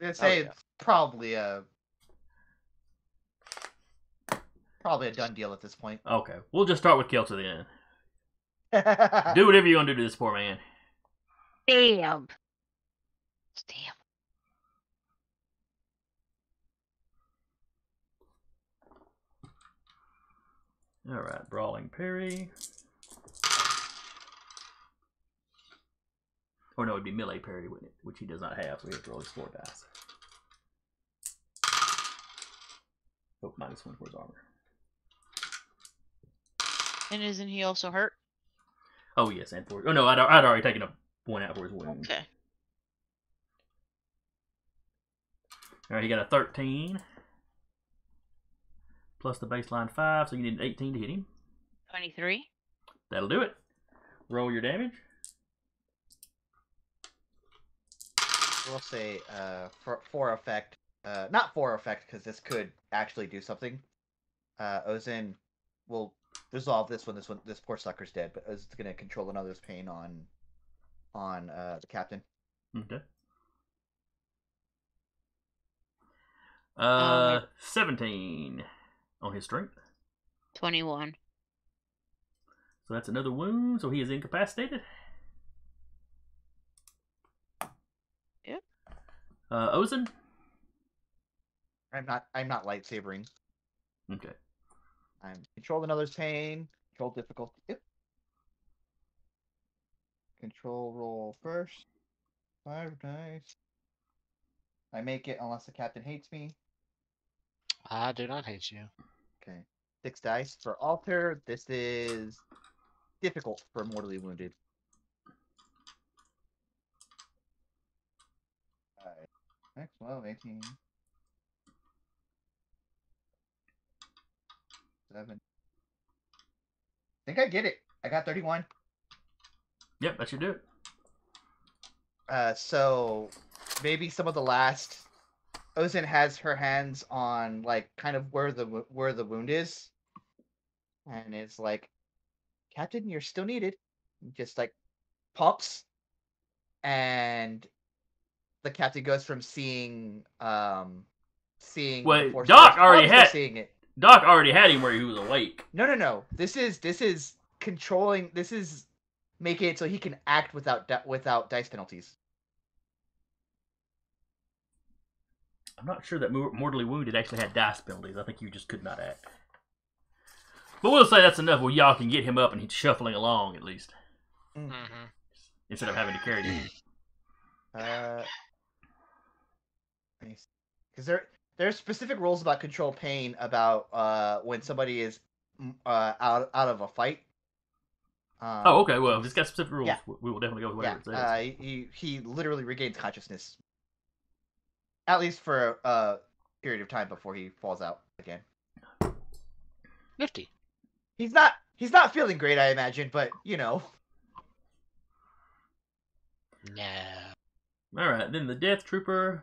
I'd say it's probably a done deal at this point. Okay, we'll just start with Kelsa then. Do whatever you want to do to this poor man. Damn. Alright, Brawling Parry. Or no, it'd be Melee Parry, wouldn't it? Which he does not have, so he has to roll his 4 dice. Oh, -1 for his armor. And isn't he also hurt? Oh, yes, and for... Oh, no, I'd already taken a 1 out for his wound. Okay. Alright, he got a 13. Plus the baseline 5, so you need an 18 to hit him. 23. That'll do it. Roll your damage. We'll say for effect, not for effect, because this could actually do something. Ozin will resolve this when this poor sucker's dead, but Ozin's gonna control another's pain on the captain. Okay. 17 on his strength. 21. So that's another wound, so he is incapacitated. Yep. Ozin? I'm not lightsabering. Okay. I'm control another's pain. Control difficulty. Yep. Control roll first. 5 dice. I make it unless the captain hates me. I do not hate you. Okay. 6 dice for alter. This is difficult for mortally wounded. 5, 6, 12, 18. 7. I think I get it. I got 31. Yep, that should do it. So maybe some of the last. Ozin has her hands on like kind of where the wound is, and it's like, Captain, you're still needed. Just like pops, and the captain goes from seeing Wait, the Force Doc Ghost already to had seeing it. Doc already had him where he was awake. No. This is controlling. This is making it so he can act without dice penalties. I'm not sure that mortally wounded actually had dice penalties. I think you just could not act. But we'll say that's enough where y'all can get him up and he's shuffling along at least. Mm-hmm. Instead of having to carry him. Because there's specific rules about control pain about when somebody is out of a fight. Oh, okay. Well, if it's got specific rules, yeah. we will definitely go with whatever it says. He literally regains consciousness, at least for a period of time before he falls out again. Nifty. He's not feeling great, I imagine, but you know. No. All right, then the Death Trooper.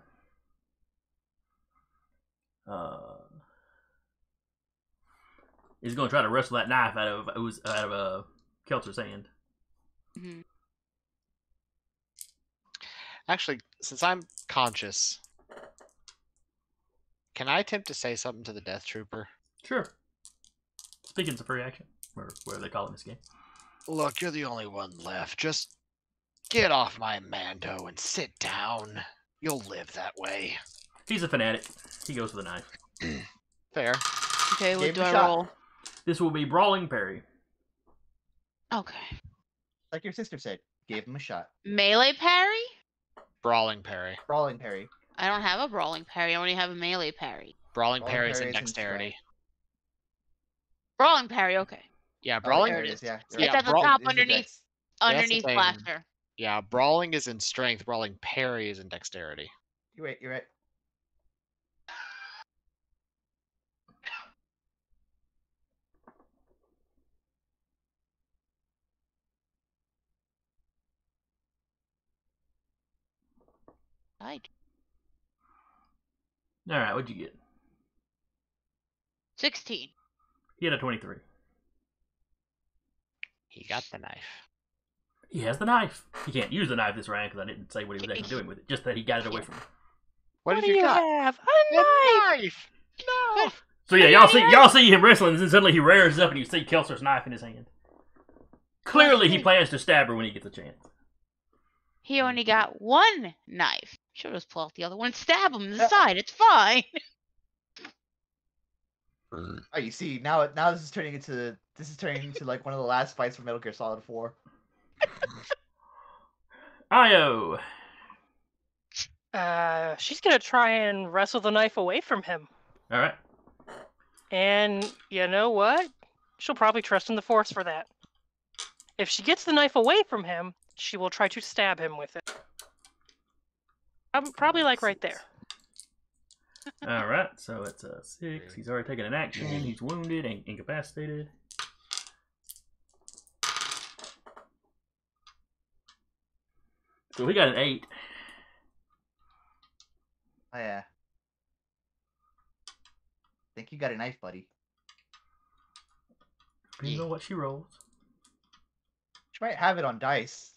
Is going to try to wrestle that knife out of Kelter's hand. Mhm. Actually, since I'm conscious, can I attempt to say something to the Death Trooper? Sure. Speaking's a free action, or whatever they call it in this game. Look, you're the only one left. Just get off my Mando and sit down. You'll live that way. He's a fanatic. He goes for the knife. Fair. Okay, what Gave do him a I shot. roll? This will be Brawling Parry. Okay. Like your sister said, gave him a shot. Melee parry? Brawling parry. Brawling parry. I don't have a brawling parry. I only have a melee parry. Brawling Brawling parry is parry in is in dexterity. Brawling parry, okay. Yeah, Oh, brawling. there it is. Yeah, It's at the top underneath That's the Blaster. Yeah, brawling is in strength. Brawling parry is in dexterity. You're right. You're right. I All right, what'd you get? 16. He had a 23. He got the knife. He has the knife. He can't use the knife this round because I didn't say what he was actually doing with it. Just that he got it away from him. What do did you got? have? A knife! Knife! No! So yeah, y'all see him wrestling, and then suddenly he rears up, and you see Kelser's knife in his hand. Clearly, he plans to stab her when he gets a chance. He only got one knife. Should have pulled out the other one and stab him in the side. It's fine. Oh, you see, now this is turning into like one of the last fights from Metal Gear Solid 4. Io. She's gonna try and wrestle the knife away from him. All right. And you know what? She'll probably trust in the Force for that. If she gets the knife away from him, she will try to stab him with it. Probably like right there. All right. So it's a 6. He's already taken an action. He's wounded and incapacitated. So he got an 8. Oh yeah. Think you got a knife, buddy. Depends on what she rolls. She might have it on dice.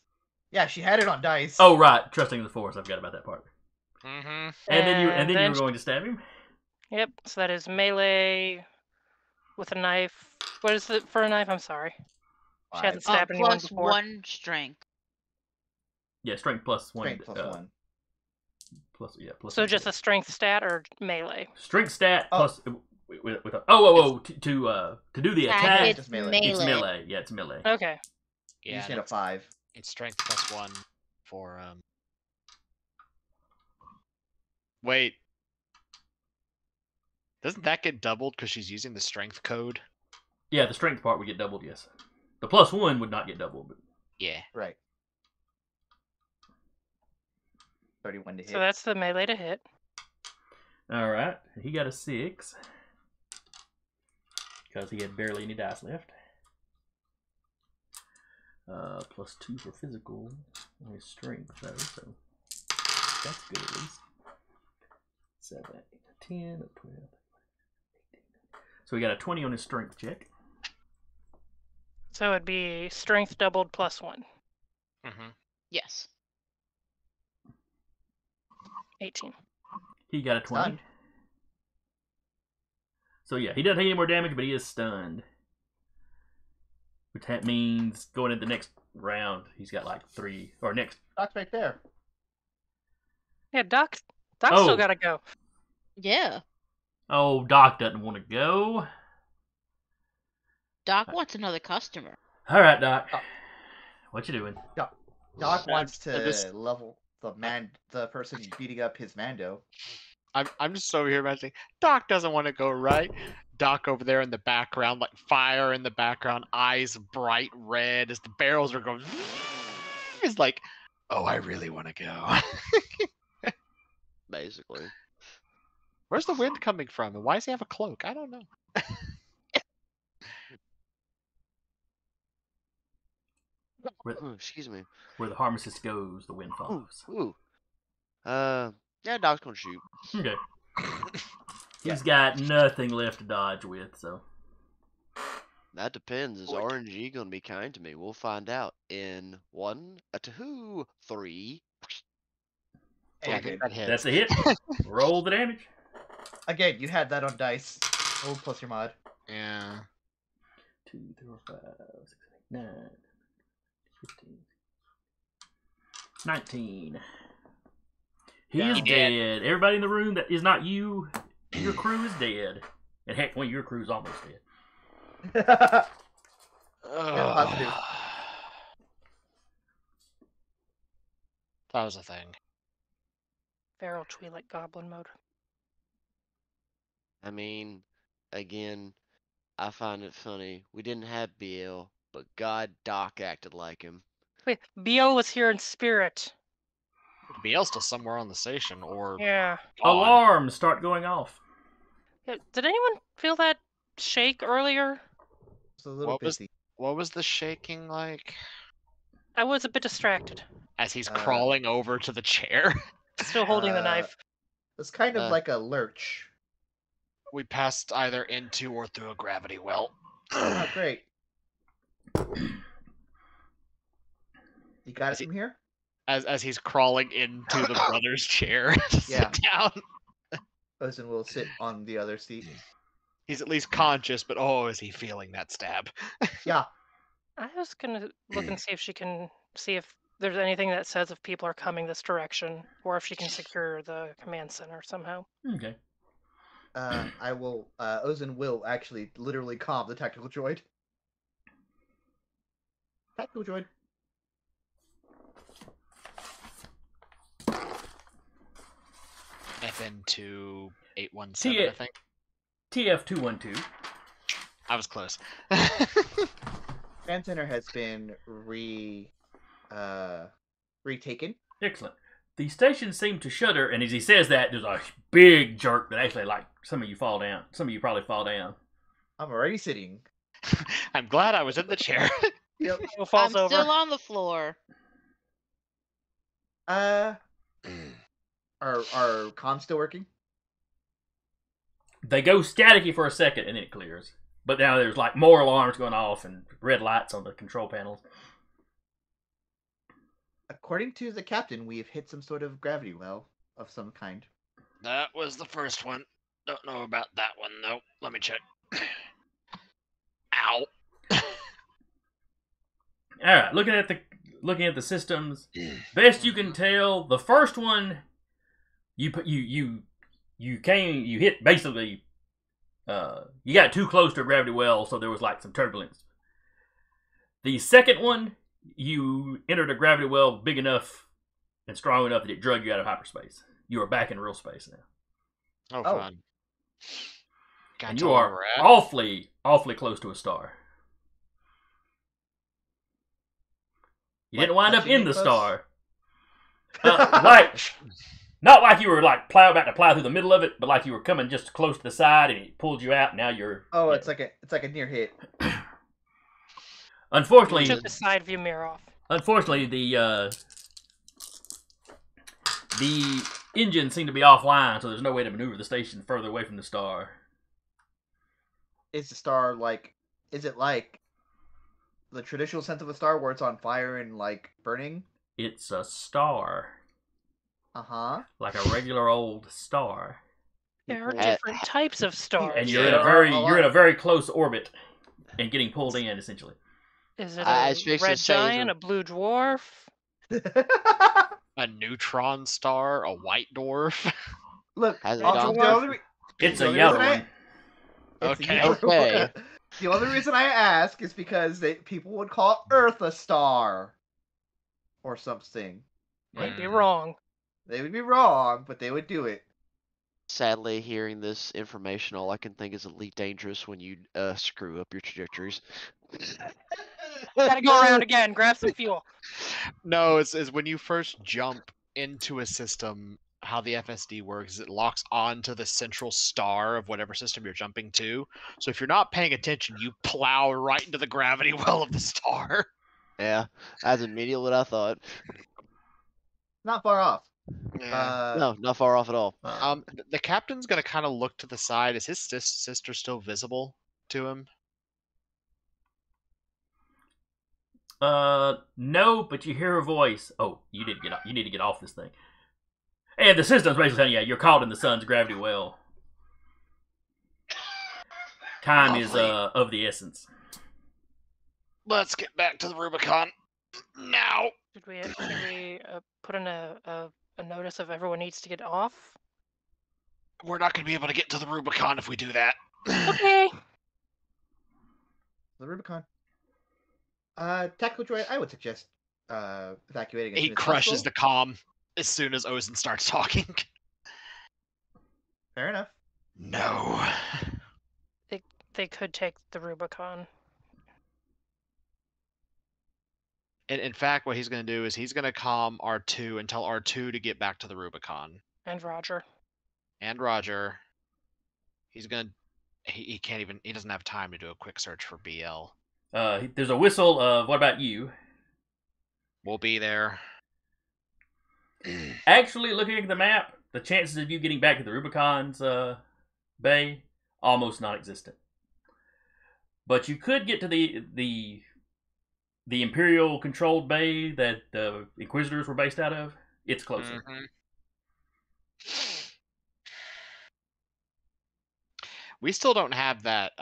Yeah, she had it on dice. Oh right, trusting the Force. I forgot about that part. Mm-hmm. And then you then were going to stab him. Yep. So that is melee with a knife. What is it for a knife? I'm sorry. She hasn't stabbed anyone Plus before. 1 strength. Yeah, strength plus 1. Strength plus 1. Plus. So just a strength stat or melee? strength stat Oh. plus with a to do the attack. It's It's melee. melee. It's melee. Yeah, it's melee. Okay. You Yeah, just need a it's, 5. it's strength plus 1 for Wait. Doesn't that get doubled because she's using the strength code? Yeah, the strength part would get doubled. Yes, the plus 1 would not get doubled. But Yeah. Right. 31 to hit. So that's the melee to hit. all right, he got a 6 because he had barely any dice left. Plus 2 for physical on his strength though, so that's good at least. 7, 10, 12, 18. So he got a 20 on his strength check. So it'd be strength doubled plus 1. Mm-hmm. Yes. 18. He got a 20. Stunned. So yeah, he doesn't take any more damage, but he is stunned. Which that means going into the next round, he's got like 3 or next. Doc's right there. Yeah, Doc's Oh. still gotta go. Yeah. Oh, Doc doesn't want to go. Doc wants another customer. All right, Doc. Oh. What you doing? Doc wants I just- to level the person beating up his Mando. I'm just over here imagining Doc doesn't want to go right. Doc over there in the background, like fire in the background, eyes bright red as the barrels are going. He's like, oh, I really want to go. Basically. Where's the wind coming from, and why does he have a cloak? I don't know. Oh, excuse me. Where the pharmacist goes, the wind follows. Ooh. Yeah, Doc's gonna shoot. Okay. He's got nothing left to dodge with, so. That depends. Is RNG gonna be kind to me? We'll find out in 1, 2, 3. Yeah, I think that hits. That's a hit. Roll the damage. Again, you had that on dice. Oh, plus your mod. Yeah. 2, 3, 4, 5, 6, 7, 8, 9, 15, 19. He is dead. Everybody in the room that is not you, your crew is dead. And heck, one of your crew's almost dead. Positive. That was a thing. Feral Twi'lek goblin mode. I mean, again, I find it funny. We didn't have BL, but God, Doc acted like him. Wait, BL was here in spirit. BL's still somewhere on the station, or Yeah. gone. Alarms start going off. Yeah, did anyone feel that shake earlier? It's a little busy. What was the shaking like? I was a bit distracted. As he's crawling over to the chair. Still holding the knife. It's kind of like a lurch. We passed either into or through a gravity well. Oh, great. You got it from here? As he's crawling into the brother's chair to Yeah. sit down. Ozen will sit on the other seat. He's at least conscious, but oh, is he feeling that stab? Yeah. I was gonna look and see if she can see if there's anything that says if people are coming this direction, or if she can secure the command center somehow. Okay. I will. Ozen will actually literally calm the tactical droid. Tactical droid. FN2 817, I think. TF212. I was close. Command center has been retaken. Excellent. The station seemed to shudder, and as he says that, there's a big jerk that actually, like, some of you fall down. Some of you probably fall down. I'm already sitting. I'm glad I was in the chair. Yep. Who falls I'm over? still on the floor. Are comms still working? They go staticky for a second, and then it clears. But now there's, like, more alarms going off and red lights on the control panels. According to the captain, we have hit some sort of gravity well of some kind. That was the first one. Don't know about that one, though. Let me check. Ow. All right, looking at the systems, best you can tell, the first one you hit basically. You got too close to a gravity well, so there was like some turbulence. The second one, you entered a gravity well big enough and strong enough that it drug you out of hyperspace. You are back in real space now. Oh, fun. And you are awfully close to a star. You didn't wind up in the star. Not like you were like about to plow through the middle of it, but like you were coming just close to the side and it pulled you out. And now you're. Oh, it's like a near hit. Unfortunately, You took the side view mirror off. Unfortunately, the engines seem to be offline, so there's no way to maneuver the station further away from the star. Is the star like? Is it like the traditional sense of a star, where it's on fire and like burning? It's a star. Like a regular old star. There are different types of stars. And you're in a very close orbit and getting pulled in, essentially. Is it a red giant, a blue dwarf? A neutron star, a white dwarf? Look, it's a yellow one. Okay. The only reason I ask is because people would call Earth a star. Or something. Might be wrong. They would be wrong, but they would do it. Sadly, hearing this information, all I can think is Elite Dangerous when you screw up your trajectories. Gotta go around again. Grab some fuel. No, it's when you first jump into a system, how the FSD works is it locks onto the central star of whatever system you're jumping to. So if you're not paying attention, you plow right into the gravity well of the star. Yeah, that's immediately what I thought. Not far off. Yeah. No, not far off at all. The captain's gonna kind of look to the side. Is his sister still visible to him? No, but you hear a voice. Oh, you need to get off. You need to get off this thing. And the system's basically saying, yeah, you're caught in the sun's gravity well. Time is of the essence. Let's get back to the Rubicon now. Should we put in a notice of everyone needs to get off? We're not going to be able to get to the Rubicon if we do that. Okay. The Rubicon. Tactical droid, I would suggest evacuating. He crushes the comm as soon as Ozen starts talking. Fair enough. No. They could take the Rubicon. In fact, what he's going to do is he's going to comm R2 and tell R2 to get back to the Rubicon. And Roger. He's going to... He can't even... He doesn't have time to do a quick search for BL. There's a whistle of, what about you? We'll be there. Actually, looking at the map, the chances of you getting back to the Rubicon's bay, almost non-existent. But you could get to the Imperial-controlled bay that the Inquisitors were based out of. It's closer. Mm-hmm. We still don't have that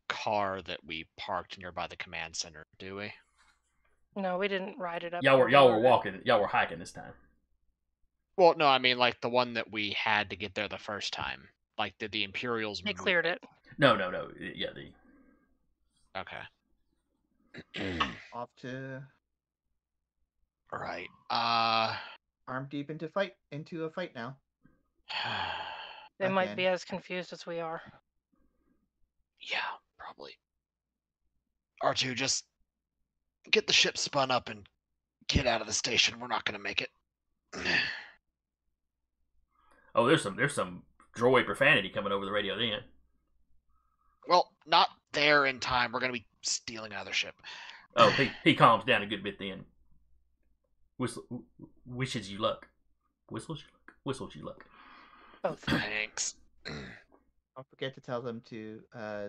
car that we parked nearby the command center, do we? No, we didn't ride it up. Y'all were walking. Y'all were hiking this time. Well, no, I mean like the one that we had to get there the first time. Like did the Imperials? They cleared it. No. Yeah, Okay. Off to Right. arm deep into a fight now. They might Again. be as confused as we are. Yeah, probably. R2, just get the ship spun up and get out of the station. We're not going to make it. Oh, there's some droid profanity coming over the radio then. Well, not there in time. We're going to be stealing another ship. Oh, he calms down a good bit then. Wishes you luck. Whistles you luck. Both. Thanks. Don't forget to tell them to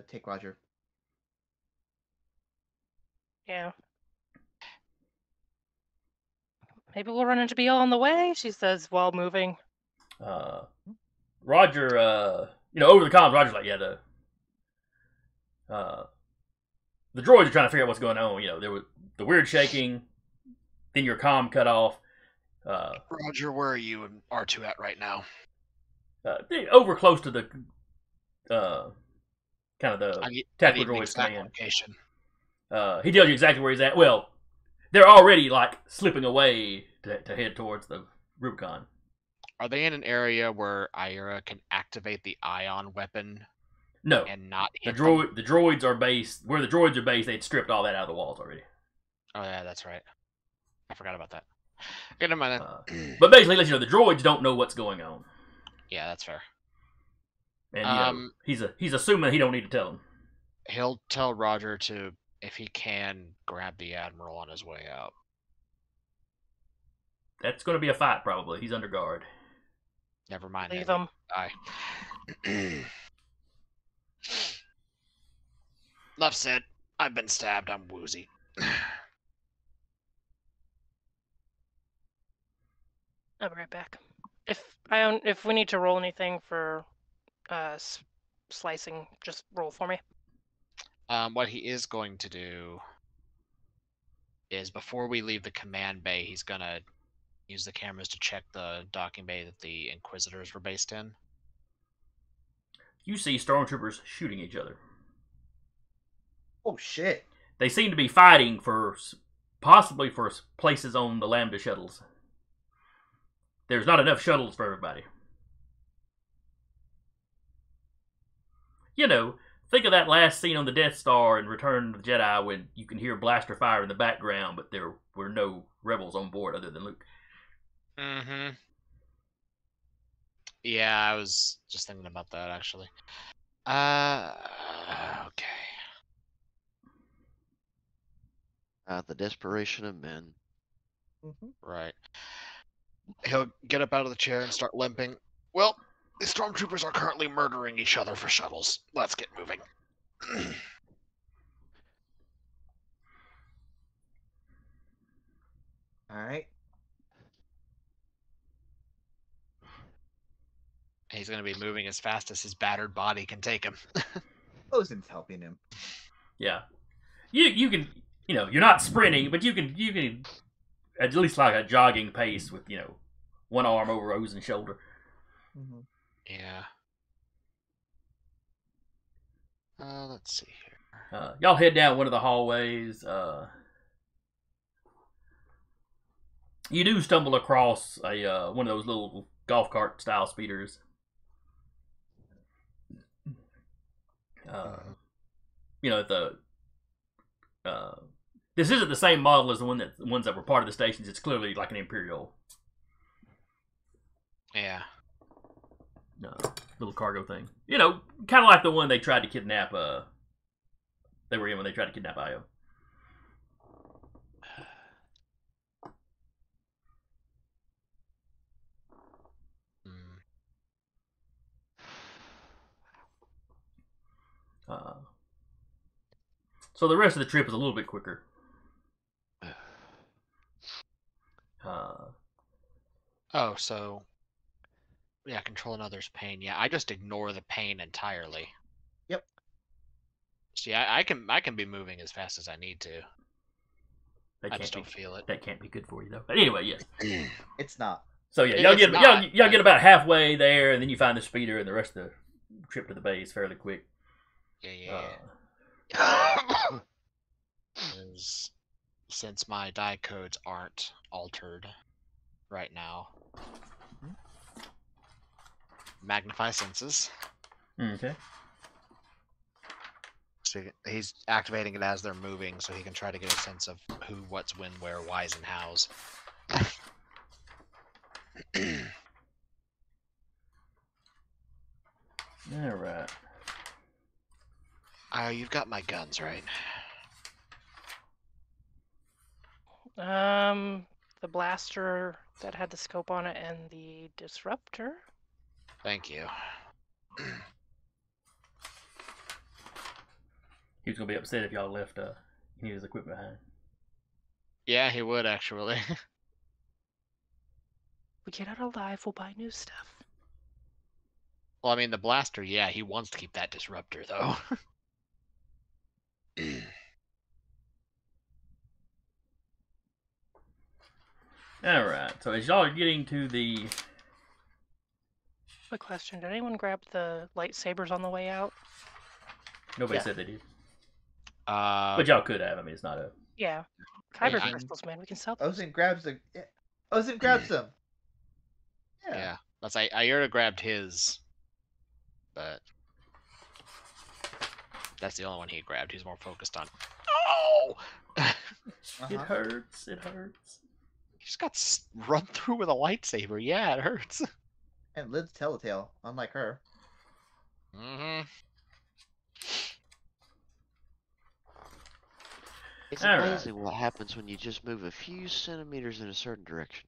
take Roger. Yeah. Maybe we'll run into BL on the way, she says while moving. Roger, over the comms, Roger's like, yeah, the droids are trying to figure out what's going on. There was the weird shaking, then your comm cut off. Roger, where are you and R2 at right now? Over close to the kind of the tactical droid's command. Location. He tells you exactly where he's at. Well, they're already like slipping away to head towards the Rubicon. Are they in an area where Ira can activate the ion weapon? No, and not the hit them? the droids are based where the droids are based. They'd stripped all that out of the walls already. Oh yeah, that's right. I forgot about that. Okay, never mind then. But basically, let you know the droids don't know what's going on. Yeah, that's fair. And he's assuming he don't need to tell him. He'll tell Roger to, if he can, grab the Admiral on his way out. That's going to be a fight, probably. He's under guard. Never mind. Leave him. Aye. Enough said. I've been stabbed. I'm woozy. I'll be right back. If we need to roll anything for slicing, just roll for me. What he is going to do is before we leave the command bay, he's gonna use the cameras to check the docking bay that the Inquisitors were based in. You see stormtroopers shooting each other. Oh shit! They seem to be fighting possibly for places on the Lambda shuttles. There's not enough shuttles for everybody. you know, think of that last scene on the Death Star in Return of the Jedi when you can hear blaster fire in the background, but there were no rebels on board other than Luke. Mm-hmm. Yeah, I was just thinking about that actually. Okay. The desperation of men. Right. He'll get up out of the chair and start limping. Well, the stormtroopers are currently murdering each other for shuttles. Let's get moving. Alright. He's going to be moving as fast as his battered body can take him. Ozin's helping him. Yeah. You can, you know, you're not sprinting, but you can at least like a jogging pace with, you know, one arm over Ozen's shoulder. Yeah. Let's see here. Y'all head down one of the hallways. You do stumble across a one of those little golf cart style speeders. You know, this isn't the same model as the ones that were part of the stations. It's clearly like an Imperial. Yeah. Little cargo thing. You know, kind of like the one they tried to kidnap. They were in when they tried to kidnap Io. So the rest of the trip is a little bit quicker. Oh, so yeah, control another's pain. Yeah, I just ignore the pain entirely. Yep. See, I can be moving as fast as I need to. I just don't feel it. That can't be good for you though. But anyway, yes. It's not. So yeah, y'all get about halfway there, and then you find the speeder, and the rest of the trip to the base fairly quick. Yeah. Since my die codes aren't altered right now. Magnify senses. Okay. So he's activating it as they're moving, so he can try to get a sense of who, what's, when, where, whys, and hows. All right. You've got my guns, right? The blaster that had the scope on it and the disruptor. Thank you. He was gonna be upset if y'all left any of his equipment behind. Yeah, he would actually. We get out alive, we'll buy new stuff. Well, I mean, the blaster, yeah, he wants to keep that disruptor, though. All right. So as y'all are getting to the Quick question: did anyone grab the lightsabers on the way out? nobody Yeah. said they did, but y'all could have. I mean, it's not a. Yeah. Kyber I'm- crystals, man. We can sell them. Ozin grabs the. Ozin grabs them. Yeah, that's Iota grabbed his, but that's the only one he grabbed. He's more focused on. Oh! It hurts. It hurts. He just got run through with a lightsaber. Yeah, it hurts. And Lid's telltale, unlike her. Mm-hmm. It's All right. amazing what happens when you just move a few centimeters in a certain direction.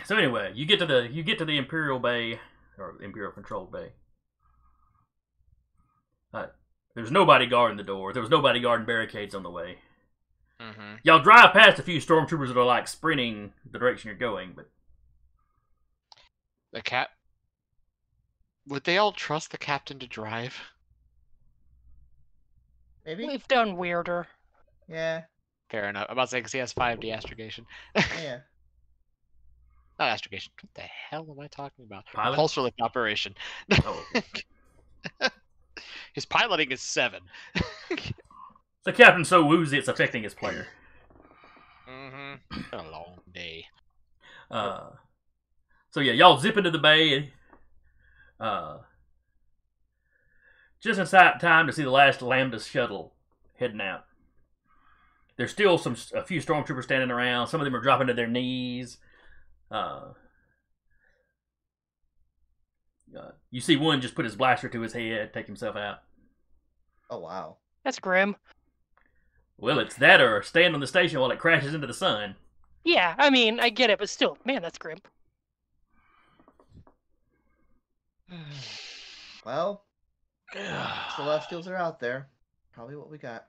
So anyway, you get to the Imperial Bay or Imperial Control Bay. There's nobody guarding the door. There was nobody guarding barricades on the way. Mm-hmm. Y'all drive past a few stormtroopers that are like sprinting the direction you're going, but The cap. Would they all trust the captain to drive? Maybe? We've done weirder. Yeah. Fair enough. I'm about to say because he has 5D astrogation. Yeah. Not astrogation. What the hell am I talking about? Pilot? Pulsar lift operation. oh. His piloting is 7. The captain's so woozy it's affecting his player. Mm-hmm. Been a long day. So yeah, y'all zip into the bay. Just in time to see the last Lambda shuttle heading out. There's still a few stormtroopers standing around. Some of them are dropping to their knees. You see one just put his blaster to his head, take himself out. Oh wow. That's grim. Well, it's that or stand on the station while it crashes into the sun. Yeah, I mean, I get it, but still, man, that's grim. Well, Celestials are out there. Probably what we got.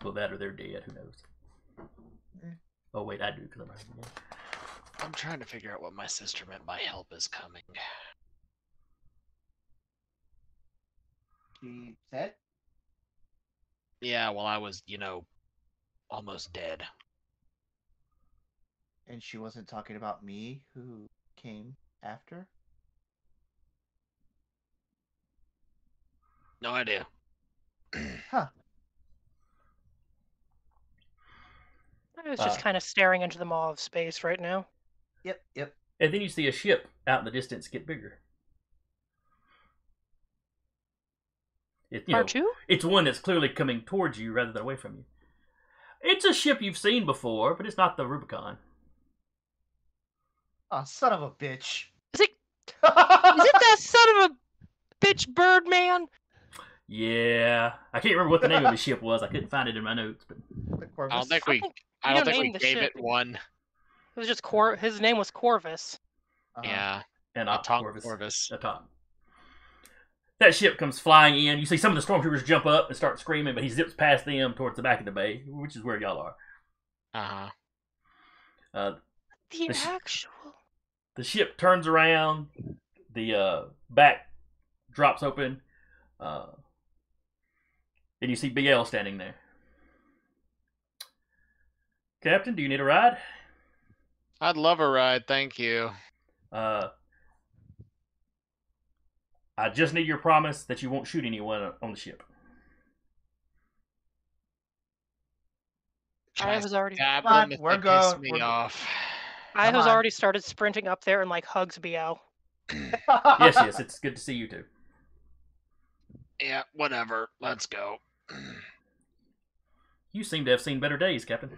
Well, that or they're dead. Who knows? Oh, wait, I do, because I'm trying to figure out what my sister meant by help is coming. She said? Yeah, well, I was, almost dead. And she wasn't talking about me, who came after? No idea. Huh. I was just kind of staring into the maw of space right now. Yep. And then you see a ship out in the distance get bigger. R2? It's one that's clearly coming towards you rather than away from you. It's a ship you've seen before, but it's not the Rubicon. Oh, son of a bitch. Is it that son of a bitch Birdman? Yeah. I can't remember what the name of the ship was. I couldn't find it in my notes. But I don't think we gave it one. It was just his name was Corvus. Yeah. And Corvus. That ship comes flying in. You see some of the stormtroopers jump up and start screaming, but he zips past them towards the back of the bay, which is where y'all are. The ship turns around. The back drops open. And you see Big L standing there. Captain, do you need a ride? I'd love a ride, thank you. I just need your promise that you won't shoot anyone on the ship. I was already. We're going. I was already started sprinting up there and like hugs Biao. Yes, it's good to see you too. Yeah, whatever. Let's go. You seem to have seen better days, Captain.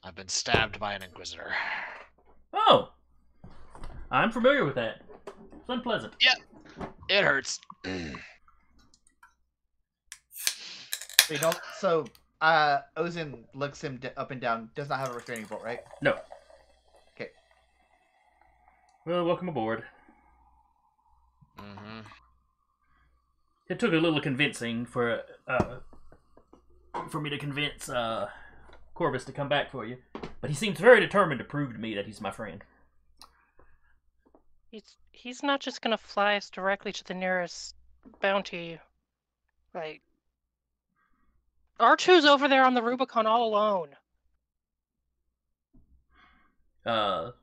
I've been stabbed by an Inquisitor. Oh, I'm familiar with that. It's unpleasant. Yeah, it hurts. Wait, don't. So, Ozin looks him up and down. Does not have a restraining bolt, right? No. Okay. Well, welcome aboard. Mm-hmm. It took a little convincing for me to convince Corvus to come back for you, but he seems very determined to prove to me that he's my friend. He's not just gonna fly us directly to the nearest bounty. Like, R2's over there on the Rubicon all alone. The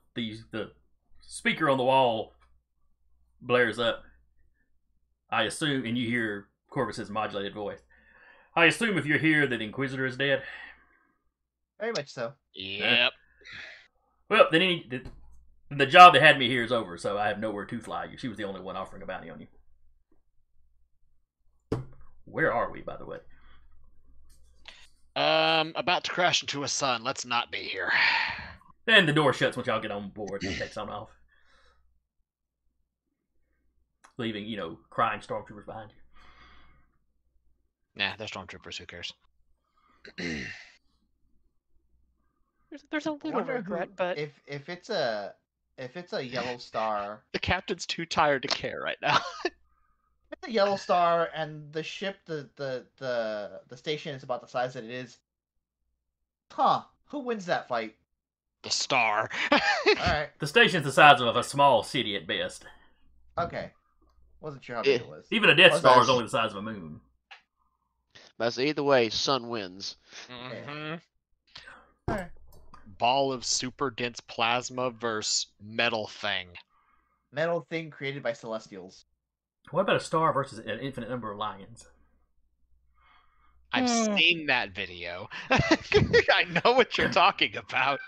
speaker on the wall blares up. I assume, and you hear Corvus's modulated voice. I assume if you're here that the Inquisitor is dead? Very much so. Yep. Well, then the job that had me here is over, so I have nowhere to fly you. She was the only one offering a bounty on you. Where are we, by the way? About to crash into a sun. Let's not be here. Then the door shuts once y'all get on board and takes on off. Leaving, crying stormtroopers behind you. Nah, they're stormtroopers. Who cares? There's a little regret, but if it's a yellow star, the captain's too tired to care right now. It's a yellow star, and the ship, the station is about the size that it is. Huh? Who wins that fight? The star. All right. The station's the size of a small city at best. Okay. Wasn't sure how big it was. Even a Death Star is only the size of a moon. But either way, sun wins. Mm-hmm. All right. Ball of super dense plasma versus metal thing. Metal thing created by Celestials. What about a star versus an infinite number of lions? I've seen that video. I know what you're talking about.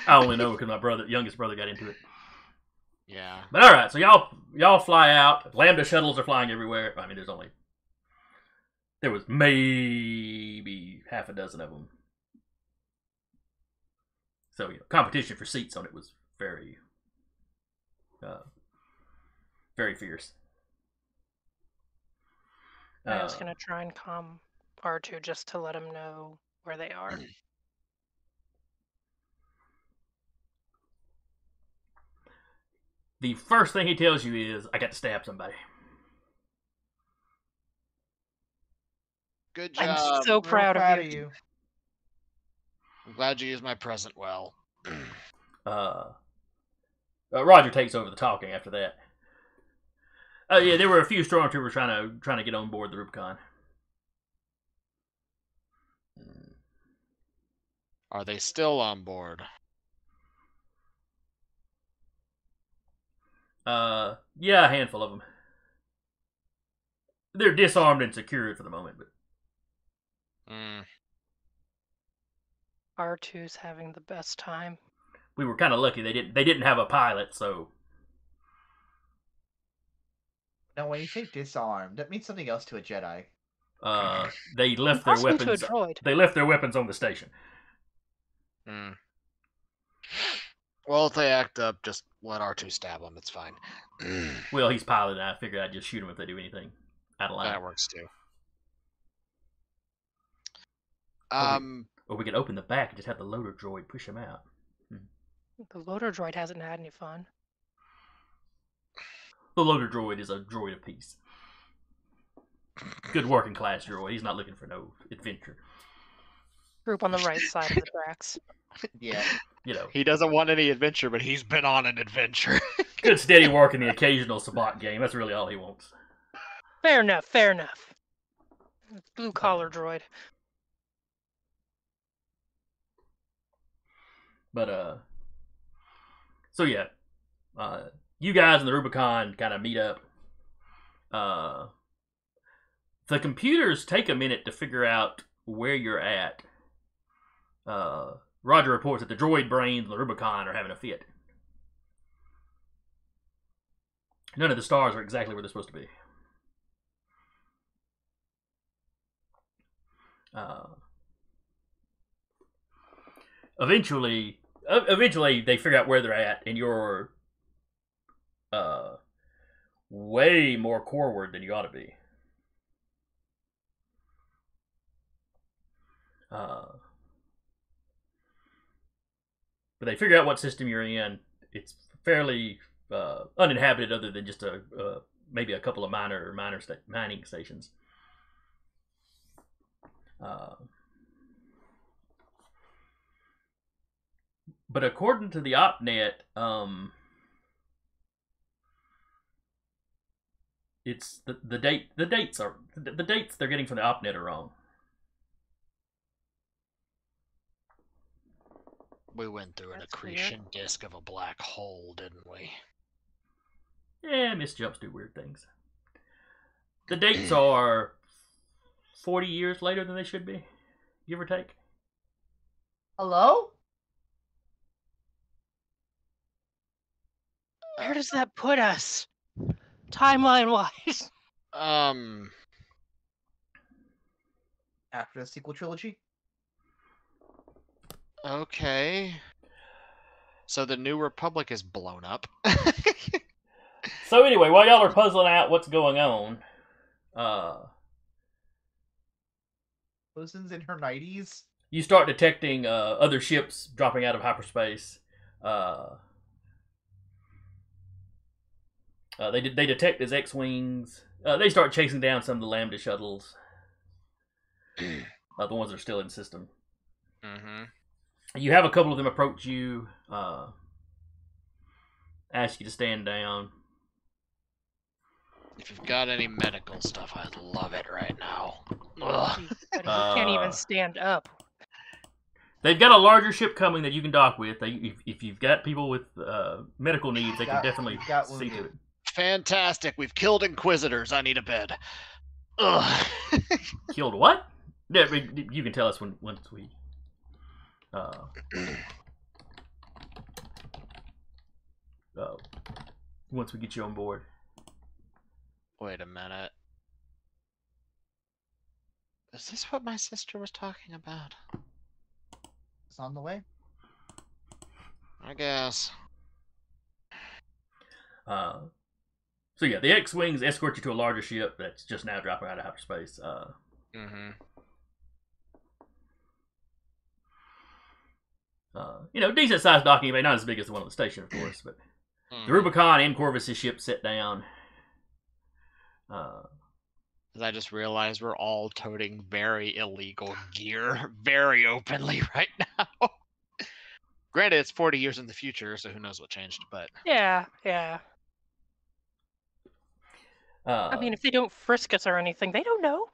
I only know because my youngest brother got into it. Yeah. But all right, so y'all fly out. Lambda shuttles are flying everywhere. I mean, there was maybe half a dozen of them. So competition for seats on it was very, very fierce. I was gonna try and calm R2 just to let him know where they are. The first thing he tells you is, "I got to stab somebody." Good I'm job. so proud of you. I'm glad you used my present well. Roger takes over the talking after that. Yeah, there were a few stormtroopers trying to get on board the Rubicon. Are they still on board? Yeah, a handful of them. They're disarmed and secured for the moment, but R2's having the best time. we were kind of lucky they didn't have a pilot, so. Now, when you say disarmed, that means something else to a Jedi. They left their Impossible to a weapons. droid. They left their weapons on the station. Well, if they act up, just let R2 stab them. It's fine. Well, he's pilot, and I figured I'd just shoot him if they do anything out of line. That works too. Or we could open the back and just have the loader droid push him out. The loader droid hasn't had any fun. The loader droid is a droid of peace. Good working class droid. He's not looking for no adventure. Group on the right side of the tracks. Yeah. He doesn't want any adventure, but he's been on an adventure. Good steady work in the occasional Sabbat game. That's really all he wants. Fair enough, fair enough. Blue collar droid. But, so yeah. You guys and the Rubicon kind of meet up. The computers take a minute to figure out where you're at. Roger reports that the droid brains and the Rubicon are having a fit. None of the stars are exactly where they're supposed to be. Eventually they figure out where they're at, and you're way more coreward than you ought to be. But they figure out what system you're in. It's fairly uninhabited, other than just maybe a couple of minor mining stations. But according to the OpNet, it's the dates they're getting from the OpNet are wrong. We went through an accretion disk of a black hole, didn't we? Yeah, misjumps do weird things. The dates are 40 years later than they should be, give or take. Hello? Where does that put us? Timeline-wise? After the sequel trilogy? Okay. So the New Republic is blown up. So anyway, while y'all are puzzling out what's going on, Rosen's in her 90s? you start detecting other ships dropping out of hyperspace. They detect as X-Wings. They start chasing down some of the Lambda shuttles. The ones that are still in system. Mm-hmm. You have a couple of them approach you, ask you to stand down. If you've got any medical stuff, I'd love it right now. Jeez, buddy, he can't even stand up. They've got a larger ship coming that you can dock with. If you've got people with medical needs, they can definitely see to it. Fantastic. We've killed Inquisitors. I need a bed. Ugh. Killed what? Yeah, you can tell us once we... once we get you on board. Wait a minute. Is this what my sister was talking about? It's on the way. I guess. So yeah, the X-Wings escort you to a larger ship that's just now dropping out of hyperspace. Decent sized docking bay, not as big as the one on the station, of course, but the Rubicon and Corvus's ship set down. As I just realized we're all toting very illegal gear very openly right now. Granted, it's 40 years in the future, so who knows what changed, but... Yeah. I mean, if they don't frisk us or anything, they don't know.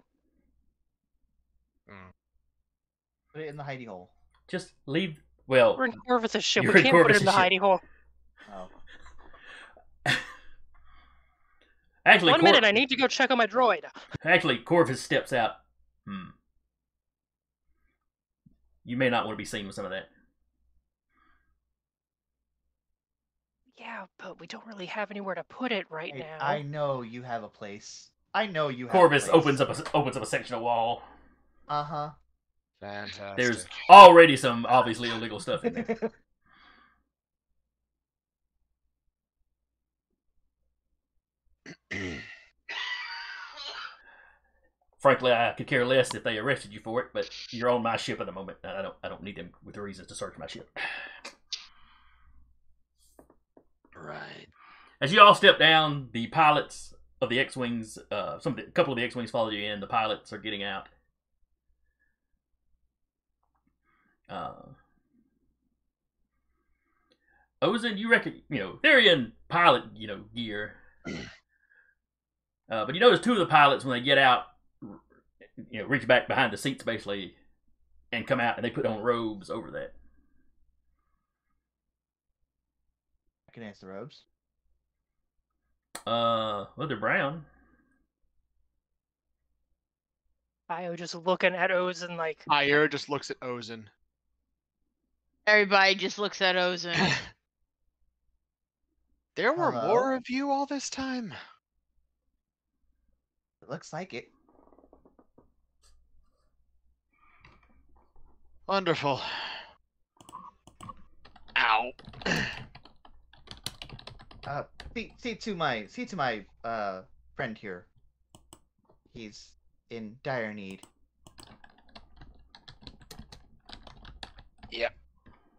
Put it in the hidey hole. Just leave. Well, we're in Corvus's ship. You're We in can't put it Corvus's in the ship. hidey hole. Oh. Actually, One minute, I need to go check on my droid. Actually, Corvus steps out. You may not want to be seen with some of that. Yeah, but we don't really have anywhere to put it right now. I know you have a place. I know you have Corvus a place. opens up a section of wall. Uh-huh. Fantastic. There's already some obviously illegal stuff in there. Frankly, I could care less if they arrested you for it, but you're on my ship at the moment, and I don't need them with the reasons to search my ship. Right. As you all step down, the pilots of the X-Wings, a couple of the X-Wings follow you in. The pilots are getting out. Ozen, you reckon, they're in pilot, gear. But you notice two of the pilots, when they get out, reach back behind the seats basically and come out, and they put on robes over that. I can answer the robes. Well, they're brown. Io just looking at Ozen like... Io just looks at Ozen. Everybody just looks at Ozen. There were Hello? more of you all this time? It looks like it. Wonderful. Ow. See to my friend here. He's in dire need. Yep.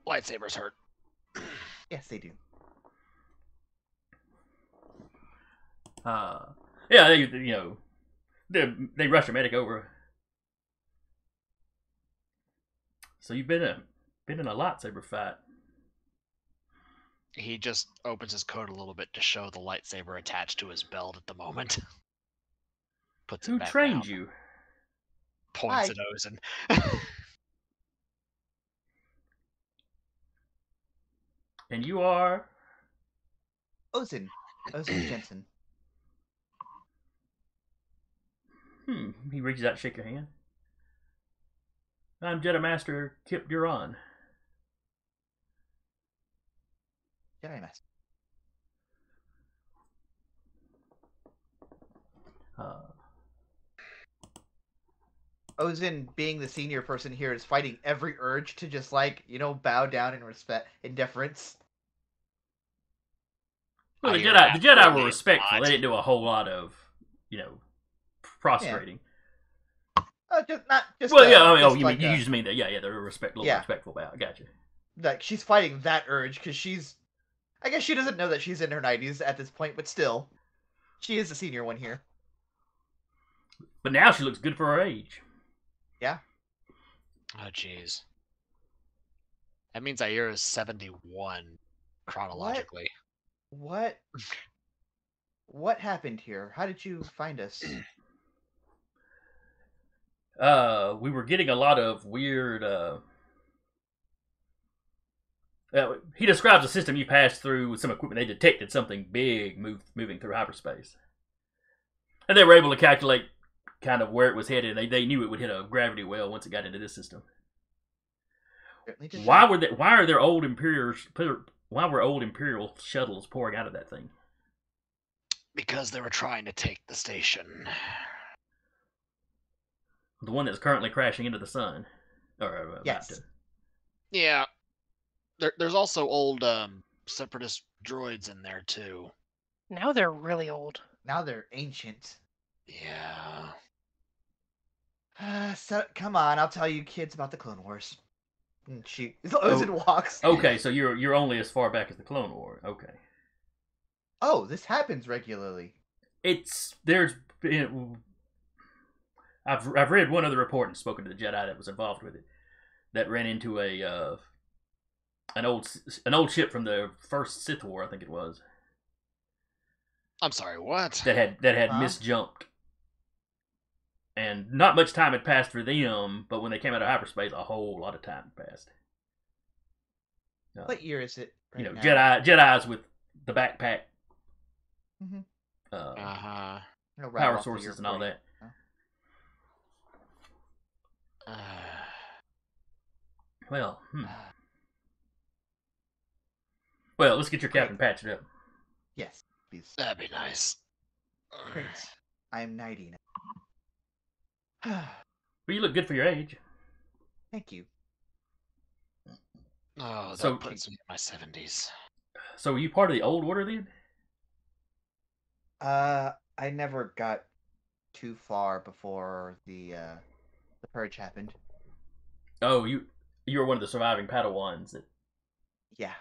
Lightsabers hurt. Yes, they do. Yeah, they rush a medic over. So you've been in a lightsaber fight. He just opens his coat a little bit to show the lightsaber attached to his belt at the moment. Puts Who it back trained down. you? Points Hi. at Ozen. And you are? Ozen Jensen. He reaches out to shake your hand. I'm Jedi Master Kip Duran. Jedi Master. Ozen, being the senior person here, is fighting every urge to just bow down in respect, in deference. Well, the Io Jedi were absolutely respectful. not. They didn't do a whole lot of, prostrating. Just Well, yeah, I mean, just you just mean that? Yeah, they're respectful about. Gotcha. like she's fighting that urge because I guess she doesn't know that she's in her 90s at this point, but still, she is the senior one here. But now she looks good for her age. Yeah. Oh, jeez. That means Aira is 71 chronologically. What happened here? How did you find us? We were getting a lot of weird. He describes a system you passed through with some equipment. They detected something big moving through hyperspace, and they were able to calculate kind of where it was headed. They knew it would hit a gravity well once it got into this system. Why were old Imperial shuttles pouring out of that thing? Because they were trying to take the station. The one that's currently crashing into the sun. Or about Yes. to. Yeah. There's also old separatist droids in there too. Now they're really old. Now they're ancient. Yeah. So come on, I'll tell you kids about the Clone Wars. And she Ozin walks. Okay, so you're only as far back as the Clone War. Okay. Oh, this happens regularly. There's been. I've read one other report and spoken to the Jedi that was involved with it. That ran into an old ship from the first Sith War, I think it was. I'm sorry, what? That had Huh? misjumped. And not much time had passed for them, but when they came out of hyperspace, a whole lot of time passed. What year is it? You know, now? Jedi's with the backpack, Mhm. Uh-huh. No, rattle power off the year sources and all for you. that. Well, well, let's get your captain patched up. Yes, please. That'd be nice. Great. I'm 90 now. But you look good for your age. Thank you. Oh, that So- puts me in my 70s. So were you part of the old order then? I never got too far before the purge happened. Oh, you were one of the surviving Padawans that. Yeah.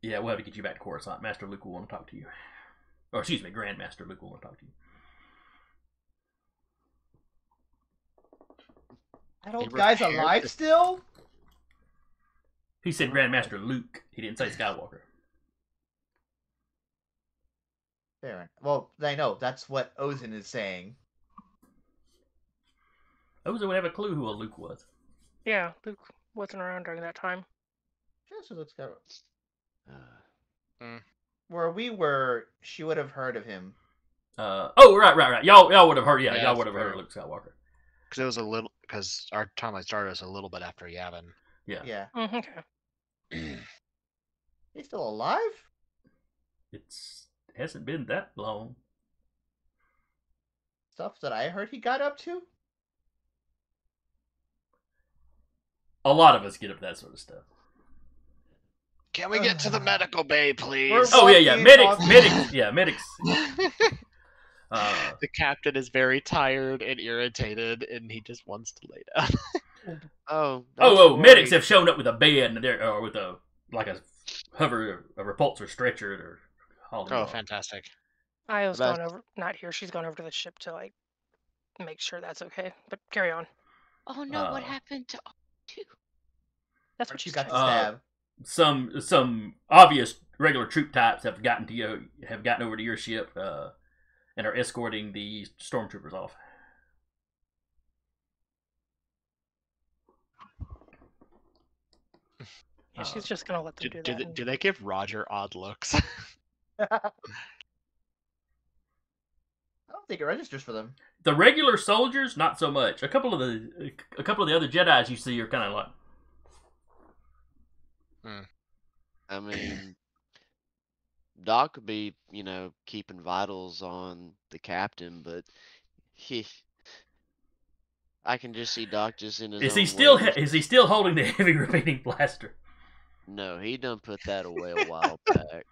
Yeah, we'll have to get you back to Coruscant. Master Luke will want to talk to you. Or excuse me, Grandmaster Luke will want to talk to you. That old They guy's repaired alive the- still? He said Grandmaster Luke. He didn't say Skywalker. Fair enough. Well, I know that's what Ozin is saying. Oza would have a clue who a Luke was. Yeah, Luke wasn't around during that time. Just looks like Uh, where we were, she would have heard of him. Right. Y'all would have heard. Yeah, Yeah, y'all that's would have heard fair. Luke Skywalker. Because it was a little. Because our timeline started us a little bit after Yavin. Yeah. Yeah. Okay. He's still alive? It hasn't been that long. Stuff that I heard he got up to? A lot of us get up that sort of stuff. Can we get to the medical bay, please? We're- Oh yeah. Walking, Medics. talking. Yeah, medics. The captain is very tired and irritated, and he just wants to lay down. don't medics worry. have shown up with a bed and they're or with a repulsor stretcher or hauling them Oh, off. fantastic. Io's About- gone over. Not here. She's gone over to the ship to like make sure that's okay. But carry on. Oh no, what Uh, happened to two? That's Aren't what you she got said. to stab? Some obvious regular troop types have gotten over to your ship and are escorting the stormtroopers off. Yeah, she's just gonna let them do that. and- Do they give Roger odd looks? I don't think it registers for them. The regular soldiers, not so much. A couple of the other Jedi's you see are kind of like. I mean, Doc could be, keeping vitals on the captain, but I can just see Doc just in his Is own he still way. is he still holding the heavy repeating blaster? No, he done put that away a while back.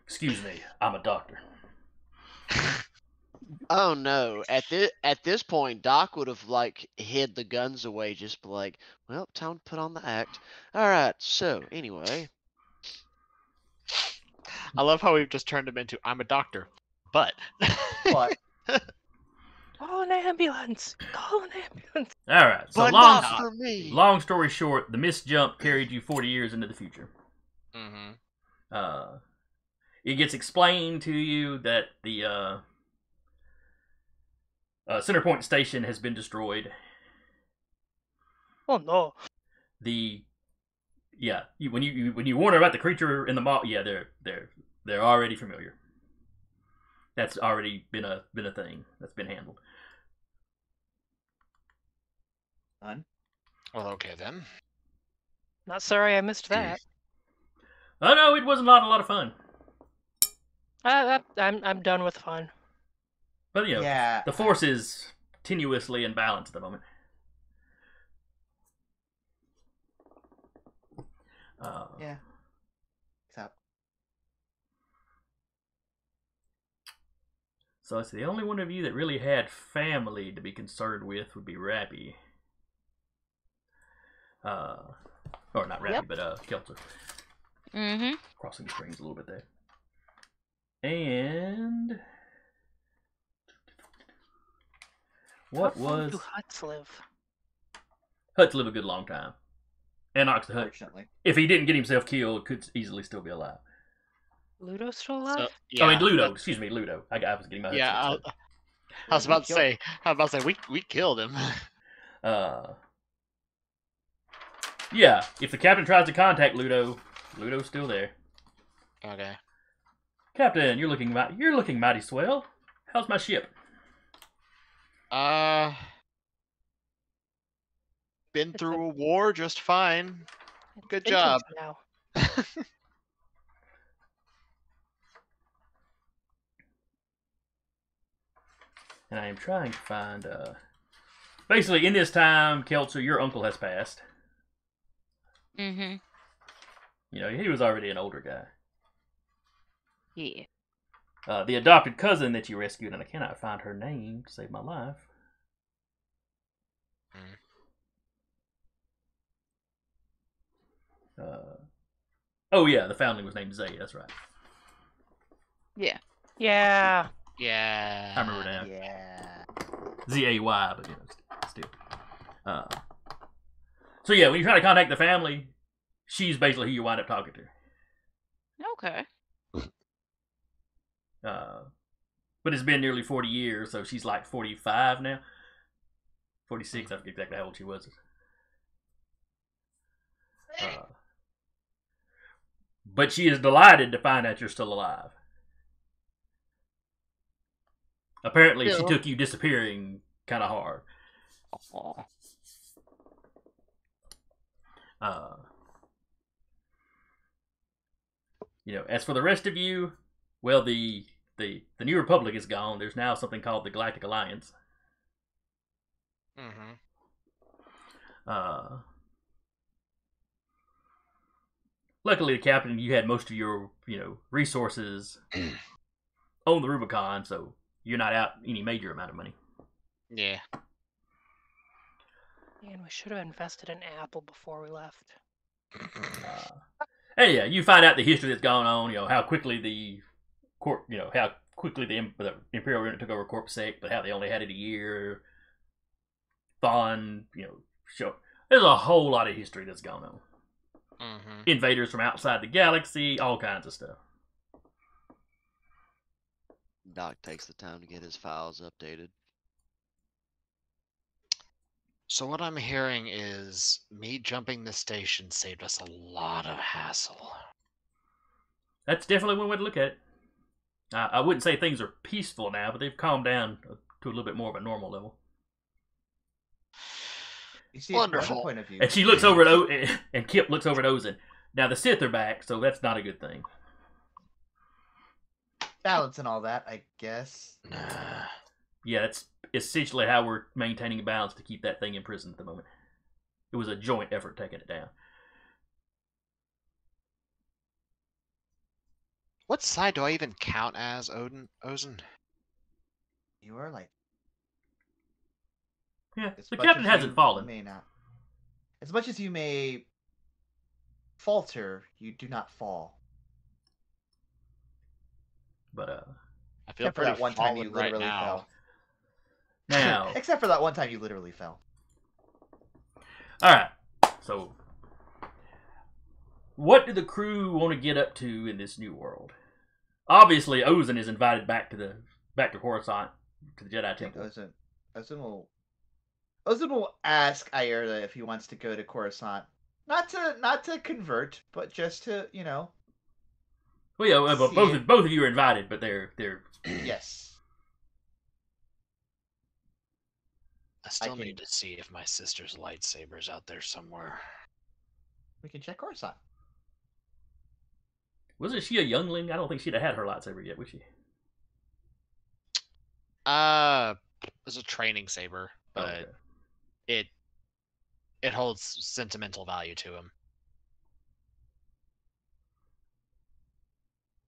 Excuse me, I'm a doctor. Oh no! At this point, Doc would have hid the guns away, just be like, "Well, time to put on the act." All right. So anyway, I love how we've just turned him into I'm a doctor, but What? Call an ambulance. Call an ambulance. All right. So but long not for me. long story short, the misjump carried you 40 years into the future. mm-hmm. It gets explained to you that the Center Point Station has been destroyed. Oh no. When you warn her about the creature in the mall, yeah, they're already familiar. That's already been a thing that's been handled. None. Well, okay then. Not sorry I missed that. Oh no, it was not a lot of fun. I'm done with fun. But you know, Yeah. the force is tenuously in balance at the moment. Yeah. Except So it's the only one of you that really had family to be concerned with would be Rappy. Or not Rappy, Yep. but Kelter. Mm-hmm. Crossing the strings a little bit there. And what How long was do huts live? Huts live a good long time. And Ox the Hut, unfortunately. if he didn't get himself killed, could easily still be alive. Ludo's still alive? So, yeah, I mean Ludo, excuse me, Ludo. I was getting my Huts yeah, mixed up. I was about to say, we killed him. Yeah, if the captain tries to contact Ludo, Ludo's still there. Okay. Captain, you're looking mighty swell. How's my ship? Been It's through a war just fine. Good job. Now. And I am trying to find. Basically, in this time, Keltzer, your uncle has passed. Mm-hmm. You know, he was already an older guy. Yeah. The adopted cousin that you rescued, and I cannot find her name to save my life. Oh yeah, the foundling was named Zay. That's right. Yeah. Yeah. Yeah. I remember now. Yeah. Zay, but you know, still. So yeah, when you try to contact the family, she's basically who you wind up talking to. Okay. But it's been nearly 40 years, so she's like 45 now. 46, I forget exactly how old she was. But she is delighted to find out you're still alive. Apparently, she took you disappearing kind of hard. Aw. You know, as for the rest of you, well, the New Republic is gone. There's now something called the Galactic Alliance. Mm-hmm. Luckily, the captain, you had most of your resources on the Rubicon, so you're not out any major amount of money. Yeah. Man, we should have invested in Apple before we left. And yeah, you find out the history that's gone on. You know how quickly the how quickly the Imperial Remnant took over Corpsec, but how they only had it a year. Thawne, show. There's a whole lot of history that's gone on. Mm-hmm. Invaders from outside the galaxy, all kinds of stuff. Doc takes the time to get his files updated. So what I'm hearing is me jumping the station saved us a lot of hassle. That's definitely one way to look at it. I wouldn't say things are peaceful now, but they've calmed down to a little bit more of a normal level. You see, Wonderful. from another point of view. And she looks over at and Kip looks over at Ozen. Now the Sith are back, so that's not a good thing. Balance and all that, I guess. Yeah, that's essentially how we're maintaining a balance to keep that thing in prison at the moment. It was a joint effort taking it down. What side do I even count as, Ozen? You are like. Yeah, As the much captain as hasn't you fallen. May not. As much as you may falter, you do not fall. I But feel Except for pretty that one time you fallen right literally now. fell. now, Except for that one time you literally fell. all right. So, what do the crew want to get up to in this new world? Obviously, Ozen is invited back to Coruscant, to the Jedi Temple. Ozen will ask Ayerda if he wants to go to Coruscant. Not to convert, but just to, Well, yeah, but See both of you are invited, but they're Yes. I still can- need to see if my sister's lightsaber's out there somewhere. We can check Coruscant. Wasn't she a youngling? I don't think she'd have had her lightsaber yet, would she? It was a training saber, Oh, but okay. it holds sentimental value to him.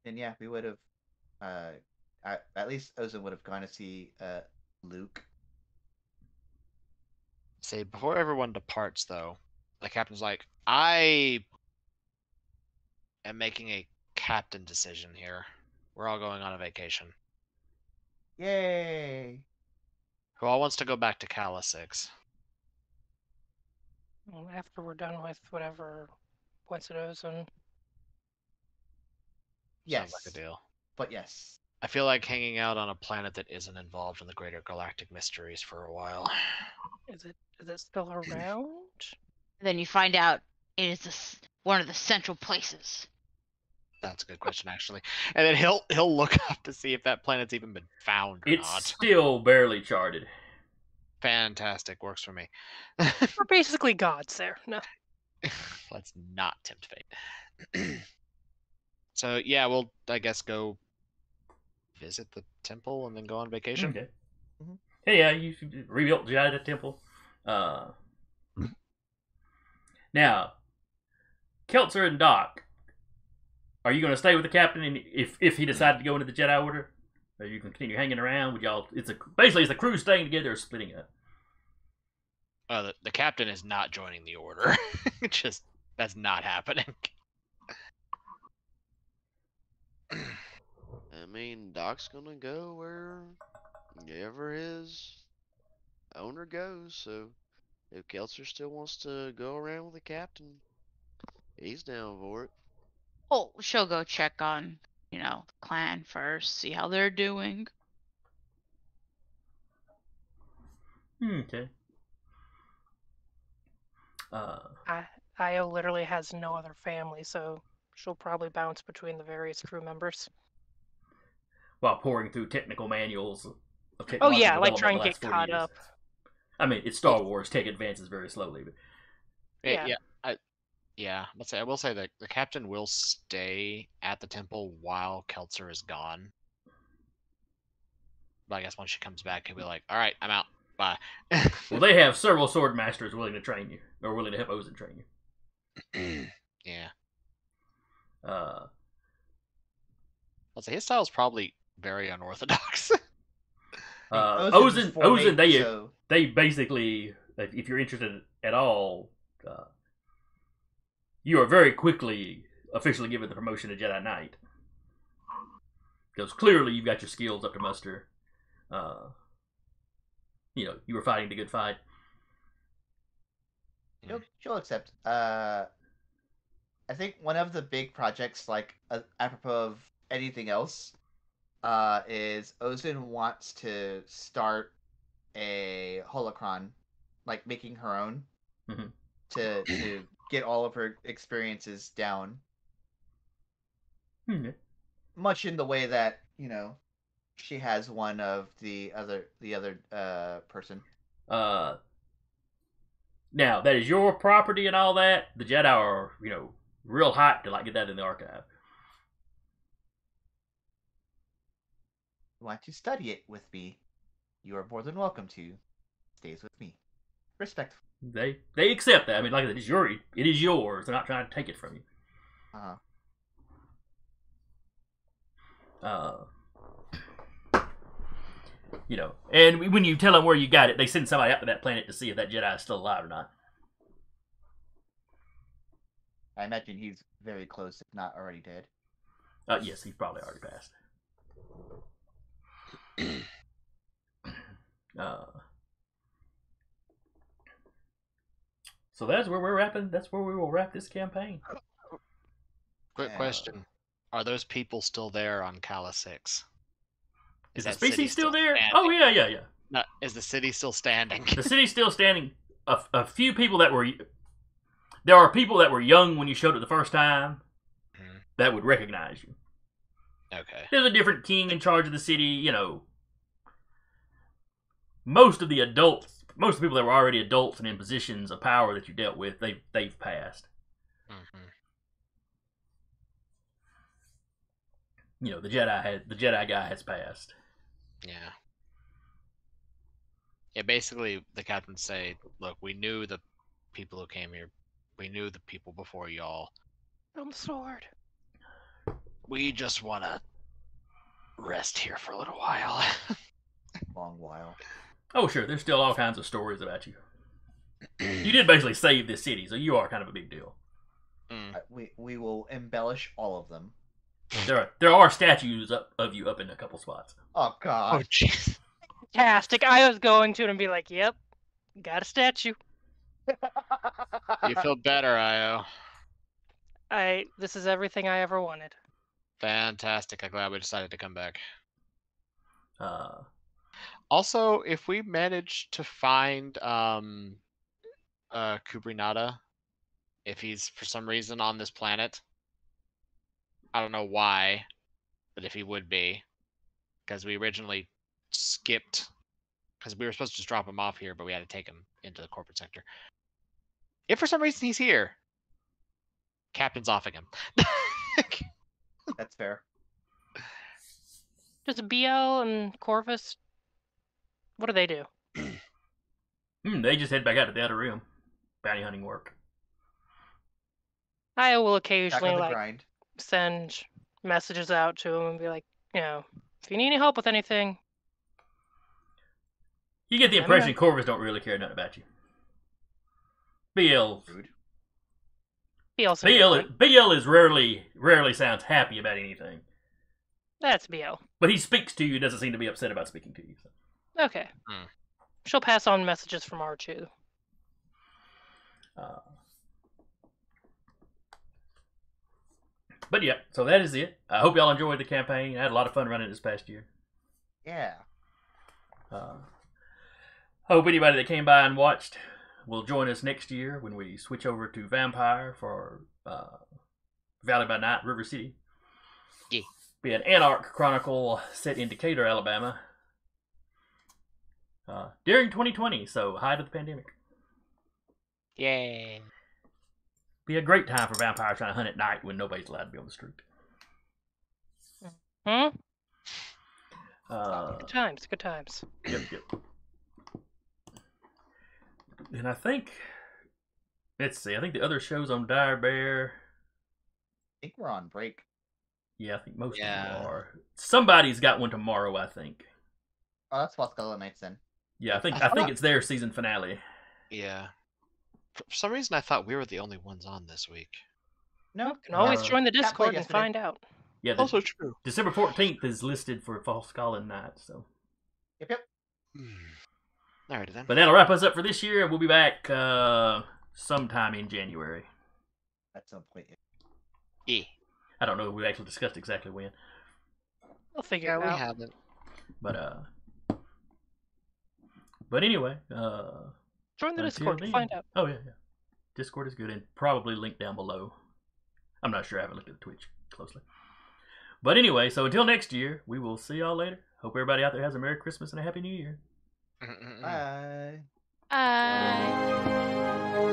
And yeah, we would have. At least Ozan would have gone to see Luke. Say, before everyone departs, though, the captain's like, I am making a captain decision here. We're all going on a vacation. Yay! Who all wants to go back to Cala 6? Well, after we're done with whatever points it owes, and Yes. Sounds like a deal. But yes. I feel like hanging out on a planet that isn't involved in the greater galactic mysteries for a while. is it still around? Then you find out it is one of the central places. That's a good question, actually. And then he'll look up to see if that planet's even been found or It's not. still barely charted. Fantastic, works for me. We're basically gods there. No. Let's not tempt fate. So yeah, we'll I guess go visit the temple and then go on vacation. Okay. Hey, yeah, you rebuilt Jedi Temple. Now, Keltzer and Doc, are you going to stay with the captain? And if he decided to go into the Jedi Order, or you can continue hanging around? Would y'all? Basically it's the crew staying together or splitting up. The captain is not joining the order. Just that's not happening. I mean, Doc's gonna go wherever his owner goes, so if Keltzer still wants to go around with the captain, he's down for it. Oh, she'll go check on, the clan first, see how they're doing. Okay. Io literally has no other family, so she'll probably bounce between the various crew members. While pouring through technical manuals of Oh technological yeah, like development try the and last get 40 caught years. up. I mean, it's Star Wars. Tech advances very slowly, but Yeah. I will say that the captain will stay at the temple while Keltzer is gone. But I guess once she comes back, he'll be like, "All right, I'm out. Bye." well, they have several sword masters willing to train you, or willing to help Ozan train you. Yeah. I'll say his style's probably very unorthodox. Ozan, they basically, if you're interested at all, you are very quickly officially given the promotion to Jedi Knight. Because clearly you've got your skills up to muster. You were fighting the good fight. She'll accept. I think one of the big projects, like apropos of anything else, is Ozan wants to start a holocron, like making her own, to get all of her experiences down. Much in the way that she has one of the other person. Now that is your property and all that. The Jedi are real hyped to get that in the archive. Want to study it with me? You are more than welcome to. Stays with me. Respectful. They accept that. I mean, like I said, it is yours. They're not trying to take it from you. And when you tell them where you got it, they send somebody out to that planet to see if that Jedi is still alive or not. I imagine he's very close, if not already dead. Yes, he's probably already passed. So that's where we're wrapping. That's where we will wrap this campaign. Quick question: are those people still there on Cala 6? Is the species still there? Standing? Oh yeah. No, is the city still standing? The city's still standing. A few people there are people that were young when you showed it the first time that would recognize you. Okay. There's a different king in charge of the city. Most of the people that were already adults and in positions of power that you dealt with, they've passed. you know, the Jedi guy has passed. Yeah. Yeah, basically, the captains say, look, we knew the people who came here. We knew the people before y'all. On the sword. We just want to rest here for a little while. Long while. Oh, sure, there's still all kinds of stories about you. You did basically save this city, so you are kind of a big deal. We will embellish all of them. There are statues of you up in a couple spots. Oh God. Oh, jeez. Fantastic. I was going to and be like, yep, got a statue. You feel better, Io. This is everything I ever wanted. Fantastic. I'm glad we decided to come back. Uh, Also, if we manage to find Kubrinata, if he's for some reason on this planet, I don't know why, but if he would be, because we originally skipped, because we were supposed to just drop him off here, but we had to take him into the corporate sector. If for some reason he's here, Captain's offing him. That's fair. Does BL and Corvus, what do they do? they just head back out to the outer rim. Bounty hunting work. I will Back occasionally on the like grind. send messages out to them and be like, you know, if you need any help with anything. You get the Let me impression know. Corvus don't really care nothing about you. BL Rude. BL seems different. BL is rarely sounds happy about anything. That's BL. But he speaks to you, doesn't seem to be upset about speaking to you. So. Okay. She'll pass on messages from R2. But yeah, so that is it. I hope y'all enjoyed the campaign. I had a lot of fun running this past year. Yeah. Hope anybody that came by and watched will join us next year when we switch over to Vampire for Valley by Night, River City. Yeah. Be an Anarch Chronicle set in Decatur, Alabama. During 2020, so height of the pandemic. Yay. Be a great time for vampires trying to hunt at night when nobody's allowed to be on the street. Good times, good times. Yep. And I think, let's see, I think the other shows on Dire Bear. I think we're on break. Yeah, I think most of Yeah. them are. Somebody's got one tomorrow, I think. Oh, that's Foscala Nights then. Yeah, I think I thought- it's their season finale. Yeah. For some reason, I thought we were the only ones on this week. No. You can always join the Cat played Discord and yesterday. find out. Yeah, Also true. December 14th is listed for False Calling Night. So, Yep. Alrighty then. but that'll wrap us up for this year. We'll be back sometime in January. At some point. Yeah. I don't know if we actually discussed exactly when, We'll figure Yeah, it we out. haven't. but anyway, Join the until Discord to then- find out. Oh yeah. Discord is good and probably linked down below. I'm not sure. I haven't looked at the Twitch closely. But anyway, so until next year, we will see y'all later. Hope everybody out there has a Merry Christmas and a Happy New Year. Bye. Bye.